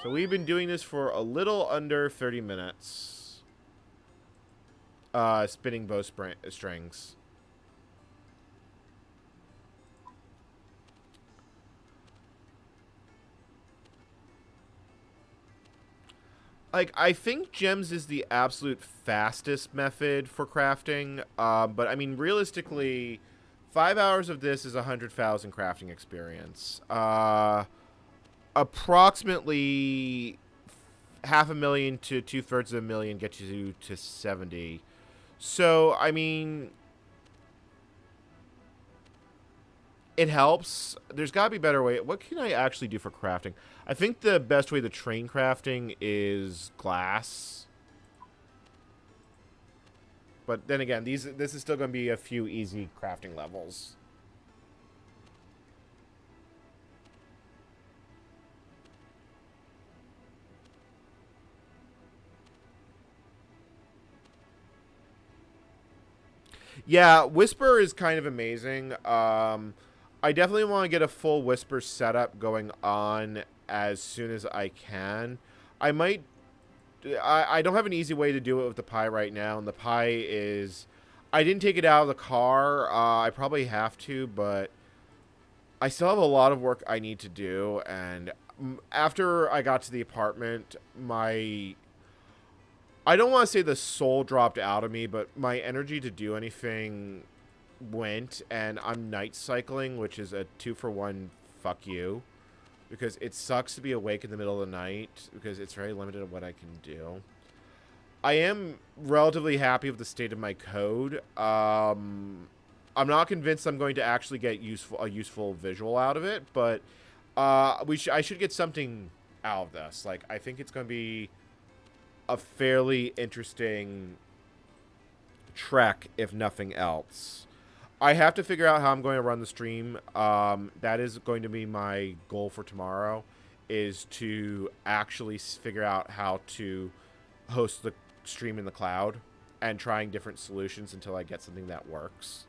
So we've been doing this for a little under 30 minutes. Spinning bow strings. Like, I think gems is the absolute fastest method for crafting. But, I mean, realistically, 5 hours of this is 100,000 crafting experience. Approximately 500,000 to 2/3 of a million get you to 70. So, I mean, it helps. There's got to be a better way. What can I actually do for crafting? I think the best way to train crafting is glass. But then again, this is still going to be a few easy crafting levels. Yeah, Whisper is kind of amazing. I definitely want to get a full Whisper setup going on as soon as I can. I might. I don't have an easy way to do it with the Pi right now, and the Pi is. I didn't take it out of the car. I probably have to, but I still have a lot of work I need to do. And after I got to the apartment, my. I don't want to say the soul dropped out of me, but my energy to do anything went, and I'm night cycling, which is a 2-for-1 fuck you, because it sucks to be awake in the middle of the night because it's very limited on what I can do. I am relatively happy with the state of my code. I'm not convinced I'm going to actually get a useful visual out of it, but I should get something out of this. Like, I think it's going to be a fairly interesting trek, if nothing else. I have to figure out how I'm going to run the stream. That is going to be my goal for tomorrow, is to actually figure out how to host the stream in the cloud and trying different solutions until I get something that works.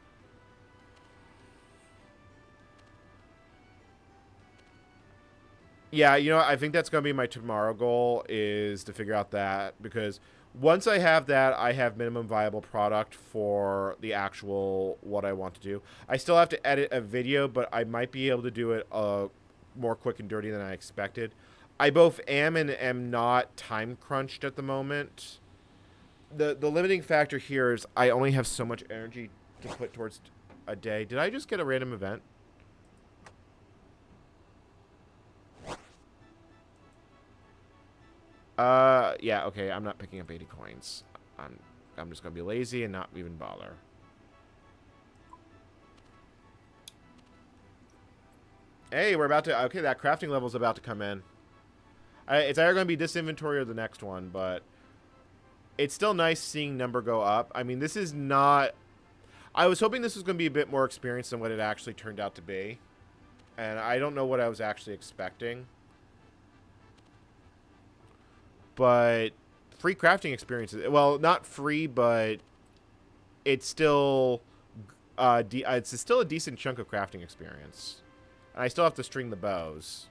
Yeah, you know, I think that's going to be my tomorrow goal, is to figure out that, because once I have that, I have minimum viable product for the actual what I want to do. I still have to edit a video, but I might be able to do it more quick and dirty than I expected. I both am and am not time crunched at the moment. The limiting factor here is I only have so much energy to put towards a day. Did I just get a random event? Yeah, okay, I'm not picking up 80 coins. I'm just gonna be lazy and not even bother. Hey, we're about to... Okay, that crafting level's about to come in. It's either gonna be this inventory or the next one, but... It's still nice seeing number go up. I mean, this is not... I was hoping this was gonna be a bit more experience than what it actually turned out to be. And I don't know what I was actually expecting. But free crafting experiences, well, not free, but it's still it's still a decent chunk of crafting experience. And I still have to string the bows.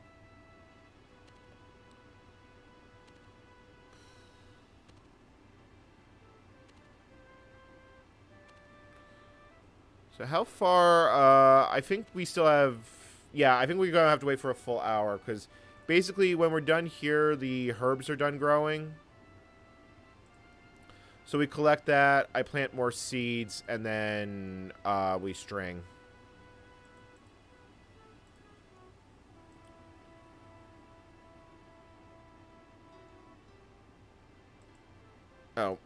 So how far? I think we still have... Yeah, I think we're going to have to wait for a full hour, because... Basically, when we're done here, the herbs are done growing. So we collect that, I plant more seeds, and then we string. Oh.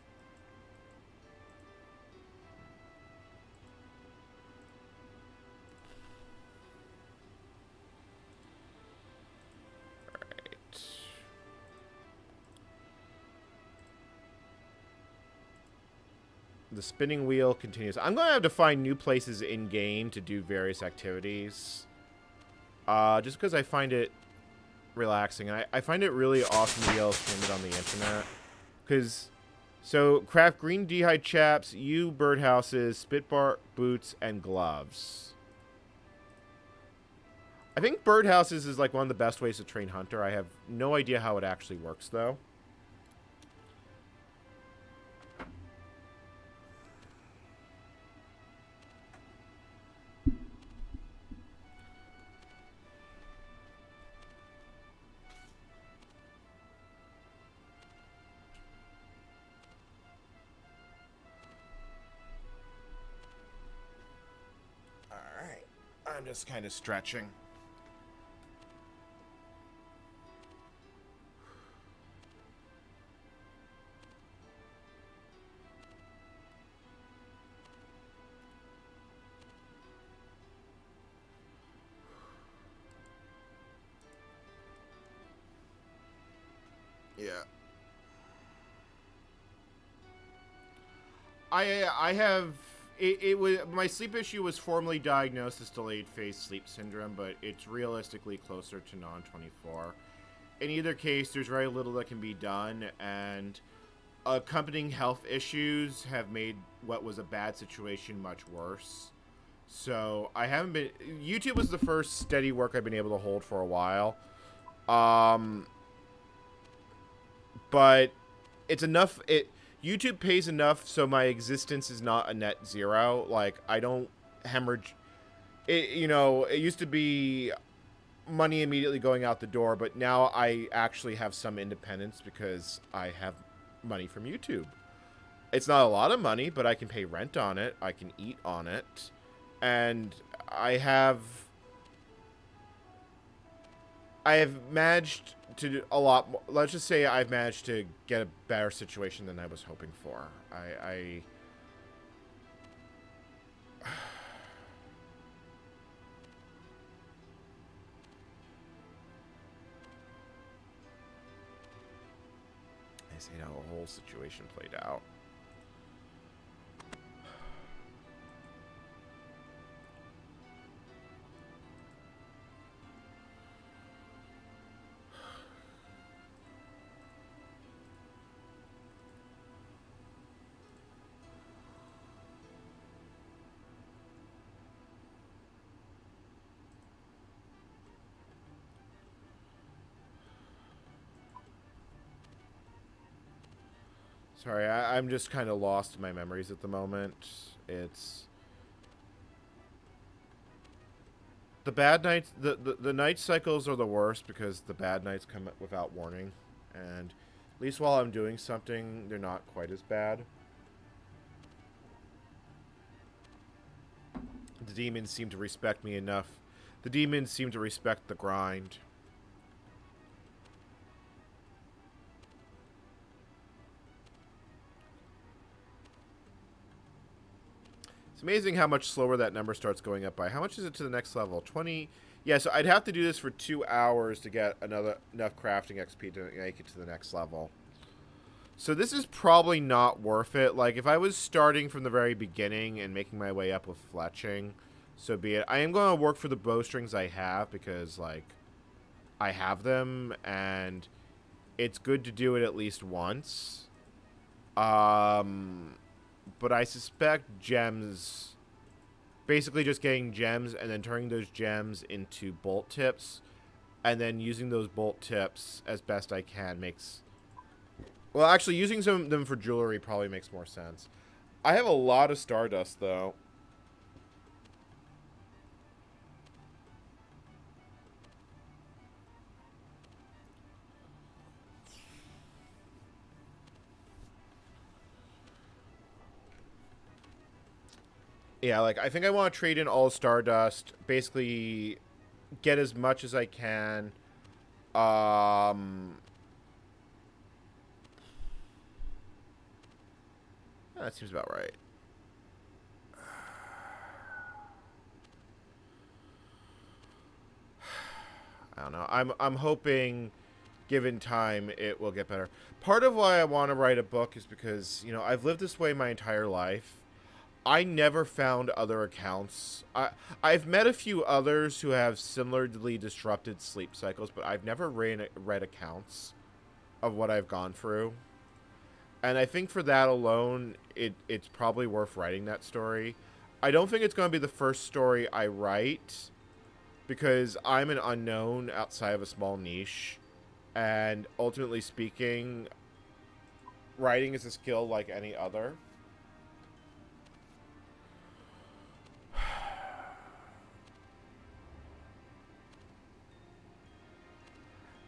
The spinning wheel continues. I'm going to have to find new places in-game to do various activities. Just because I find it relaxing. And I find it really awesome to be able to stream it on the internet. Because, so, craft green dehyde chaps, birdhouses, spitbark boots, and gloves. I think birdhouses is like one of the best ways to train hunter. I have no idea how it actually works, though. I'm just kind of stretching. Yeah. I have... It was my sleep issue was formally diagnosed as delayed phase sleep syndrome, but it's realistically closer to non-24. In either case, there's very little that can be done, and accompanying health issues have made what was a bad situation much worse. So I haven't been. YouTube was the first steady work I've been able to hold for a while. But it's enough. YouTube pays enough so my existence is not a net zero. Like, I don't hemorrhage. It used to be money immediately going out the door, but now I actually have some independence because I have money from YouTube. It's not a lot of money, but I can pay rent on it. I can eat on it. And I have managed to do a lot more. Let's just say I've managed to get a better situation than I was hoping for. I see how the whole situation played out. Sorry, I'm just kind of lost in my memories at the moment. It's the bad nights. The night cycles are the worst because the bad nights come without warning, and at least while I'm doing something, they're not quite as bad. The demons seem to respect me enough. The demons seem to respect the grind. It's amazing how much slower that number starts going up by. How much is it to the next level? 20. Yeah, so I'd have to do this for 2 hours to get enough crafting XP to make it to the next level. So this is probably not worth it. Like, if I was starting from the very beginning and making my way up with fletching, so be it. I am going to work for the bowstrings I have because, like, I have them, and it's good to do it at least once. But I suspect gems, basically just getting gems and then turning those gems into bolt tips, and then using those bolt tips as best I can makes... Well, actually, using some of them for jewelry probably makes more sense. I have a lot of stardust, though. Yeah, like, I think I want to trade in all stardust, basically get as much as I can. That seems about right. I don't know. I'm hoping, given time, it will get better. Part of why I want to write a book is because, you know, I've lived this way my entire life. I never found other accounts. I've met a few others who have similarly disrupted sleep cycles, but I've never read accounts of what I've gone through. And I think for that alone, it's probably worth writing that story. I don't think it's going to be the first story I write, because I'm an unknown outside of a small niche. And ultimately speaking, writing is a skill like any other.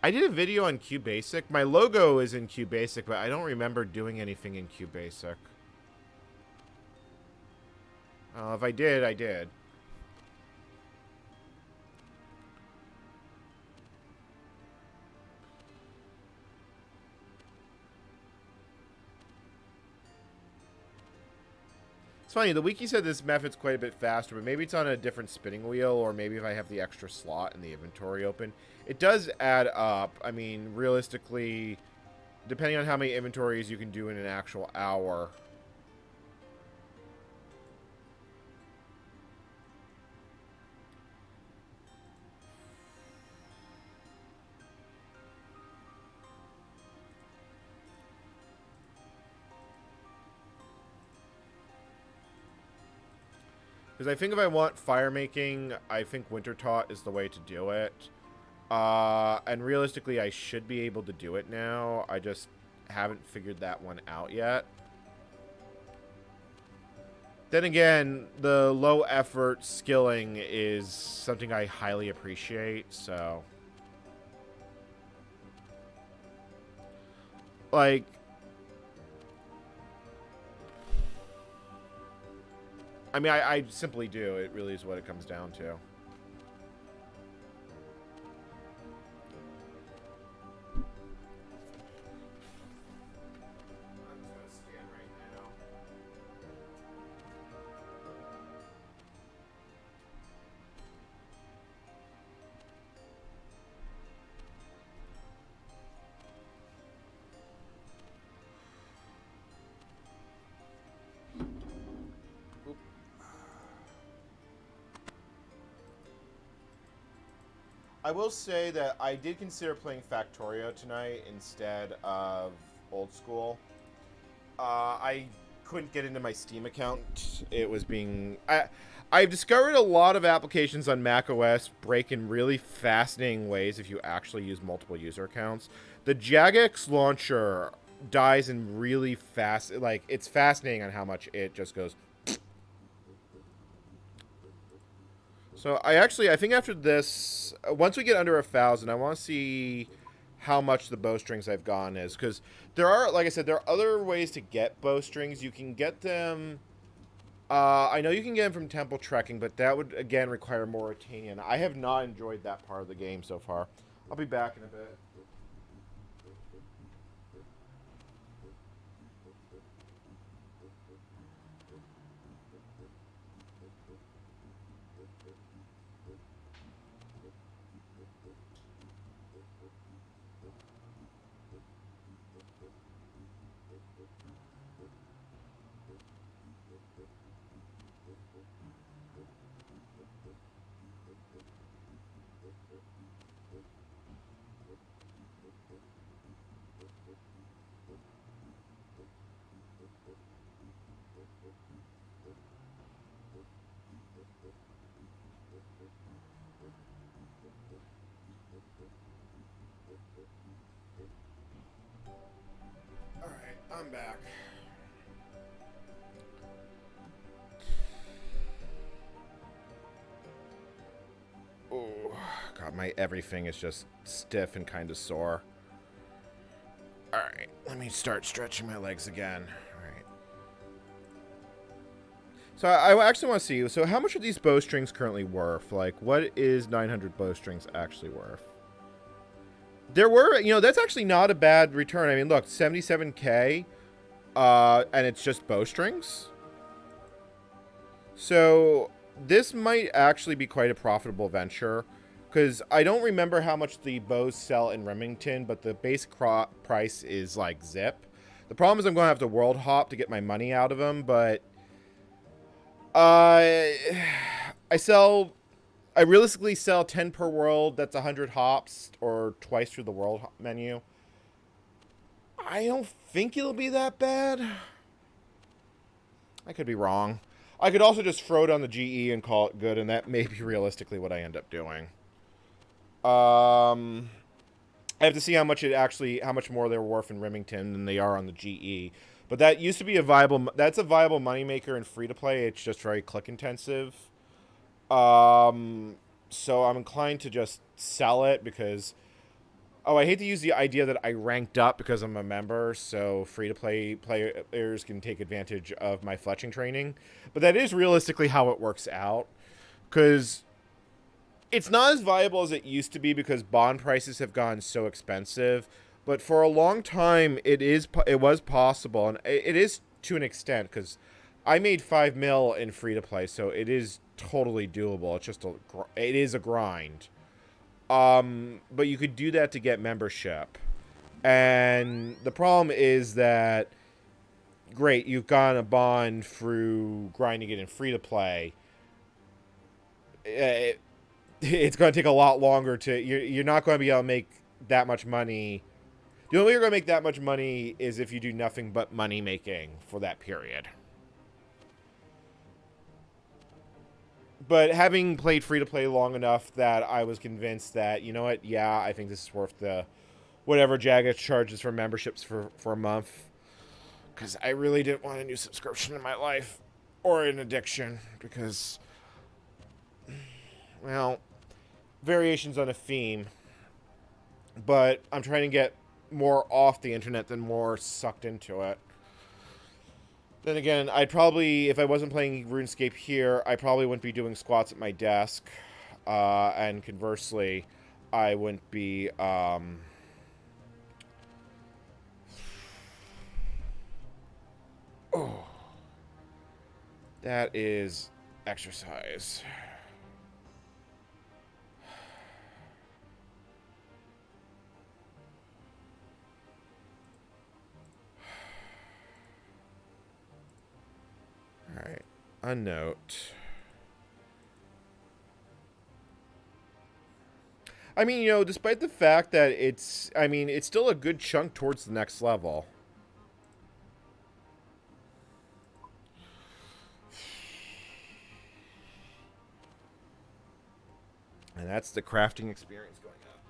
I did a video on QBasic. My logo is in QBasic, but I don't remember doing anything in QBasic. If I did, I did. It's funny, the wiki said this method's quite a bit faster, but maybe it's on a different spinning wheel, or maybe if I have the extra slot in the inventory open. It does add up. I mean, realistically, depending on how many inventories you can do in an actual hour. Because I think if I want fire making, I think winter taught is the way to do it. And realistically, I should be able to do it now. I just haven't figured that one out yet. Then again, the low effort skilling is something I highly appreciate, so... Like... I mean, I simply do. It really is what it comes down to. I will say that I did consider playing Factorio tonight instead of OldSchol. I couldn't get into my Steam account. It was being... I've discovered a lot of applications on macOS break in really fascinating ways if you actually use multiple user accounts. The Jagex launcher dies in really fast... Like, it's fascinating on how much it just goes... So I think after this, once we get under 1,000, I want to see how much the bowstrings I've gotten is. Because there are, like I said, there are other ways to get bowstrings. You can get them, I know you can get them from temple trekking, but that would, again, require Mauritanian. I have not enjoyed that part of the game so far. I'll be back in a bit. I'm back. Oh, God, my everything is just stiff and kind of sore. Alright, let me start stretching my legs again. Alright. So I actually want to see, so how much are these bowstrings currently worth? Like, what is 900 bowstrings actually worth? There were, you know, that's actually not a bad return. I mean, look, 77k, and it's just bowstrings. So this might actually be quite a profitable venture, because I don't remember how much the bows sell in Remington, but the base price is like zip. The problem is I'm going to have to world hop to get my money out of them, but I realistically sell 10 per world. That's 100 hops, or twice through the world menu. I don't think it'll be that bad. I could be wrong. I could also just throw it on the GE and call it good, and that may be realistically what I end up doing. I have to see how much more they're worth in Remington than they are on the GE. But that used to be that's a viable moneymaker in free-to-play. It's just very click-intensive. So I'm inclined to just sell it because... Oh, I hate to use the idea that I ranked up because I'm a member, so free-to-play players can take advantage of my fletching training. But that is realistically how it works out. Because it's not as viable as it used to be because bond prices have gone so expensive. But for a long time, it was possible, and it is to an extent, because I made 5 mil in free-to-play, so it is totally doable. It's just it is a grind. But you could do that to get membership. And the problem is that, great, you've gotten a bond through grinding it in free-to-play. It's going to take a lot longer to... You're not going to be able to make that much money. The only way you're going to make that much money is if you do nothing but money making for that period. But having played free-to-play long enough that I was convinced that, you know what, yeah, I think this is worth the whatever Jaga charges for memberships for a month. Because I really didn't want a new subscription in my life. Or an addiction. Because, well, variations on a theme. But I'm trying to get more off the internet than more sucked into it. Then again, I'd probably, if I wasn't playing RuneScape here, I probably wouldn't be doing squats at my desk. And conversely, I wouldn't be, oh, that is exercise. Alright, a note. I mean, you know, despite the fact that it's still a good chunk towards the next level. And that's the crafting experience going up.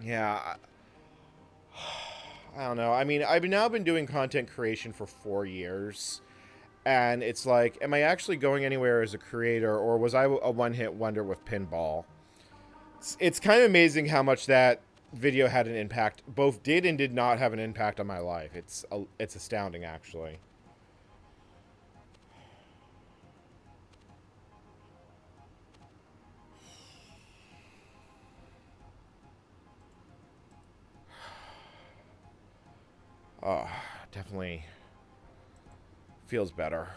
Yeah, I don't know. I mean, I've now been doing content creation for 4 years. And it's like, am I actually going anywhere as a creator, or was I a one-hit wonder with pinball? It's kind of amazing how much that video had an impact. Both did and did not have an impact on my life. It's astounding, actually. Oh, definitely feels better.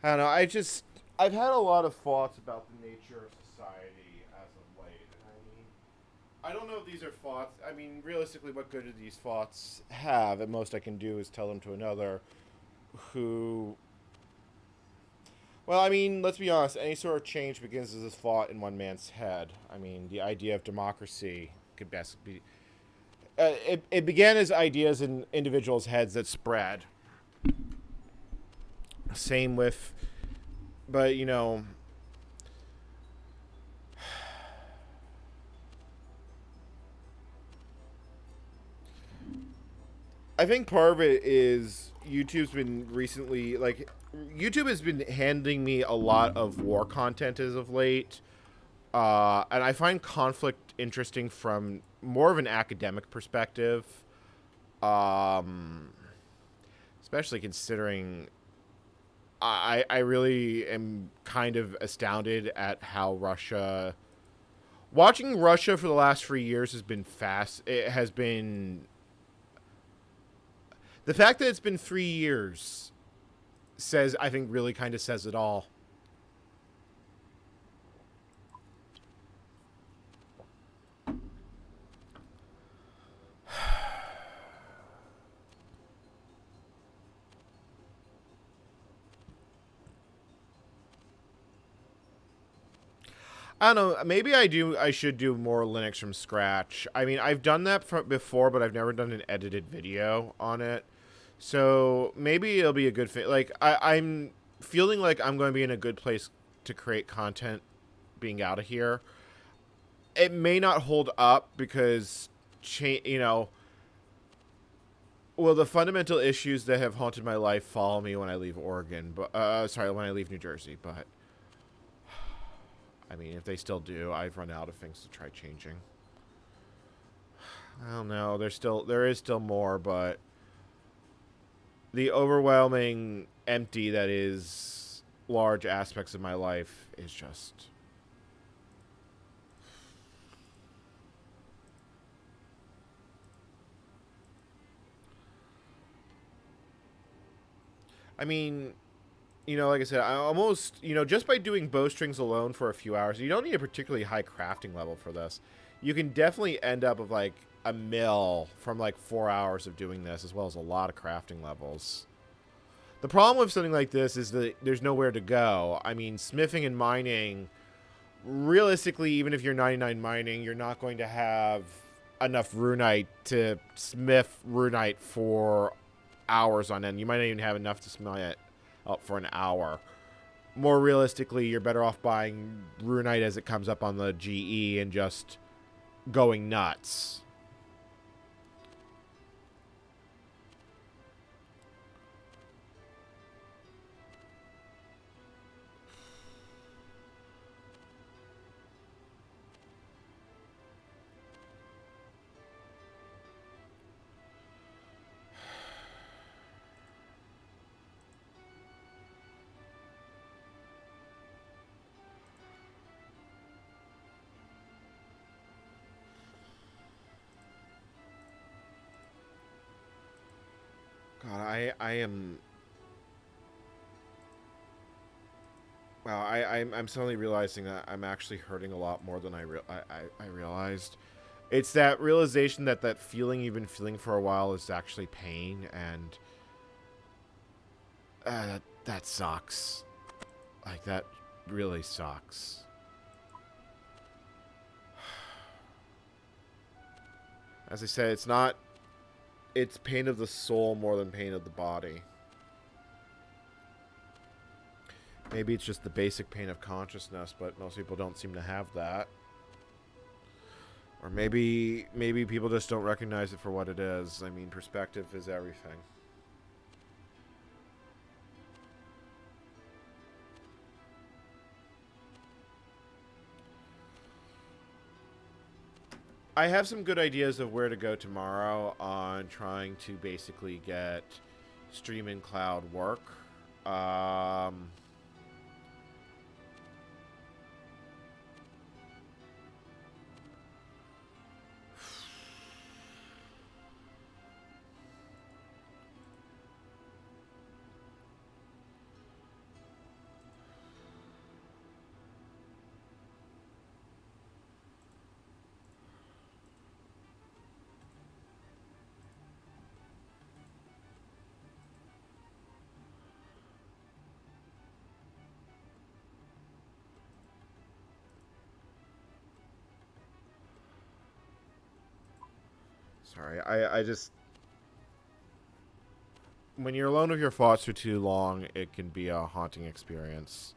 I don't know. I've had a lot of thoughts about the nature of society as of late. I mean, I don't know if these are thoughts. I mean, realistically, what good do these thoughts have? At most I can do is tell them to another who... Well, I mean, let's be honest. Any sort of change begins as a thought in one man's head. I mean, the idea of democracy could best be... it began as ideas in individuals' heads that spread. Same with... But, you know... I think part of it is YouTube's been recently, like, YouTube has been handing me a lot of war content as of late. And I find conflict interesting from more of an academic perspective. Especially considering I really am kind of astounded at how Russia... Watching Russia for the last 3 years has been fast. It has been... The fact that it's been 3 years says, I think, really kind of says it all. I don't know. Maybe I should do more Linux from scratch. I mean, I've done that before, but I've never done an edited video on it. So maybe it'll be a good fit. Like, I'm feeling like I'm going to be in a good place to create content being out of here. It may not hold up because, you know, well, the fundamental issues that have haunted my life follow me when I leave Oregon. But when I leave New Jersey. But I mean, if they still do, I've run out of things to try changing. I don't know. There is still more, but the overwhelming empty that is large aspects of my life is just... I mean, you know, like I said, I almost, you know, just by doing bowstrings alone for a few hours, you don't need a particularly high crafting level for this. You can definitely end up with like a mill from like 4 hours of doing this, as well as a lot of crafting levels. The problem with something like this is that there's nowhere to go. I mean, smithing and mining, realistically, even if you're 99 mining, you're not going to have enough runite to smith runite for hours on end. You might not even have enough to smith it up for an hour. More realistically, you're better off buying runite as it comes up on the GE and just going nuts. God, I am. Wow, I'm suddenly realizing that I'm actually hurting a lot more than I realized. It's that realization that that feeling you've been feeling for a while is actually pain, and that sucks. Like, that really sucks. As I said, it's not... It's pain of the soul more than pain of the body. Maybe it's just the basic pain of consciousness, but most people don't seem to have that. Or maybe people just don't recognize it for what it is. I mean, perspective is everything. I have some good ideas of where to go tomorrow on trying to basically get Stream and Cloud work. Sorry, I just... When you're alone with your thoughts for too long, it can be a haunting experience.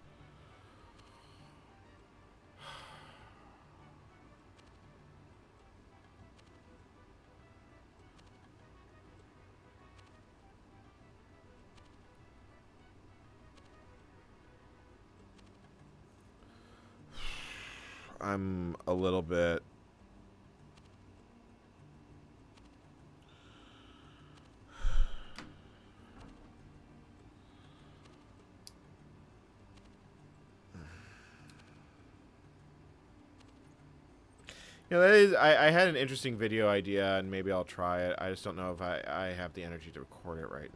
I'm a little bit... You know, that is, I had an interesting video idea, and maybe I'll try it. I just don't know if I have the energy to record it right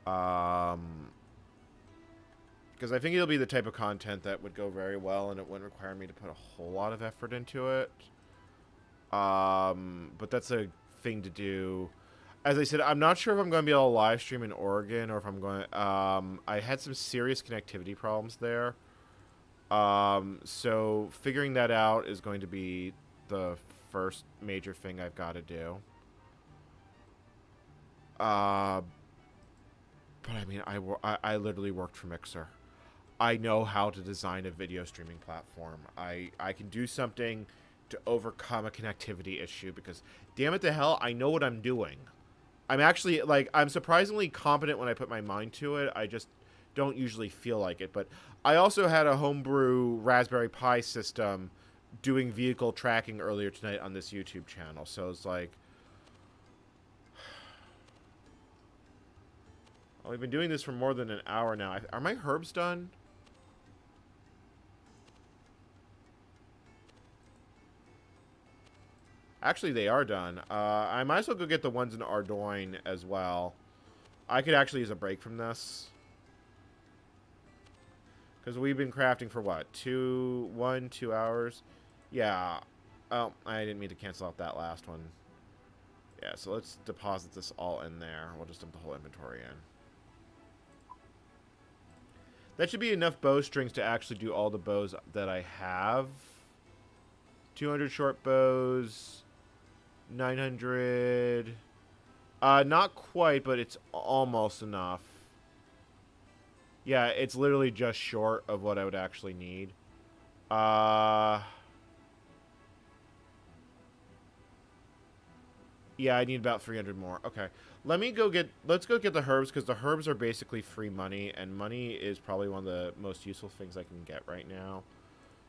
now. Because I think it'll be the type of content that would go very well, and it wouldn't require me to put a whole lot of effort into it. But that's a thing to do. As I said, I'm not sure if I'm going to be able to live stream in Oregon, or if I'm going to... I had some serious connectivity problems there. So figuring that out is going to be the first major thing I've got to do. But I mean, I literally worked for Mixer. I know how to design a video streaming platform. I can do something to overcome a connectivity issue because, damn it to hell, I know what I'm doing. I'm actually, like, I'm surprisingly competent when I put my mind to it. I just don't usually feel like it. But I also had a homebrew Raspberry Pi system doing vehicle tracking earlier tonight on this YouTube channel. So it's like... Oh, we've been doing this for more than an hour now. Are my herbs done? Actually, they are done. I might as well go get the ones in Ardoin as well. I could actually use a break from this. Because we've been crafting for what? 2 hours? Yeah. Oh, I didn't mean to cancel out that last one. Yeah, so let's deposit this all in there. We'll just dump the whole inventory in. That should be enough bowstrings to actually do all the bows that I have. 200 short bows. 900. Not quite, but it's almost enough. Yeah, it's literally just short of what I would actually need. Yeah, I need about 300 more. Okay. Let's go get the herbs, because the herbs are basically free money, and money is probably one of the most useful things I can get right now.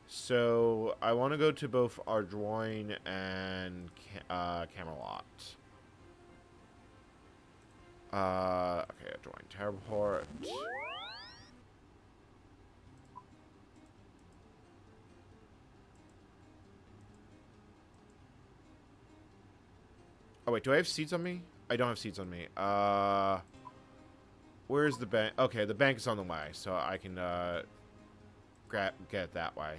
So, I want to go to both Ardougne and Camelot. Okay, Ardougne, Terraport. Oh, wait, do I have seeds on me? I don't have seeds on me. Where's the bank? Okay, the bank is on the way, so I can, get it that way.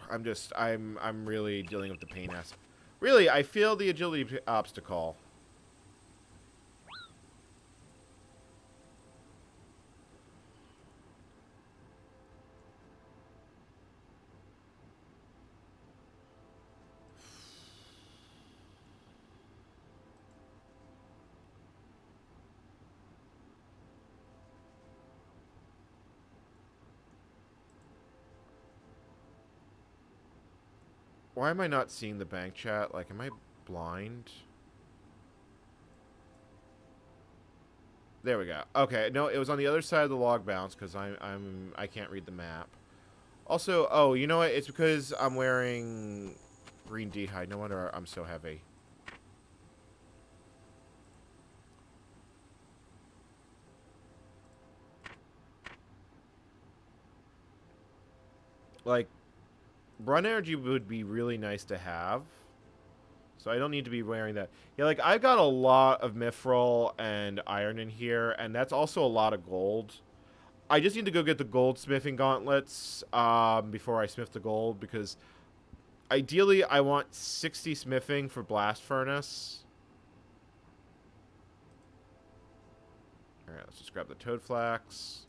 I'm really dealing with the pain aspect. Really, I feel the agility obstacle. Why am I not seeing the bank chat? Like, am I blind? There we go. Okay, no, it was on the other side of the log bounce because I can't read the map. Also, oh, you know what? It's because I'm wearing green dehyde. No wonder I'm so heavy. Like, run energy would be really nice to have. So I don't need to be wearing that. Yeah, like, I've got a lot of mithril and iron in here, and that's also a lot of gold. I just need to go get the goldsmithing gauntlets before I smith the gold, because ideally I want 60 smithing for blast furnace. Alright, let's just grab the toad flax.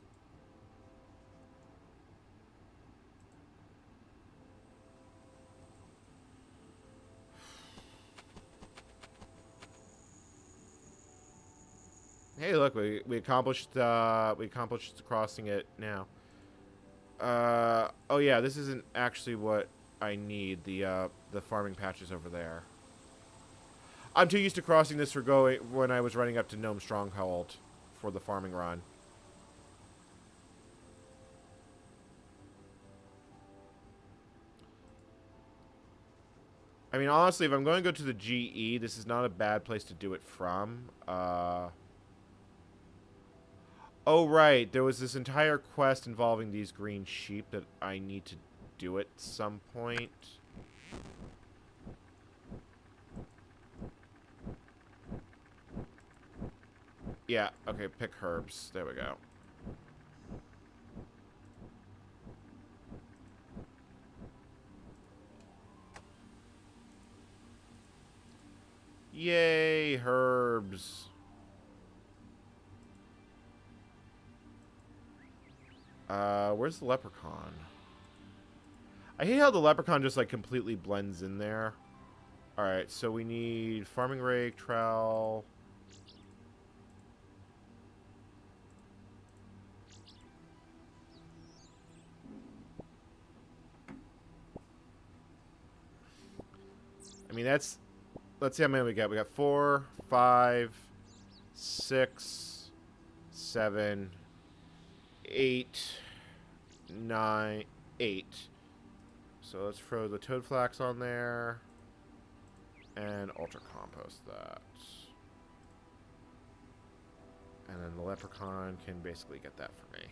Hey, look, we accomplished crossing it now. Oh yeah, this isn't actually what I need. The farming patches over there. I'm too used to crossing this for going when I was running up to Gnome Stronghold for the farming run. I mean, honestly, if I'm going to go to the GE, this is not a bad place to do it from. Oh, right. There was this entire quest involving these green sheep that I need to do at some point. Yeah, okay, pick herbs. There we go. Yay, herbs. Where's the leprechaun? I hate how the leprechaun just, like, completely blends in there. Alright, so we need farming rake, trowel. I mean, that's... Let's see how many we got. We got 4, 5, 6, 7, 8, 9, 8. So let's throw the toad flax on there. And ultra compost that. And then the leprechaun can basically get that for me.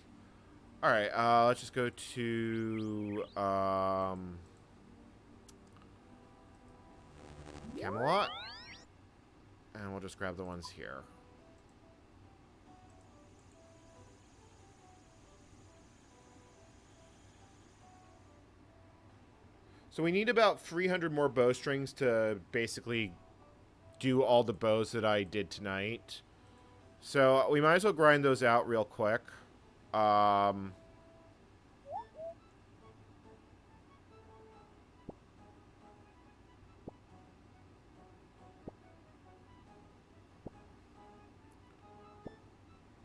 Alright, let's just go to Camelot. And we'll just grab the ones here. So we need about 300 more bowstrings to basically do all the bows that I did tonight. So we might as well grind those out real quick.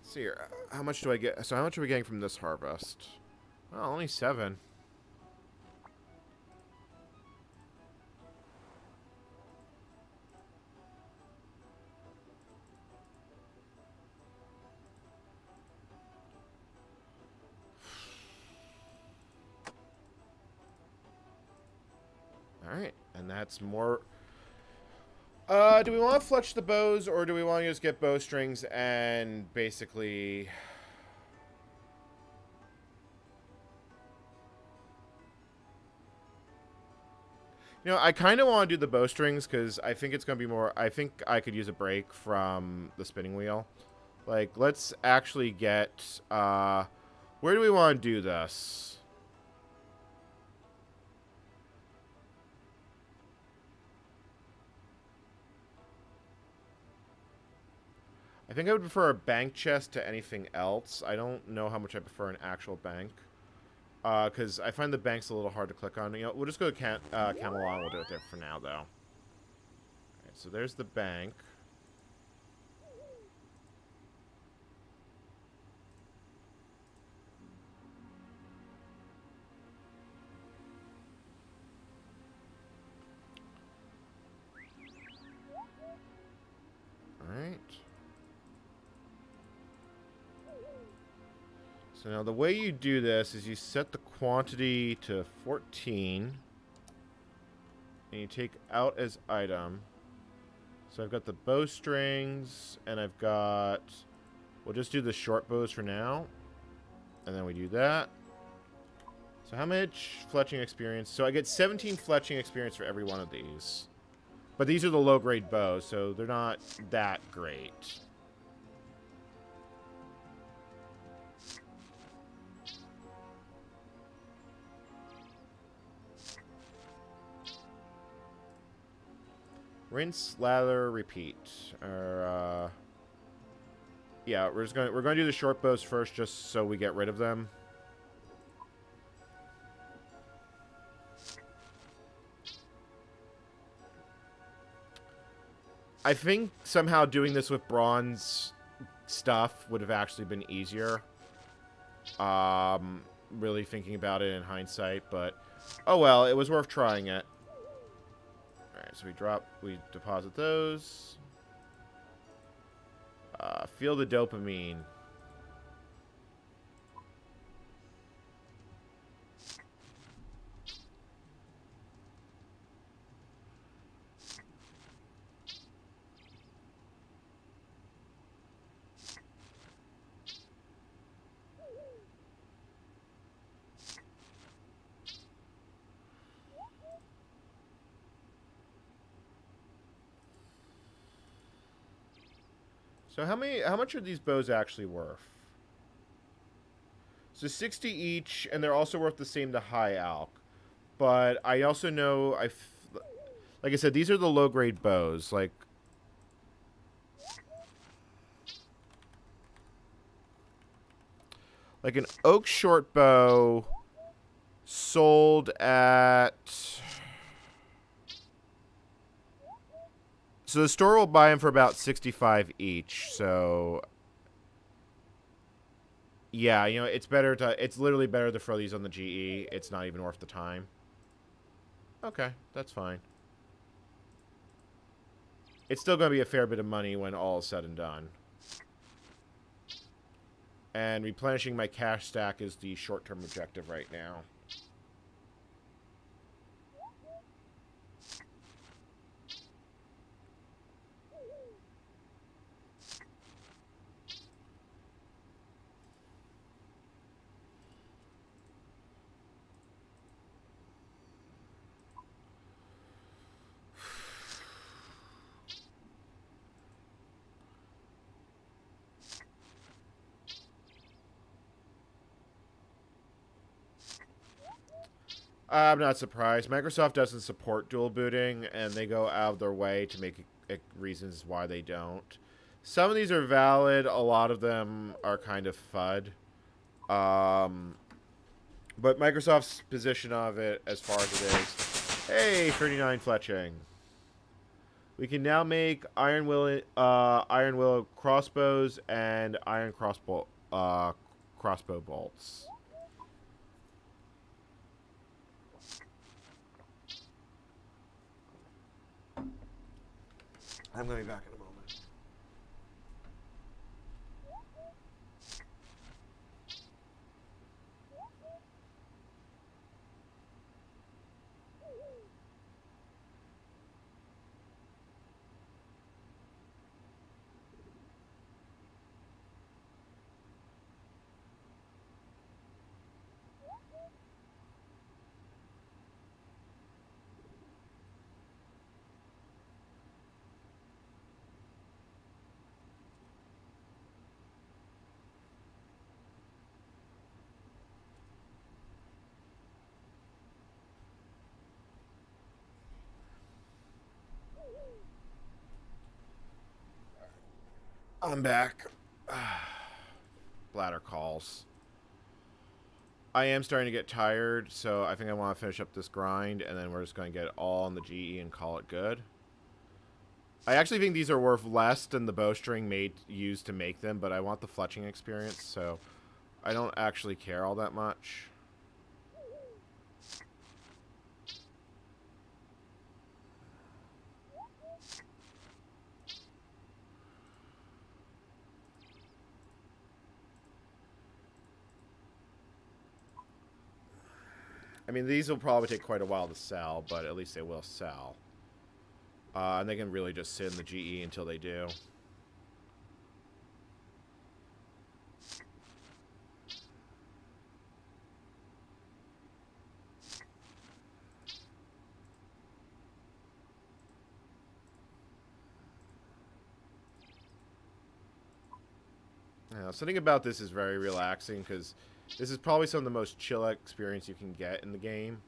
See here, how much do I get? So how much are we getting from this harvest? Oh, only 7. Alright, and that's more... do we want to fletch the bows, or do we want to just get bowstrings and basically... You know, I kind of want to do the bowstrings, because I think it's going to be more... I think I could use a break from the spinning wheel. Like, let's actually get... where do we want to do this? I think I would prefer a bank chest to anything else. I don't know how much I prefer an actual bank. Because I find the banks a little hard to click on. You know, we'll just go to Camelot. We'll do it there for now, though. Alright, so there's the bank. Alright. So now the way you do this is you set the quantity to 14. And you take out as item. So I've got the bowstrings, and I've got... We'll just do the short bows for now. And then we do that. So how much fletching experience? So I get 17 fletching experience for every one of these. But these are the low-grade bows, so they're not that great. Rinse, lather, repeat. Or, yeah, we're gonna do the short bows first, just so we get rid of them. I think somehow doing this with bronze stuff would have actually been easier. Really thinking about it in hindsight, but oh well, it was worth trying it. Alright, so we deposit those. Feel the dopamine. So how much are these bows actually worth? So 60 each, and they're also worth the same to high alch. But I also know, like I said, these are the low-grade bows. Like an oak short bow sold at... So the store will buy them for about 65 each, so... Yeah, you know, it's literally better to throw these on the GE. It's not even worth the time. Okay, that's fine. It's still going to be a fair bit of money when all is said and done. And replenishing my cash stack is the short-term objective right now. I'm not surprised. Microsoft doesn't support dual booting, and they go out of their way to make reasons why they don't. Some of these are valid. A lot of them are kind of FUD. Um, but Microsoft's position of it, as far as it is, hey, 39 fletching. We can now make iron willow crossbows and iron crossbow bolts. I'm gonna be back in a moment. I'm back. Bladder calls. I am starting to get tired, so I think I want to finish up this grind, and then we're just going to get it all on the GE and call it good. I actually think these are worth less than the bowstring used to make them, but I want the fletching experience, so I don't actually care all that much. I mean, these will probably take quite a while to sell, but at least they will sell. And they can really just sit in the GE until they do. Something about this is very relaxing, because this is probably some of the most chill experience you can get in the game.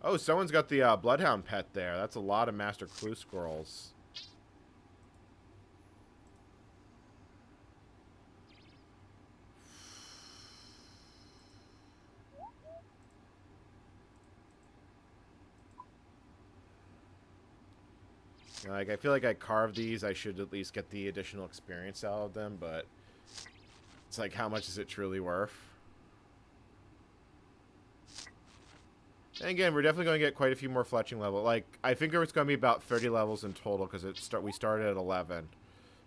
Oh, someone's got the Bloodhound pet there. That's a lot of Master Clue Squirrels. Like, I feel like I carved these. I should at least get the additional experience out of them, but it's like, how much is it truly worth? And again, we're definitely going to get quite a few more fletching levels. Like, I think it's going to be about 30 levels in total, because we started at 11.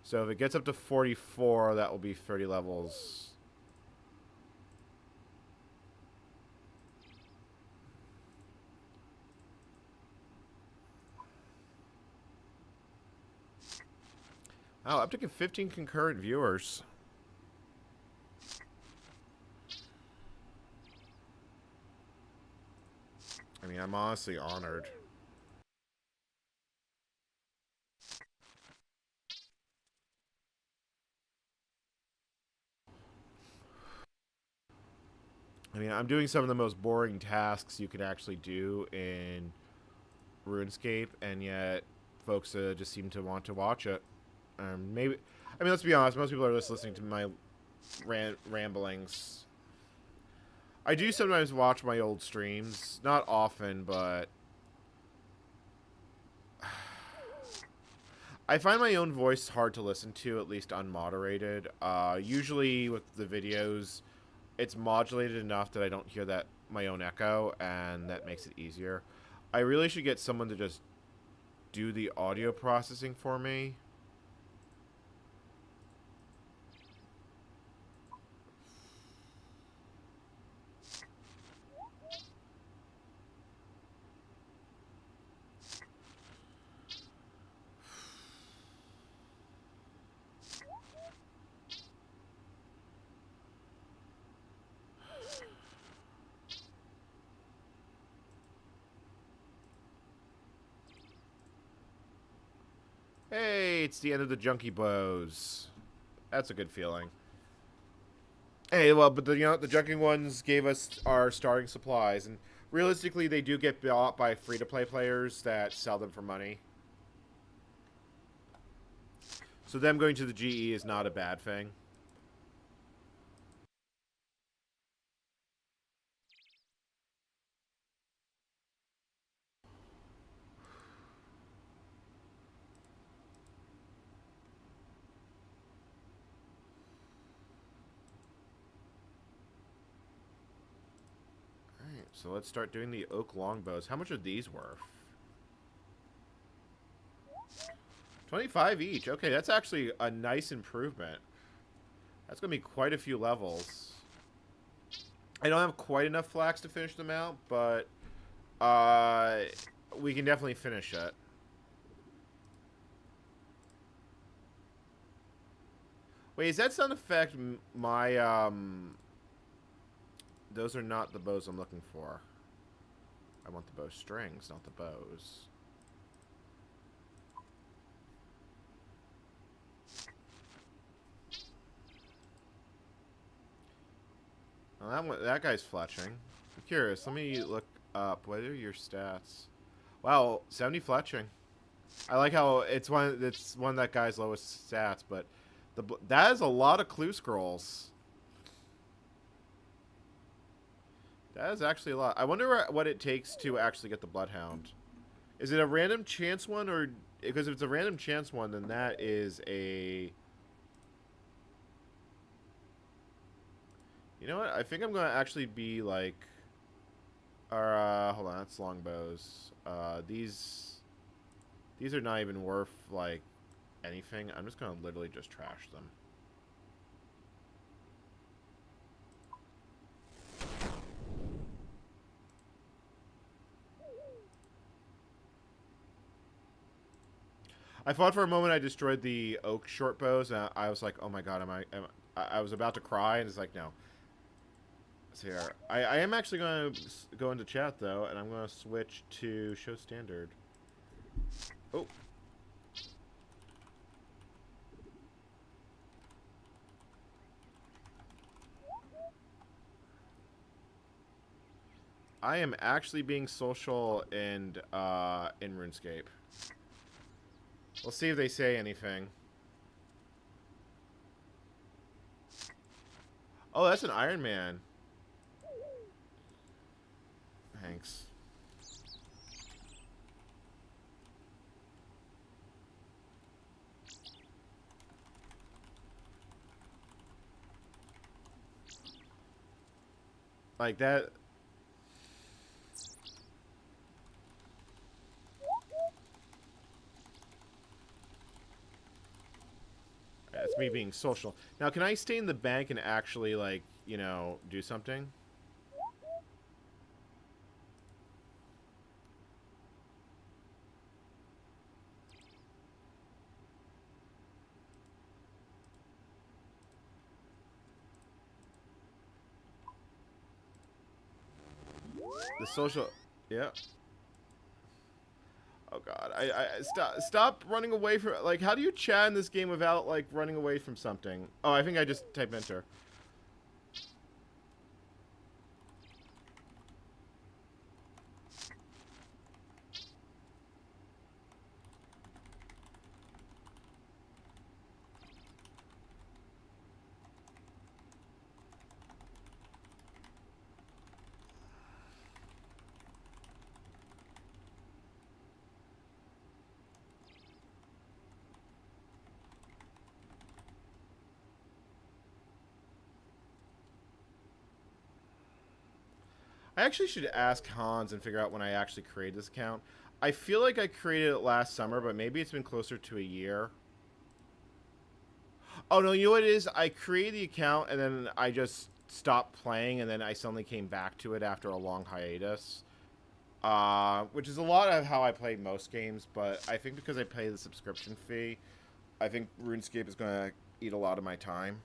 So if it gets up to 44, that will be 30 levels. Oh, up to 15 concurrent viewers. I mean, I'm honestly honored. I mean, I'm doing some of the most boring tasks you could actually do in RuneScape, and yet folks just seem to want to watch it. Maybe, I mean, let's be honest, most people are just listening to my ramblings. I do sometimes watch my old streams, not often, but I find my own voice hard to listen to, at least unmoderated. Usually with the videos, it's modulated enough that I don't hear my own echo, and that makes it easier. I really should get someone to just do the audio processing for me. Hey, it's the end of the junkie bows. That's a good feeling. Hey, well, but the junking ones gave us our starting supplies, and realistically, they do get bought by free-to-play players that sell them for money. So them going to the GE is not a bad thing. Alright, so let's start doing the oak longbows. How much are these worth? 25 each. Okay, that's actually a nice improvement. That's going to be quite a few levels. I don't have quite enough flax to finish them out, but we can definitely finish it. Wait, is that sound effect my, those are not the bows I'm looking for. I want the bow strings, not the bows. Well, that guy's fletching. I'm curious. Let me look up. What are your stats? Wow, 70 fletching. I like how it's one of that guy's lowest stats, but that is a lot of clue scrolls. That is actually a lot. I wonder what it takes to actually get the Bloodhound. Is it a random chance one, or because if it's a random chance one, then that is a. You know what? I think I'm gonna actually be like. Or hold on, that's longbows. These are not even worth like anything. I'm just gonna literally just trash them. I thought for a moment I destroyed the oak short bows, and I was like, oh my god, I was about to cry, and it's like, no. So here, I am actually going to go into chat, though, and I'm going to switch to show standard. Oh. I am actually being social in RuneScape. We'll see if they say anything. Oh, that's an Iron Man. Thanks. Like that. That's me being social. Now, can I stay in the bank and actually, like, you know, do something? The social... Yeah. Oh god, I stop running away from, like, how do you chat in this game without, like, running away from something? Oh, I think I just typed enter. I actually should ask Hans and figure out when I actually created this account. I feel like I created it last summer, but maybe it's been closer to a year. Oh, no, you know what it is? I created the account, and then I just stopped playing, and then I suddenly came back to it after a long hiatus. Which is a lot of how I played most games, but I think because I pay the subscription fee, I think RuneScape is going to eat a lot of my time.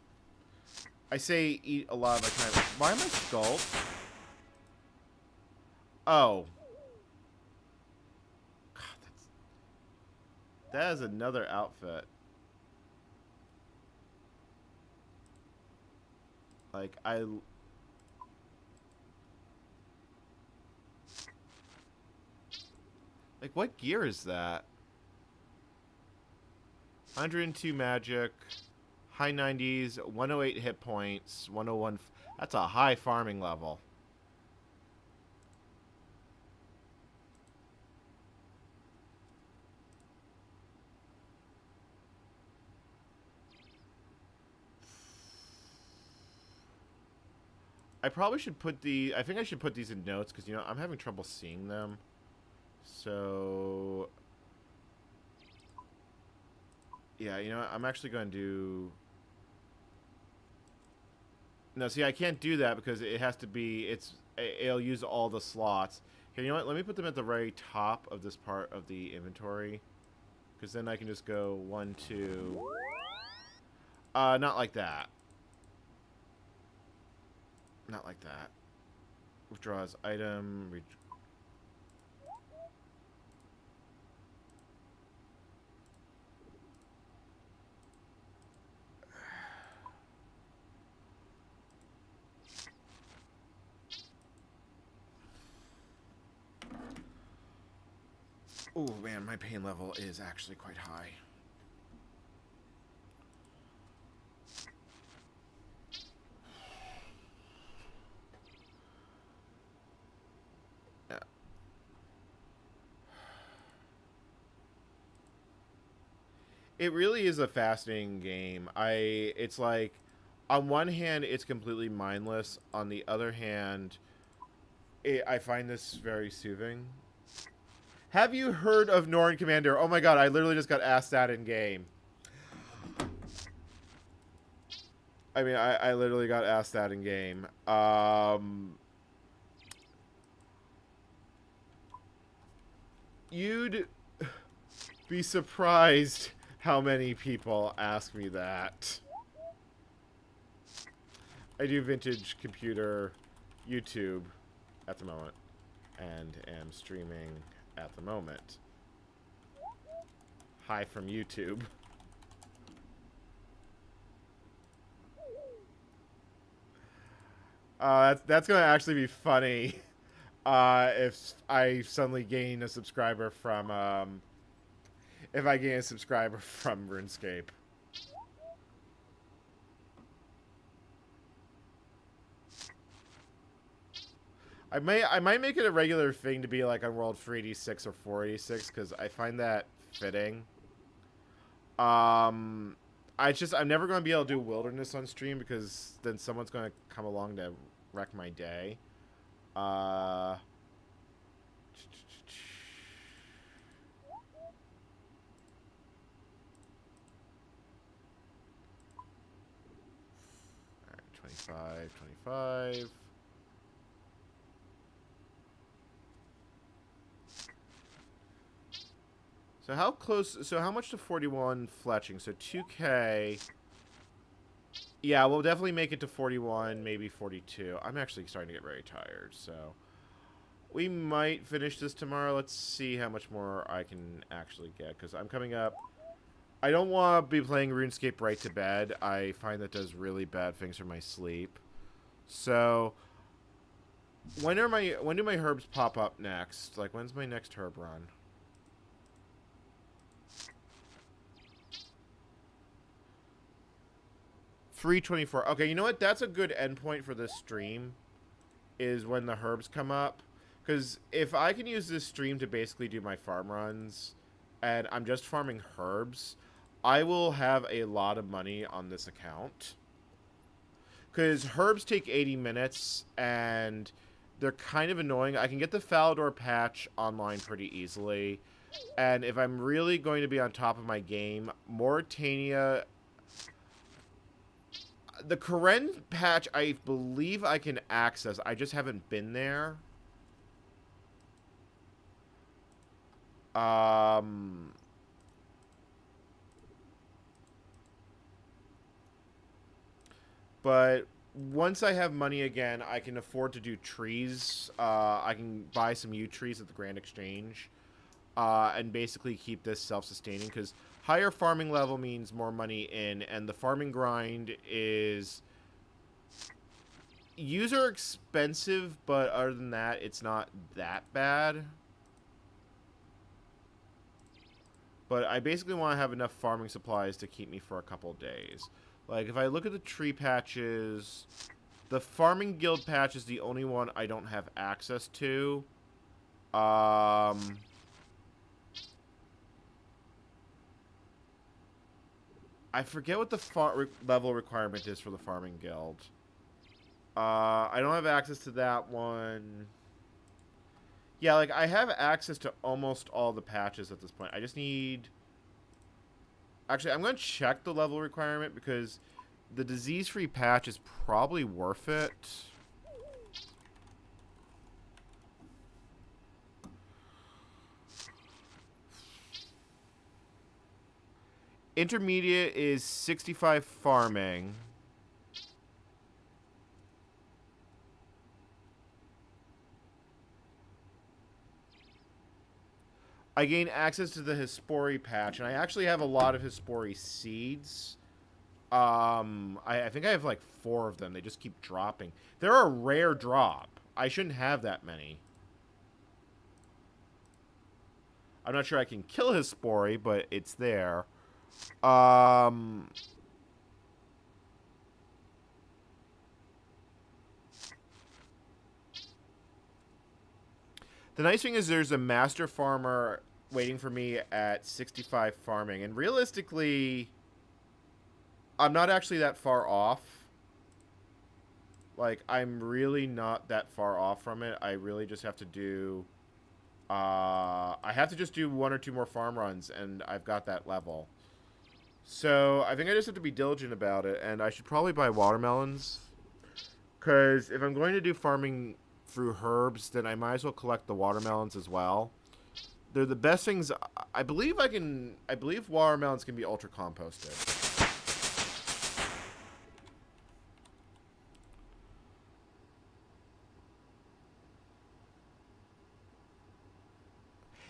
I say eat a lot of my time. Why am I skulled? Oh. God, that is another outfit. Like, Like, what gear is that? 102 magic, high 90s, 108 hit points, 101... That's a high farming level. I probably should put the... I think I should put these in notes, because, you know, I'm having trouble seeing them. So... Yeah, you know what? I'm actually going to do... No, see, I can't do that because it has to be... It'll use all the slots. Here, you know what? Let me put them at the very top of this part of the inventory. Because then I can just go 1, 2... not like that. Not like that. Withdraws item. Oh man, my pain level is actually quite high. It really is a fascinating game. It's like, on one hand, it's completely mindless. On the other hand, I find this very soothing. Have you heard of Norn Commander? Oh my god, I literally just got asked that in game. I mean, I literally got asked that in game. You'd be surprised how many people ask me that. I do vintage computer YouTube at the moment, and am streaming at the moment. Hi from YouTube. That's gonna actually be funny. If I suddenly gain a subscriber from, if I gain a subscriber from RuneScape. I might make it a regular thing to be like on World 386 or 486 because I find that fitting. I'm never going to be able to do Wilderness on stream because then someone's going to come along to wreck my day. Alright, 25, 25. So how close... So how much to 41 fletching? So 2k... Yeah, we'll definitely make it to 41, maybe 42. I'm actually starting to get very tired, so... We might finish this tomorrow. Let's see how much more I can actually get, because I'm coming up... I don't want to be playing RuneScape right to bed. I find that does really bad things for my sleep. So... When do my herbs pop up next? Like, when's my next herb run? $3.24. Okay, you know what? That's a good endpoint for this stream, is when the herbs come up. Because if I can use this stream to basically do my farm runs, and I'm just farming herbs, I will have a lot of money on this account. Because herbs take 80 minutes, and they're kind of annoying. I can get the Falador patch online pretty easily. And if I'm really going to be on top of my game, Mauritania... The Karen patch, I believe I can access. I just haven't been there. But once I have money again, I can afford to do trees. I can buy some yew trees at the Grand Exchange. And basically keep this self-sustaining, because higher farming level means more money in, and the farming grind is Ewes are expensive, but other than that, it's not that bad. But I basically want to have enough farming supplies to keep me for a couple days. Like, if I look at the tree patches, the farming guild patch is the only one I don't have access to. I forget what the level requirement is for the farming guild. I don't have access to that one. Yeah, like, I have access to almost all the patches at this point. I just need... Actually, I'm going to check the level requirement because the disease-free patch is probably worth it. Intermediate is 65 farming. I gain access to the Hispori patch, and I actually have a lot of Hispori seeds. I think I have like 4 of them. They just keep dropping. They're a rare drop. I shouldn't have that many. I'm not sure I can kill Hispori, but it's there. The nice thing is there's a master farmer waiting for me at 65 farming. And realistically, I'm not actually that far off. Like, I'm really not that far off from it. I really just have to do... I have to just do 1 or 2 more farm runs, and I've got that level. So, I think I just have to be diligent about it, and I should probably buy watermelons. Because if I'm going to do farming through herbs, then I might as well collect the watermelons as well. They're the best things. I believe watermelons can be ultra composted.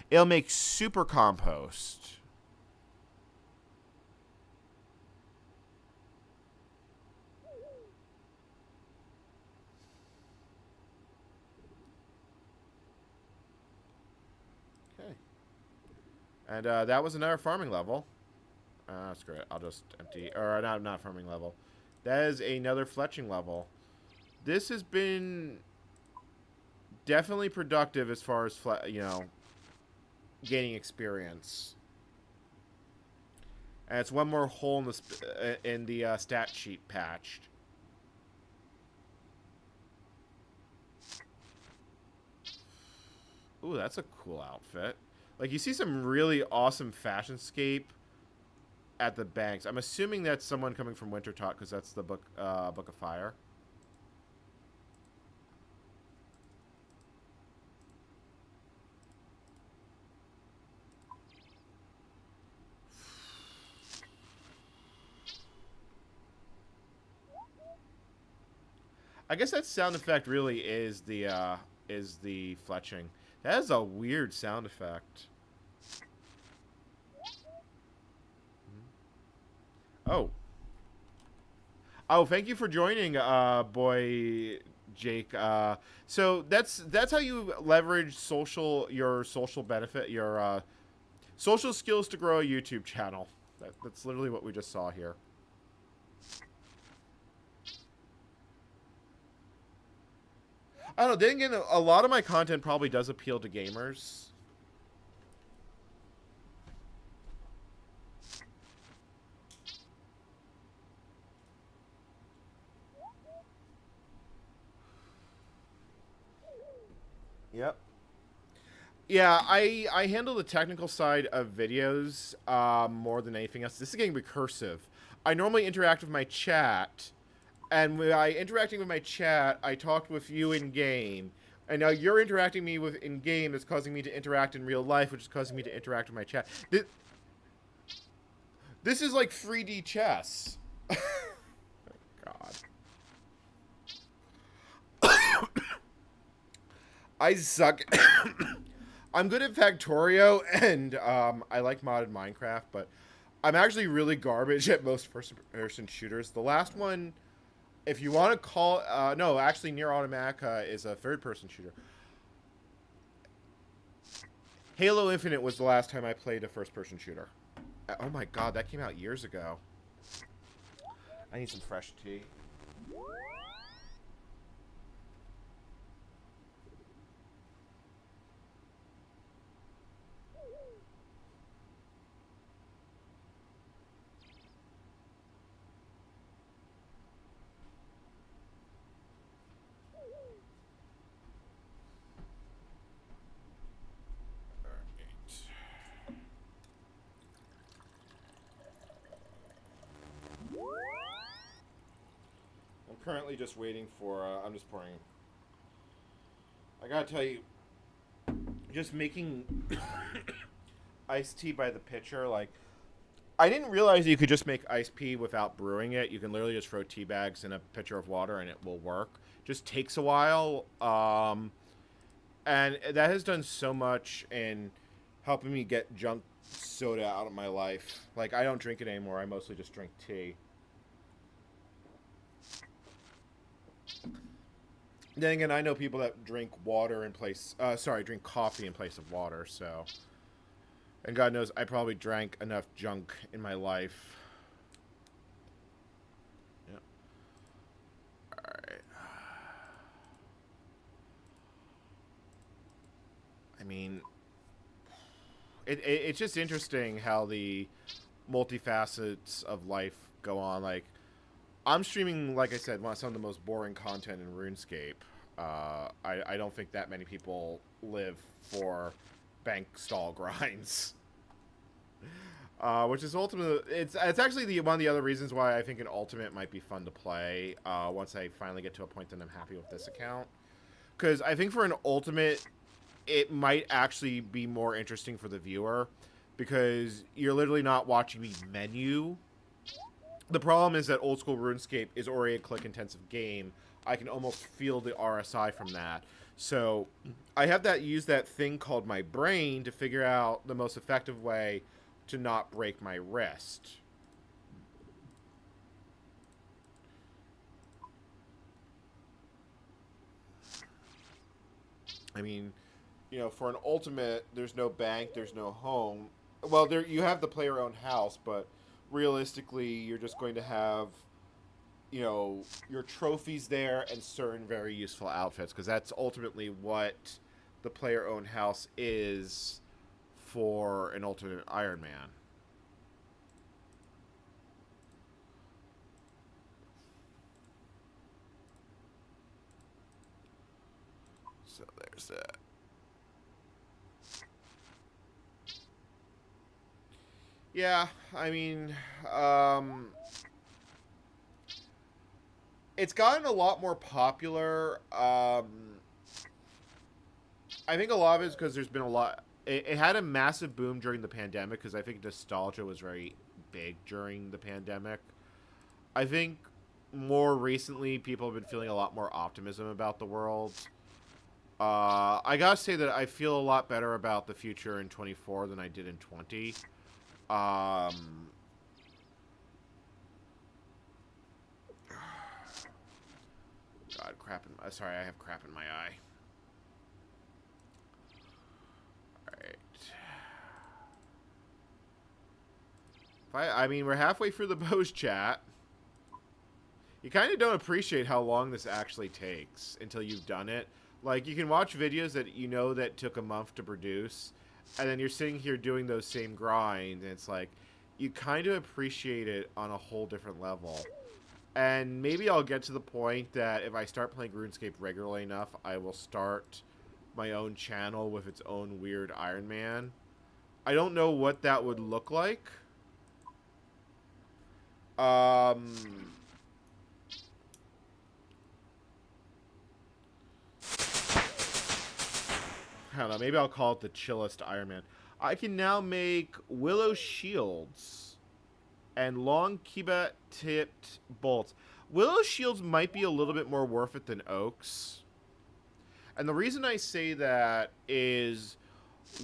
It'll make super compost. And that was another farming level. That's great. I'll just empty... Or, not farming level. That is another fletching level. This has been definitely productive as far as, gaining experience. And it's 1 more hole in the stat sheet patched. Ooh, that's a cool outfit. Like, you see some really awesome fashionscape at the banks. I'm assuming that's someone coming from Wintertalk, because that's the Book of Fire. I guess that sound effect really is the fletching. That is a weird sound effect. Oh. Oh, thank you for joining, boy Jake. So that's how you leverage your social benefit, your social skills to grow a YouTube channel. That's literally what we just saw here. I don't know. Then again, a lot of my content probably does appeal to gamers. Yep. Yeah, I handle the technical side of videos more than anything else. This is getting recursive. I normally interact with my chat, and by interacting with my chat, I talked with you in-game. And now you're interacting me with in-game that's causing me to interact in real life, which is causing me to interact with my chat. This is like 3D chess. God. I suck. I'm good at Factorio, and I like modded Minecraft, but I'm actually really garbage at most first-person shooters. The last one If you want to call, no, actually, Nier Automata is a third-person shooter. Halo Infinite was the last time I played a first-person shooter. Oh my god, that came out years ago. I need some fresh tea. I'm currently just waiting for, I'm just pouring. I gotta tell you, just making iced tea by the pitcher, like, I didn't realize you could just make iced tea without brewing it. You can literally just throw tea bags in a pitcher of water and it will work. Just takes a while, and that has done so much in helping me get junk soda out of my life. Like, I don't drink it anymore. I mostly just drink tea. Then again, I know people that drink water in place... drink coffee in place of water, so... And God knows, I probably drank enough junk in my life. Yep. Alright. I mean... It's just interesting how the multifacets of life go on. Like, I'm streaming, like I said, some of the most boring content in RuneScape. I don't think that many people live for bank stall grinds. Which is ultimately... It's actually one of the other reasons why I think an Ultimate might be fun to play once I finally get to a point that I'm happy with this account. Because I think for an Ultimate, it might actually be more interesting for the viewer. Because you're literally not watching the menu. The problem is that old school RuneScape is already a click-intensive game. I can almost feel the RSI from that. So I have use that thing called my brain to figure out the most effective way to not break my wrist. I mean, you know, for an Ultimate, there's no bank, there's no home. Well, you have the player-owned house, but realistically, you're just going to have, you know, your trophies there and certain very useful outfits, because that's ultimately what the player-owned house is for an Ultimate Iron Man. So there's that. Yeah, I mean, it's gotten a lot more popular. I think a lot of it is because there's been a lot... It had a massive boom during the pandemic because I think nostalgia was very big during the pandemic. I think more recently people have been feeling a lot more optimism about the world. I gotta say that I feel a lot better about the future in 24 than I did in 20. God, crap in my... Sorry, I have crap in my eye. Alright. I mean, we're halfway through the Bose chat. You kind of don't appreciate how long this actually takes until you've done it. Like, you can watch videos that you know that took a month to produce, and then you're sitting here doing those same grinds, and it's like, you kind of appreciate it on a whole different level. And maybe I'll get to the point that if I start playing RuneScape regularly enough, I will start my own channel with its own weird Iron Man. I don't know what that would look like. I don't know, maybe I'll call it the chillest Iron Man. I can now make willow shields and long kiba-tipped bolts. Willow shields might be a little bit more worth it than oaks. And the reason I say that is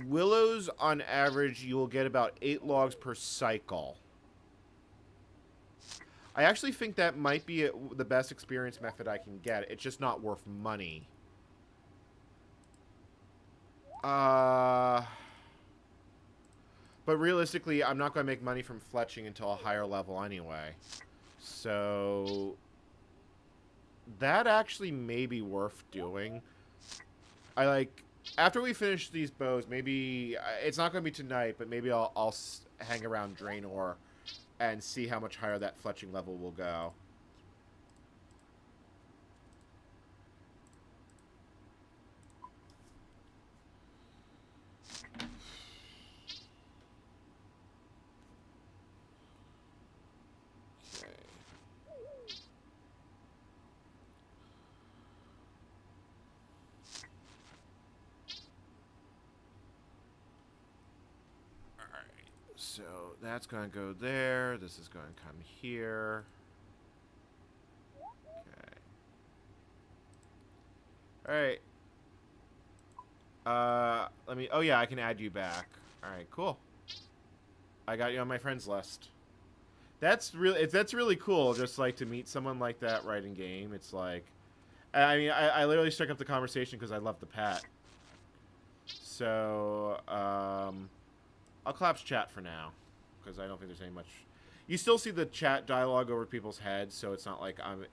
willows, on average, you will get about 8 logs per cycle. I actually think that might be the best experience method I can get. It's just not worth money. But realistically, I'm not going to make money from fletching until a higher level anyway. So that actually may be worth doing. I like, after we finish these bows, maybe it's not going to be tonight, but maybe I'll hang around Draenor and see how much higher that fletching level will go. So that's going to go there. This is going to come here. Okay. Alright. Let me... Oh, yeah, I can add you back. Alright, cool. I got you on my friends list. That's really cool, just, like, to meet someone like that right in game. It's like... I mean, I literally struck up the conversation because I love the pet. So, I'll collapse chat for now, because I don't think there's any much... You still see the chat dialogue over people's heads, so it's not like I'm...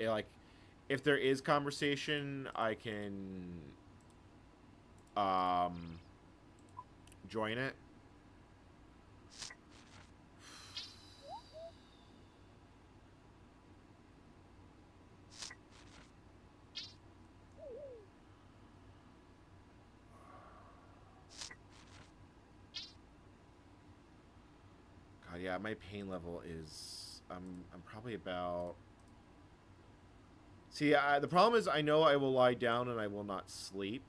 if there is conversation, I can... join it. God, yeah, my pain level is... I'm probably about... See, the problem is I know I will lie down and I will not sleep.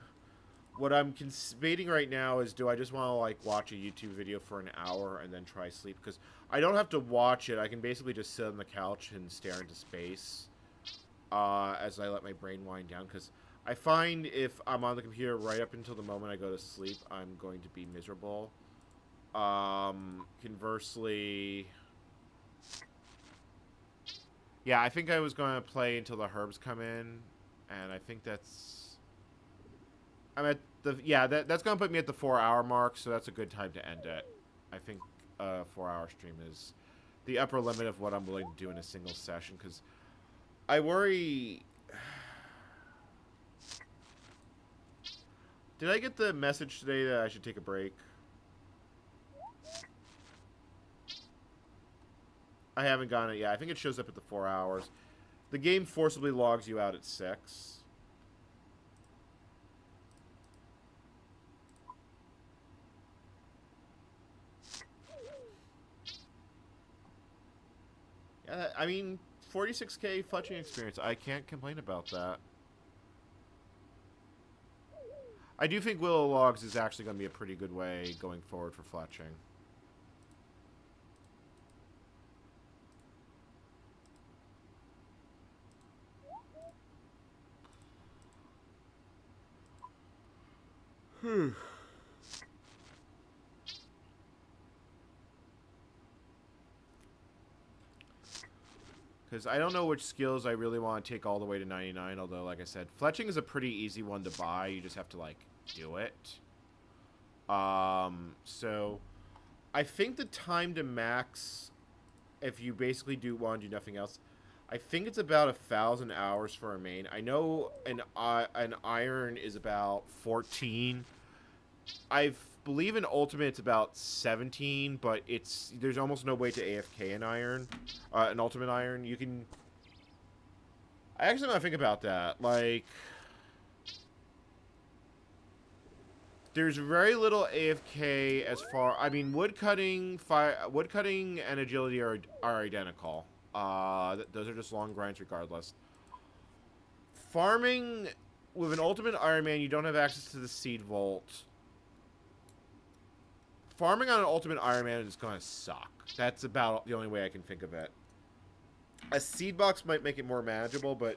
What I'm debating right now is, do I just want to, like, watch a YouTube video for an hour and then try sleep? Because I don't have to watch it. I can basically just sit on the couch and stare into space as I let my brain wind down. Because I find if I'm on the computer right up until the moment I go to sleep, I'm going to be miserable. Conversely... Yeah, I think I was going to play until the herbs come in, and I think that's... I'm at the... Yeah, that's going to put me at the 4-hour mark, so that's a good time to end it. I think a 4-hour stream is the upper limit of what I'm willing to do in a single session, because I worry... Did I get the message today that I should take a break? I haven't gotten it yet. I think it shows up at the 4 hours. The game forcibly logs you out at 6. Yeah, I mean, 46k fletching experience. I can't complain about that. I do think Willow Logs is actually going to be a pretty good way going forward for fletching. Because I don't know which skills I really want to take all the way to 99, although, like I said, fletching is a pretty easy one to buy. You just have to, like, do it. So I think the time to max, if you basically want to do nothing else, I think it's about 1,000 hours for a main. I know an iron is about 14. I believe in Ultimate it's about 17, but there's almost no way to AFK an iron, an Ultimate iron. You can... I actually want to think about that. Like, there's very little AFK as far... I mean, woodcutting and agility are identical. Those are just long grinds regardless. Farming with an Ultimate Iron Man, you don't have access to the Seed Vault. Farming on an Ultimate Iron Man is going to suck. That's about the only way I can think of it. A seed box might make it more manageable, but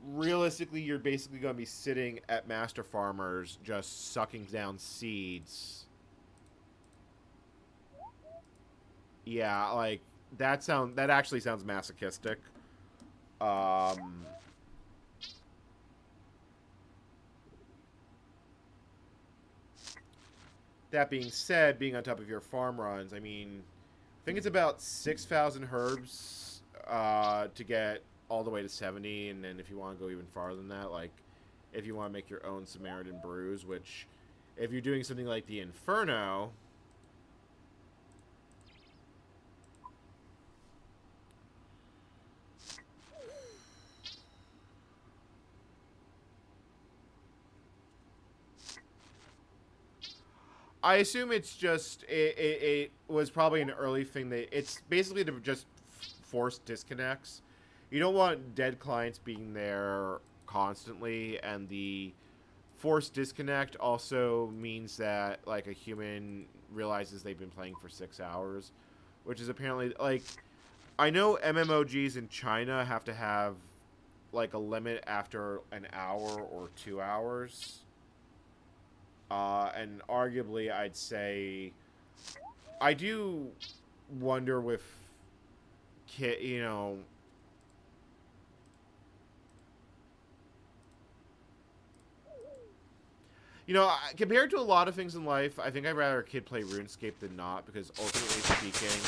realistically, you're basically going to be sitting at Master Farmers just sucking down seeds. Yeah, like, That actually sounds masochistic. Um, that being said, being on top of your farm runs, I mean, I think it's about 6,000 herbs to get all the way to 70, and then if you want to go even farther than that, like if you want to make your own Samaritan brews, which if you're doing something like the Inferno, I assume it's just it was probably an early thing. It's basically to just force disconnects. You don't want dead clients being there constantly, and the forced disconnect also means that like a human realizes they've been playing for 6 hours, which is apparently like I know MMOGs in China have to have like a limit after an hour or 2 hours. And arguably, I'd say I do wonder with you know, compared to a lot of things in life, I think I'd rather a kid play RuneScape than not, because ultimately speaking,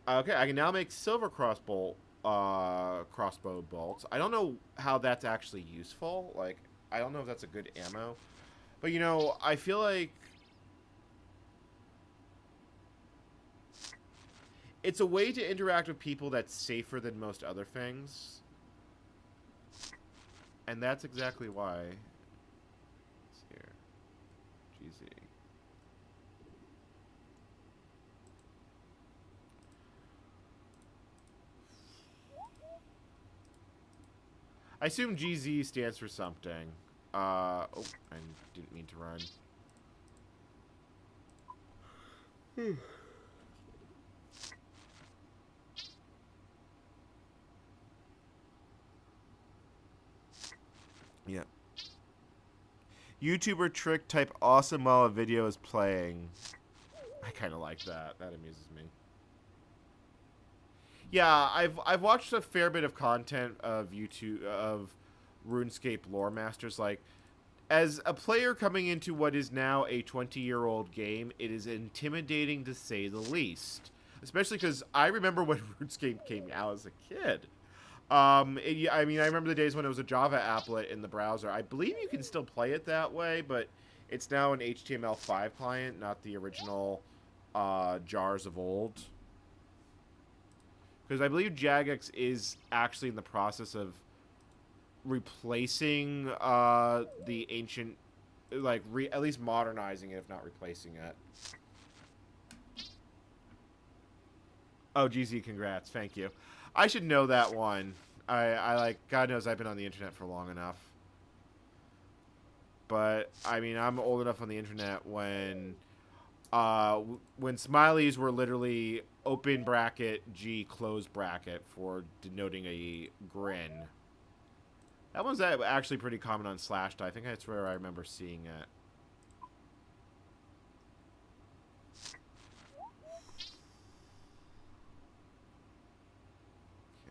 okay, I can now make silver crossbow bolts. I don't know how that's actually useful. Like, I don't know if that's a good ammo, but I feel like it's a way to interact with people that's safer than most other things. And that's exactly why. Let's see here. GZ. I assume GZ stands for something. Oh, I didn't mean to run. Yeah. YouTuber trick type awesome while a video is playing. I kind of like that. That amuses me. Yeah, I've watched a fair bit of content of YouTube of RuneScape lore masters. Like, as a player coming into what is now a 20-year-old game, it is intimidating to say the least. Especially because I remember when RuneScape came out as a kid. I mean, I remember the days when it was a Java applet in the browser. I believe you can still play it that way, but it's now an HTML5 client, not the original jars of old. Because I believe Jagex is actually in the process of replacing the ancient, like, at least modernizing it, if not replacing it. Oh, GZ, congrats. Thank you. I should know that one. I like, God knows I've been on the internet for long enough. But, I mean, I'm old enough on the internet when smileys were literally open bracket G close bracket for denoting a grin. That one's actually pretty common on Slashdot. I think that's where I remember seeing it.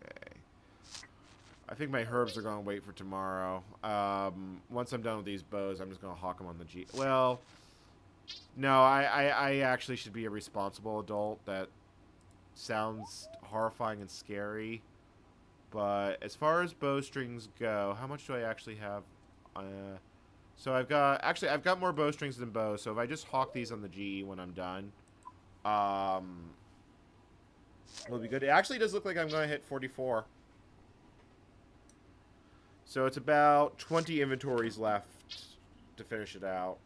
Okay. I think my herbs are going to wait for tomorrow. Once I'm done with these bows, I'm just going to hawk them on the G. Well, no, I actually should be a responsible adult. That sounds horrifying and scary. But as far as bowstrings go, how much do I actually have? So I've got more bowstrings than bows. So if I just hawk these on the GE when I'm done, it'll be good. It actually does look like I'm going to hit 44. So it's about 20 inventories left to finish it out.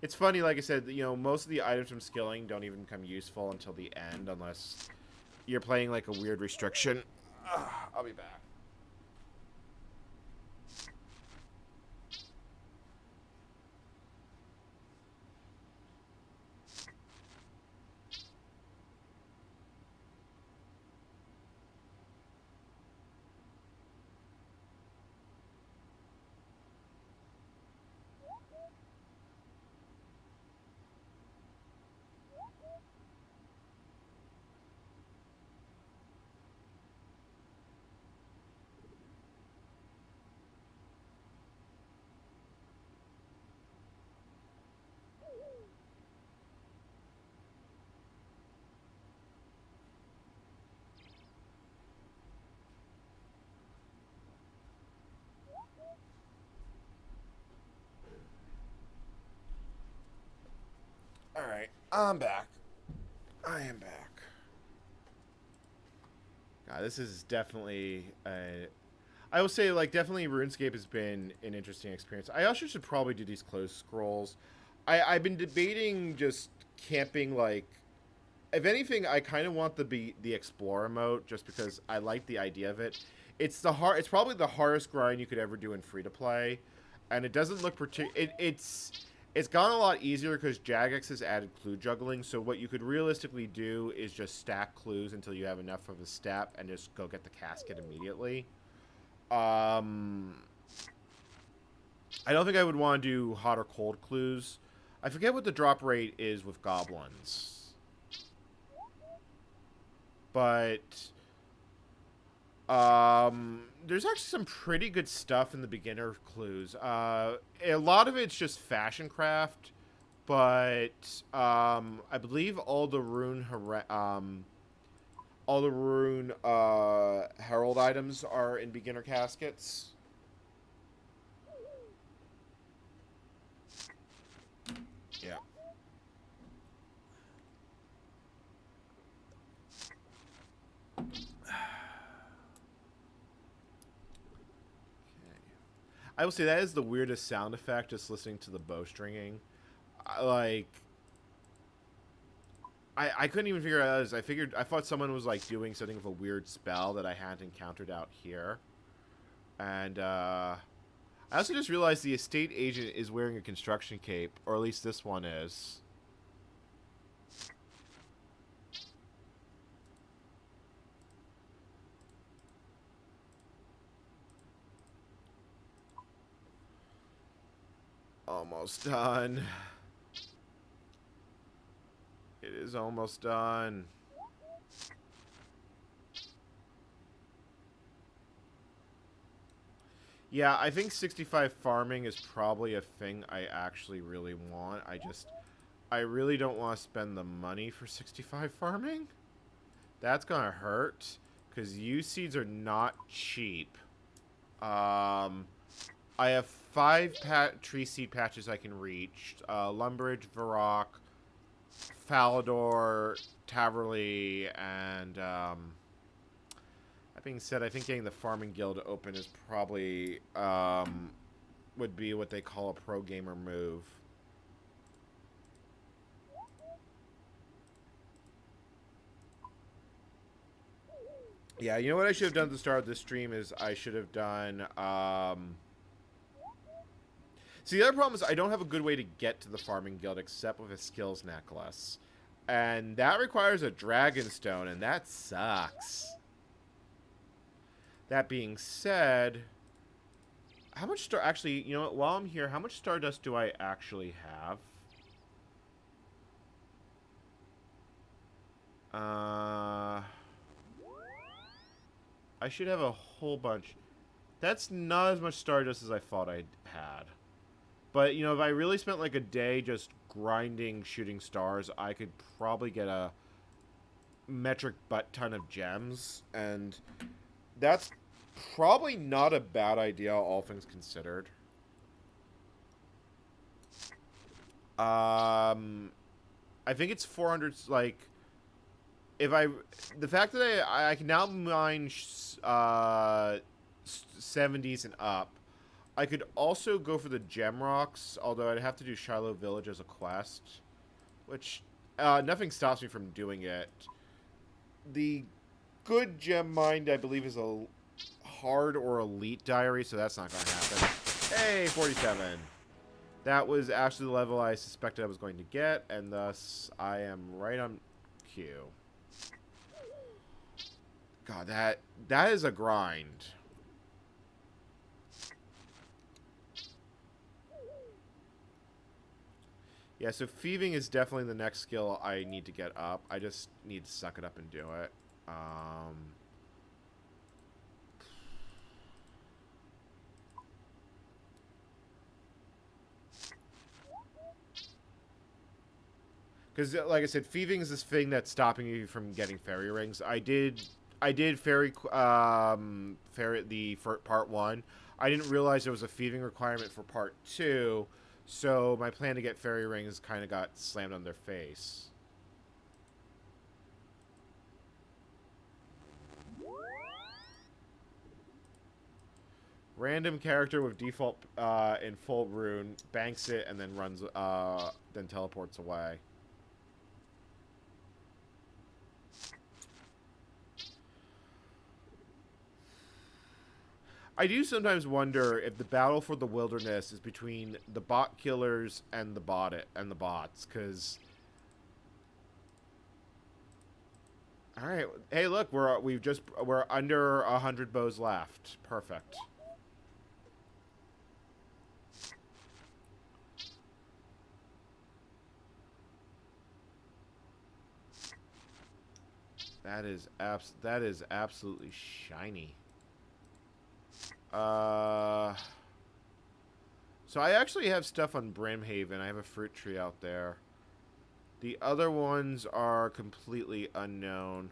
It's funny, like I said, most of the items from skilling don't even become useful until the end, unless you're playing like a weird restriction. I'll be back. Alright, I'm back. I am back. God, this is definitely I will say, like, definitely RuneScape has been an interesting experience. I also should probably do these close scrolls. I've been debating just camping, like, if anything, I kind of want the Explorer mode just because I like the idea of it. It's probably the hardest grind you could ever do in free to play, and it doesn't look it's gone a lot easier because Jagex has added clue juggling. So what you could realistically do is just stack clues until you have enough of a step and just go get the casket immediately. I don't think I would want to do hot or cold clues. I forget what the drop rate is with goblins. But there's actually some pretty good stuff in the beginner clues. A lot of it's just fashion craft, but I believe all the rune herald items are in beginner caskets. Yeah. I will say that is the weirdest sound effect, just listening to the bowstringing. I couldn't even figure out what it was. I thought someone was like doing something with a weird spell that I hadn't encountered out here. And I also just realized the estate agent is wearing a construction cape, or at least this one is. Almost done. It is almost done. Yeah, I think 65 farming is probably a thing I actually really want. I really don't want to spend the money for 65 farming. That's gonna hurt, because U seeds are not cheap. I have 5 tree seed patches I can reach. Lumbridge, Varrock, Falador, Taverley, and that being said, I think getting the farming guild open is probably would be what they call a pro gamer move. Yeah, you know what I should have done at the start of this stream is I should have done see, the other problem is I don't have a good way to get to the farming guild except with a skills necklace. And that requires a dragon stone, and that sucks. That being said, how much star... Actually, you know what? While I'm here, how much stardust do I actually have? I should have a whole bunch. That's not as much stardust as I thought I had. But, you know, if I really spent like a day just grinding shooting stars, I could probably get a metric butt ton of gems. And that's probably not a bad idea, all things considered. I think it's 400, like... the fact that I can now mine 70s and up, I could also go for the gem rocks, although I'd have to do Shiloh Village as a quest, which nothing stops me from doing it. The good gem mine, I believe, is a hard or elite diary, so that's not going to happen. Hey, 47. That was actually the level I suspected I was going to get, and thus I am right on cue. God, that is a grind. Yeah, so thieving is definitely the next skill I need to get up. I just need to suck it up and do it. Because, like I said, thieving is this thing that's stopping you from getting fairy rings. I did fairy the for part 1. I didn't realize there was a thieving requirement for part 2, So my plan to get fairy rings kind of got slammed on their face. Random character with default in full rune banks it and then runs, then teleports away. I do sometimes wonder if the battle for the wilderness is between the bot killers and the bots, because. All right, hey, look, we're under 100 bows left. Perfect. That is absolutely shiny. So I actually have stuff on Brimhaven. I have a fruit tree out there. The other ones are completely unknown.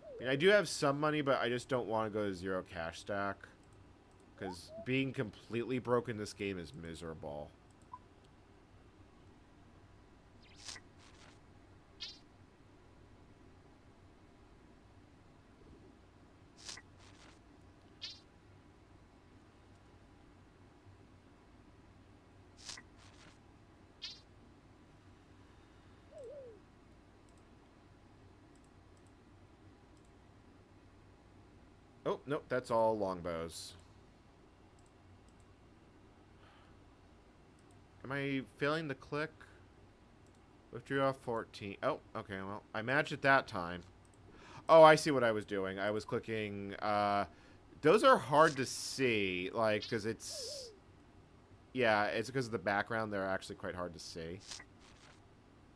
I mean, I do have some money, but I just don't want to go to 0 cash stack. Because being completely broke in this game is miserable. Oh, nope, that's all longbows. Am I failing the click? Withdraw 14. Oh, okay, well, I matched it that time. Oh, I see what I was doing. I was clicking, those are hard to see, like, because it's... Yeah, it's because of the background. They're actually quite hard to see.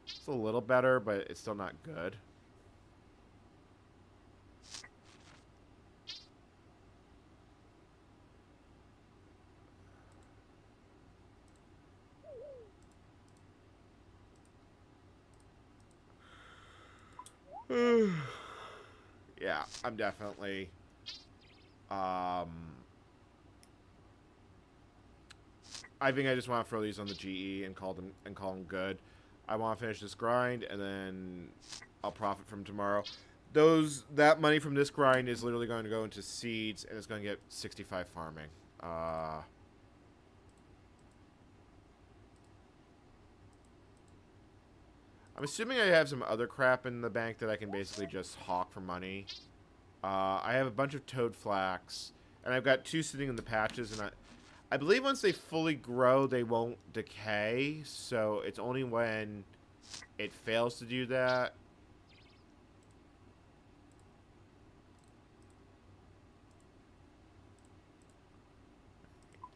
It's a little better, but it's still not good. Yeah, I'm definitely... I think I just want to throw these on the GE and call them good. I want to finish this grind, and then I'll profit from tomorrow. That money from this grind is literally going to go into seeds, and it's going to get 65 farming. I'm assuming I have some other crap in the bank that I can basically just hawk for money. I have a bunch of toad flax, and I've got 2 sitting in the patches, and I believe once they fully grow, they won't decay, so it's only when it fails to do that.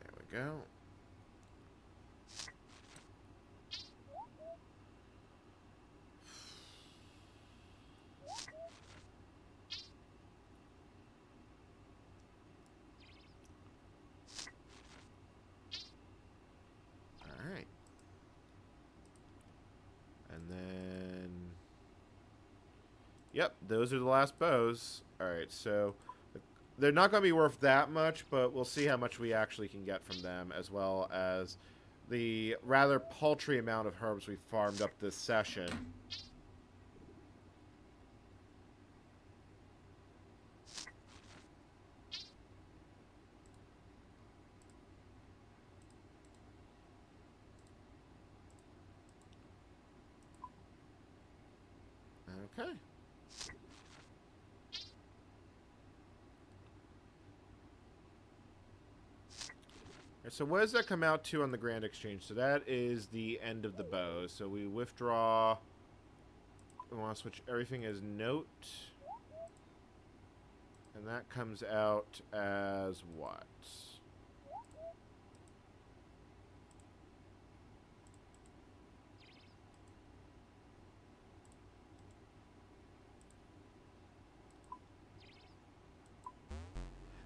There we go. Alright. And then... Yep, those are the last bows. Alright, so... They're not going to be worth that much, but we'll see how much we actually can get from them, as well as the rather paltry amount of herbs we farmed up this session. Okay. So what does that come out to on the Grand Exchange? So that is the end of the bow. So we withdraw. We want to switch everything as note. And that comes out as what?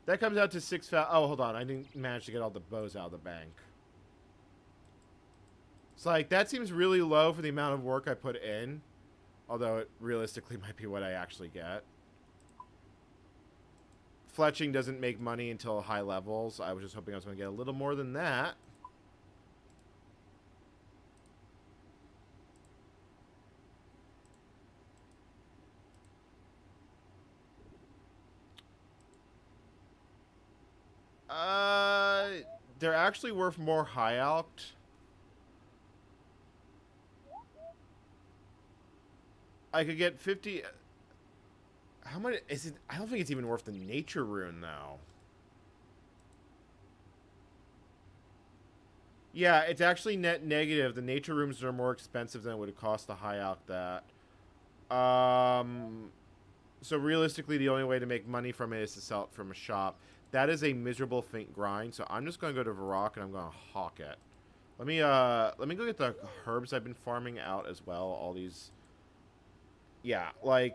That comes out to 6. Oh, hold on. I didn't manage to get all the bows out of the bank. It's like, that seems really low for the amount of work I put in. Although it realistically might be what I actually get. Fletching doesn't make money until high levels. I was just hoping I was going to get a little more than that. They're actually worth more high alked. I could get 50. How much is it? I don't think it's even worth the nature rune though. Yeah, it's actually net negative. The nature runes are more expensive than it would cost the high alk that. So realistically, the only way to make money from it is to sell it from a shop. That is a miserable faint grind. So I'm just gonna go to Varrock and I'm gonna hawk it. Let me go get the herbs I've been farming out as well. All these. Yeah, like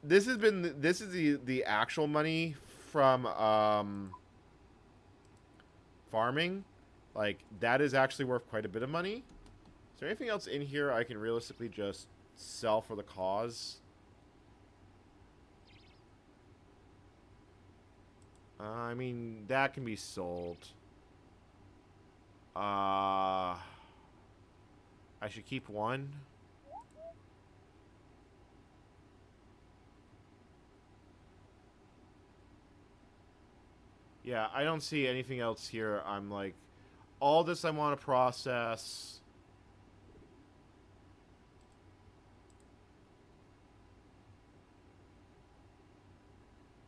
this is the actual money from farming. Like that is actually worth quite a bit of money. Is there anything else in here I can realistically just sell for the cause? I mean, that can be sold. I should keep one. Yeah, I don't see anything else here. I'm like, all this I want to process.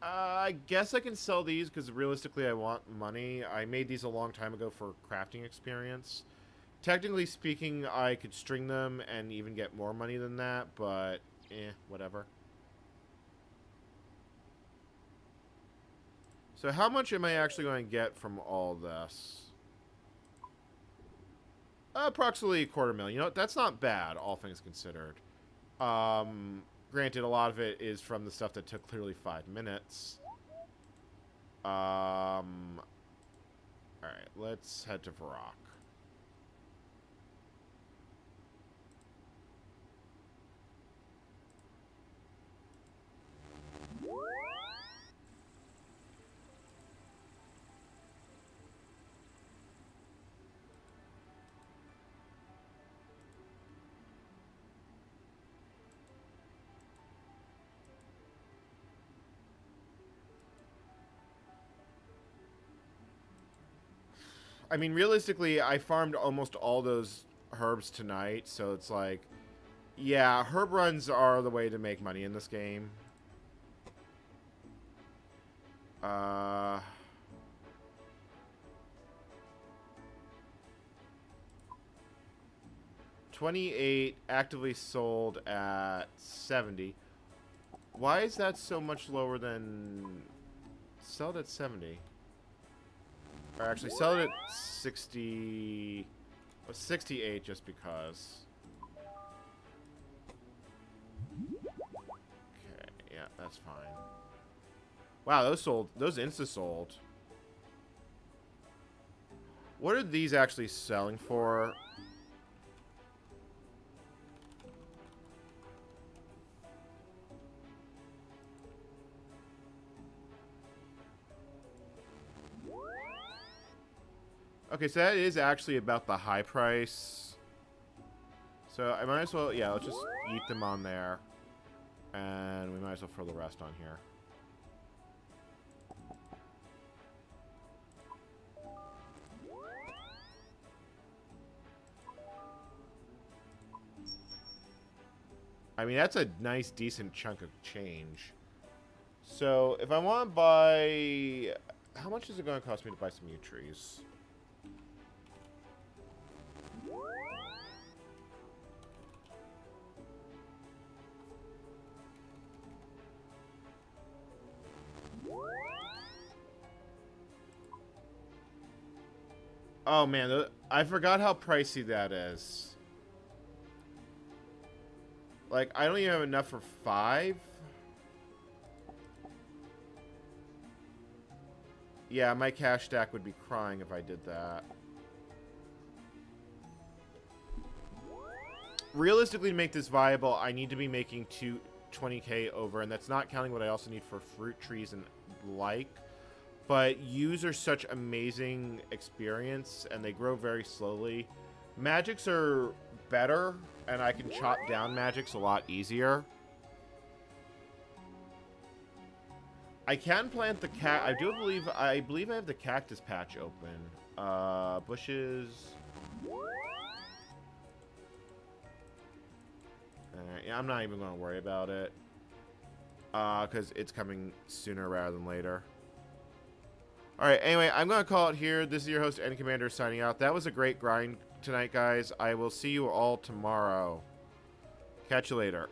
I guess I can sell these because realistically I want money. I made these a long time ago for crafting experience. Technically speaking, I could string them and even get more money than that, but whatever. So how much am I actually going to get from all this? Approximately $250,000. You know what? That's not bad, all things considered. Granted, a lot of it is from the stuff that took clearly 5 minutes. Alright, let's head to Varrock. I mean, realistically, I farmed almost all those herbs tonight, so it's like, yeah, herb runs are the way to make money in this game. 28 actively sold at 70. Why is that so much lower than sell it at 70? Or actually, sell it at 60... 68 just because. Okay, yeah, that's fine. Wow, those sold. Those insta-sold. What are these actually selling for? Okay, so that is actually about the high price. So I might as well, yeah, let's just eat them on there. And we might as well throw the rest on here. I mean, that's a nice, decent chunk of change. So if I want to buy... How much is it going to cost me to buy some new trees? Oh man, I forgot how pricey that is. Like, I don't even have enough for 5. Yeah, my cash stack would be crying if I did that. Realistically, to make this viable, I need to be making 20k over, and that's not counting what I also need for fruit trees and like. But yews are such amazing experience, and they grow very slowly. Magics are better, and I can chop down magics a lot easier. I can plant the I believe I have the cactus patch open. Bushes. Yeah, I'm not even going to worry about it. Because it's coming sooner rather than later. Alright, anyway, I'm going to call it here. This is your host, N Commander, signing out. That was a great grind tonight, guys. I will see you all tomorrow. Catch you later.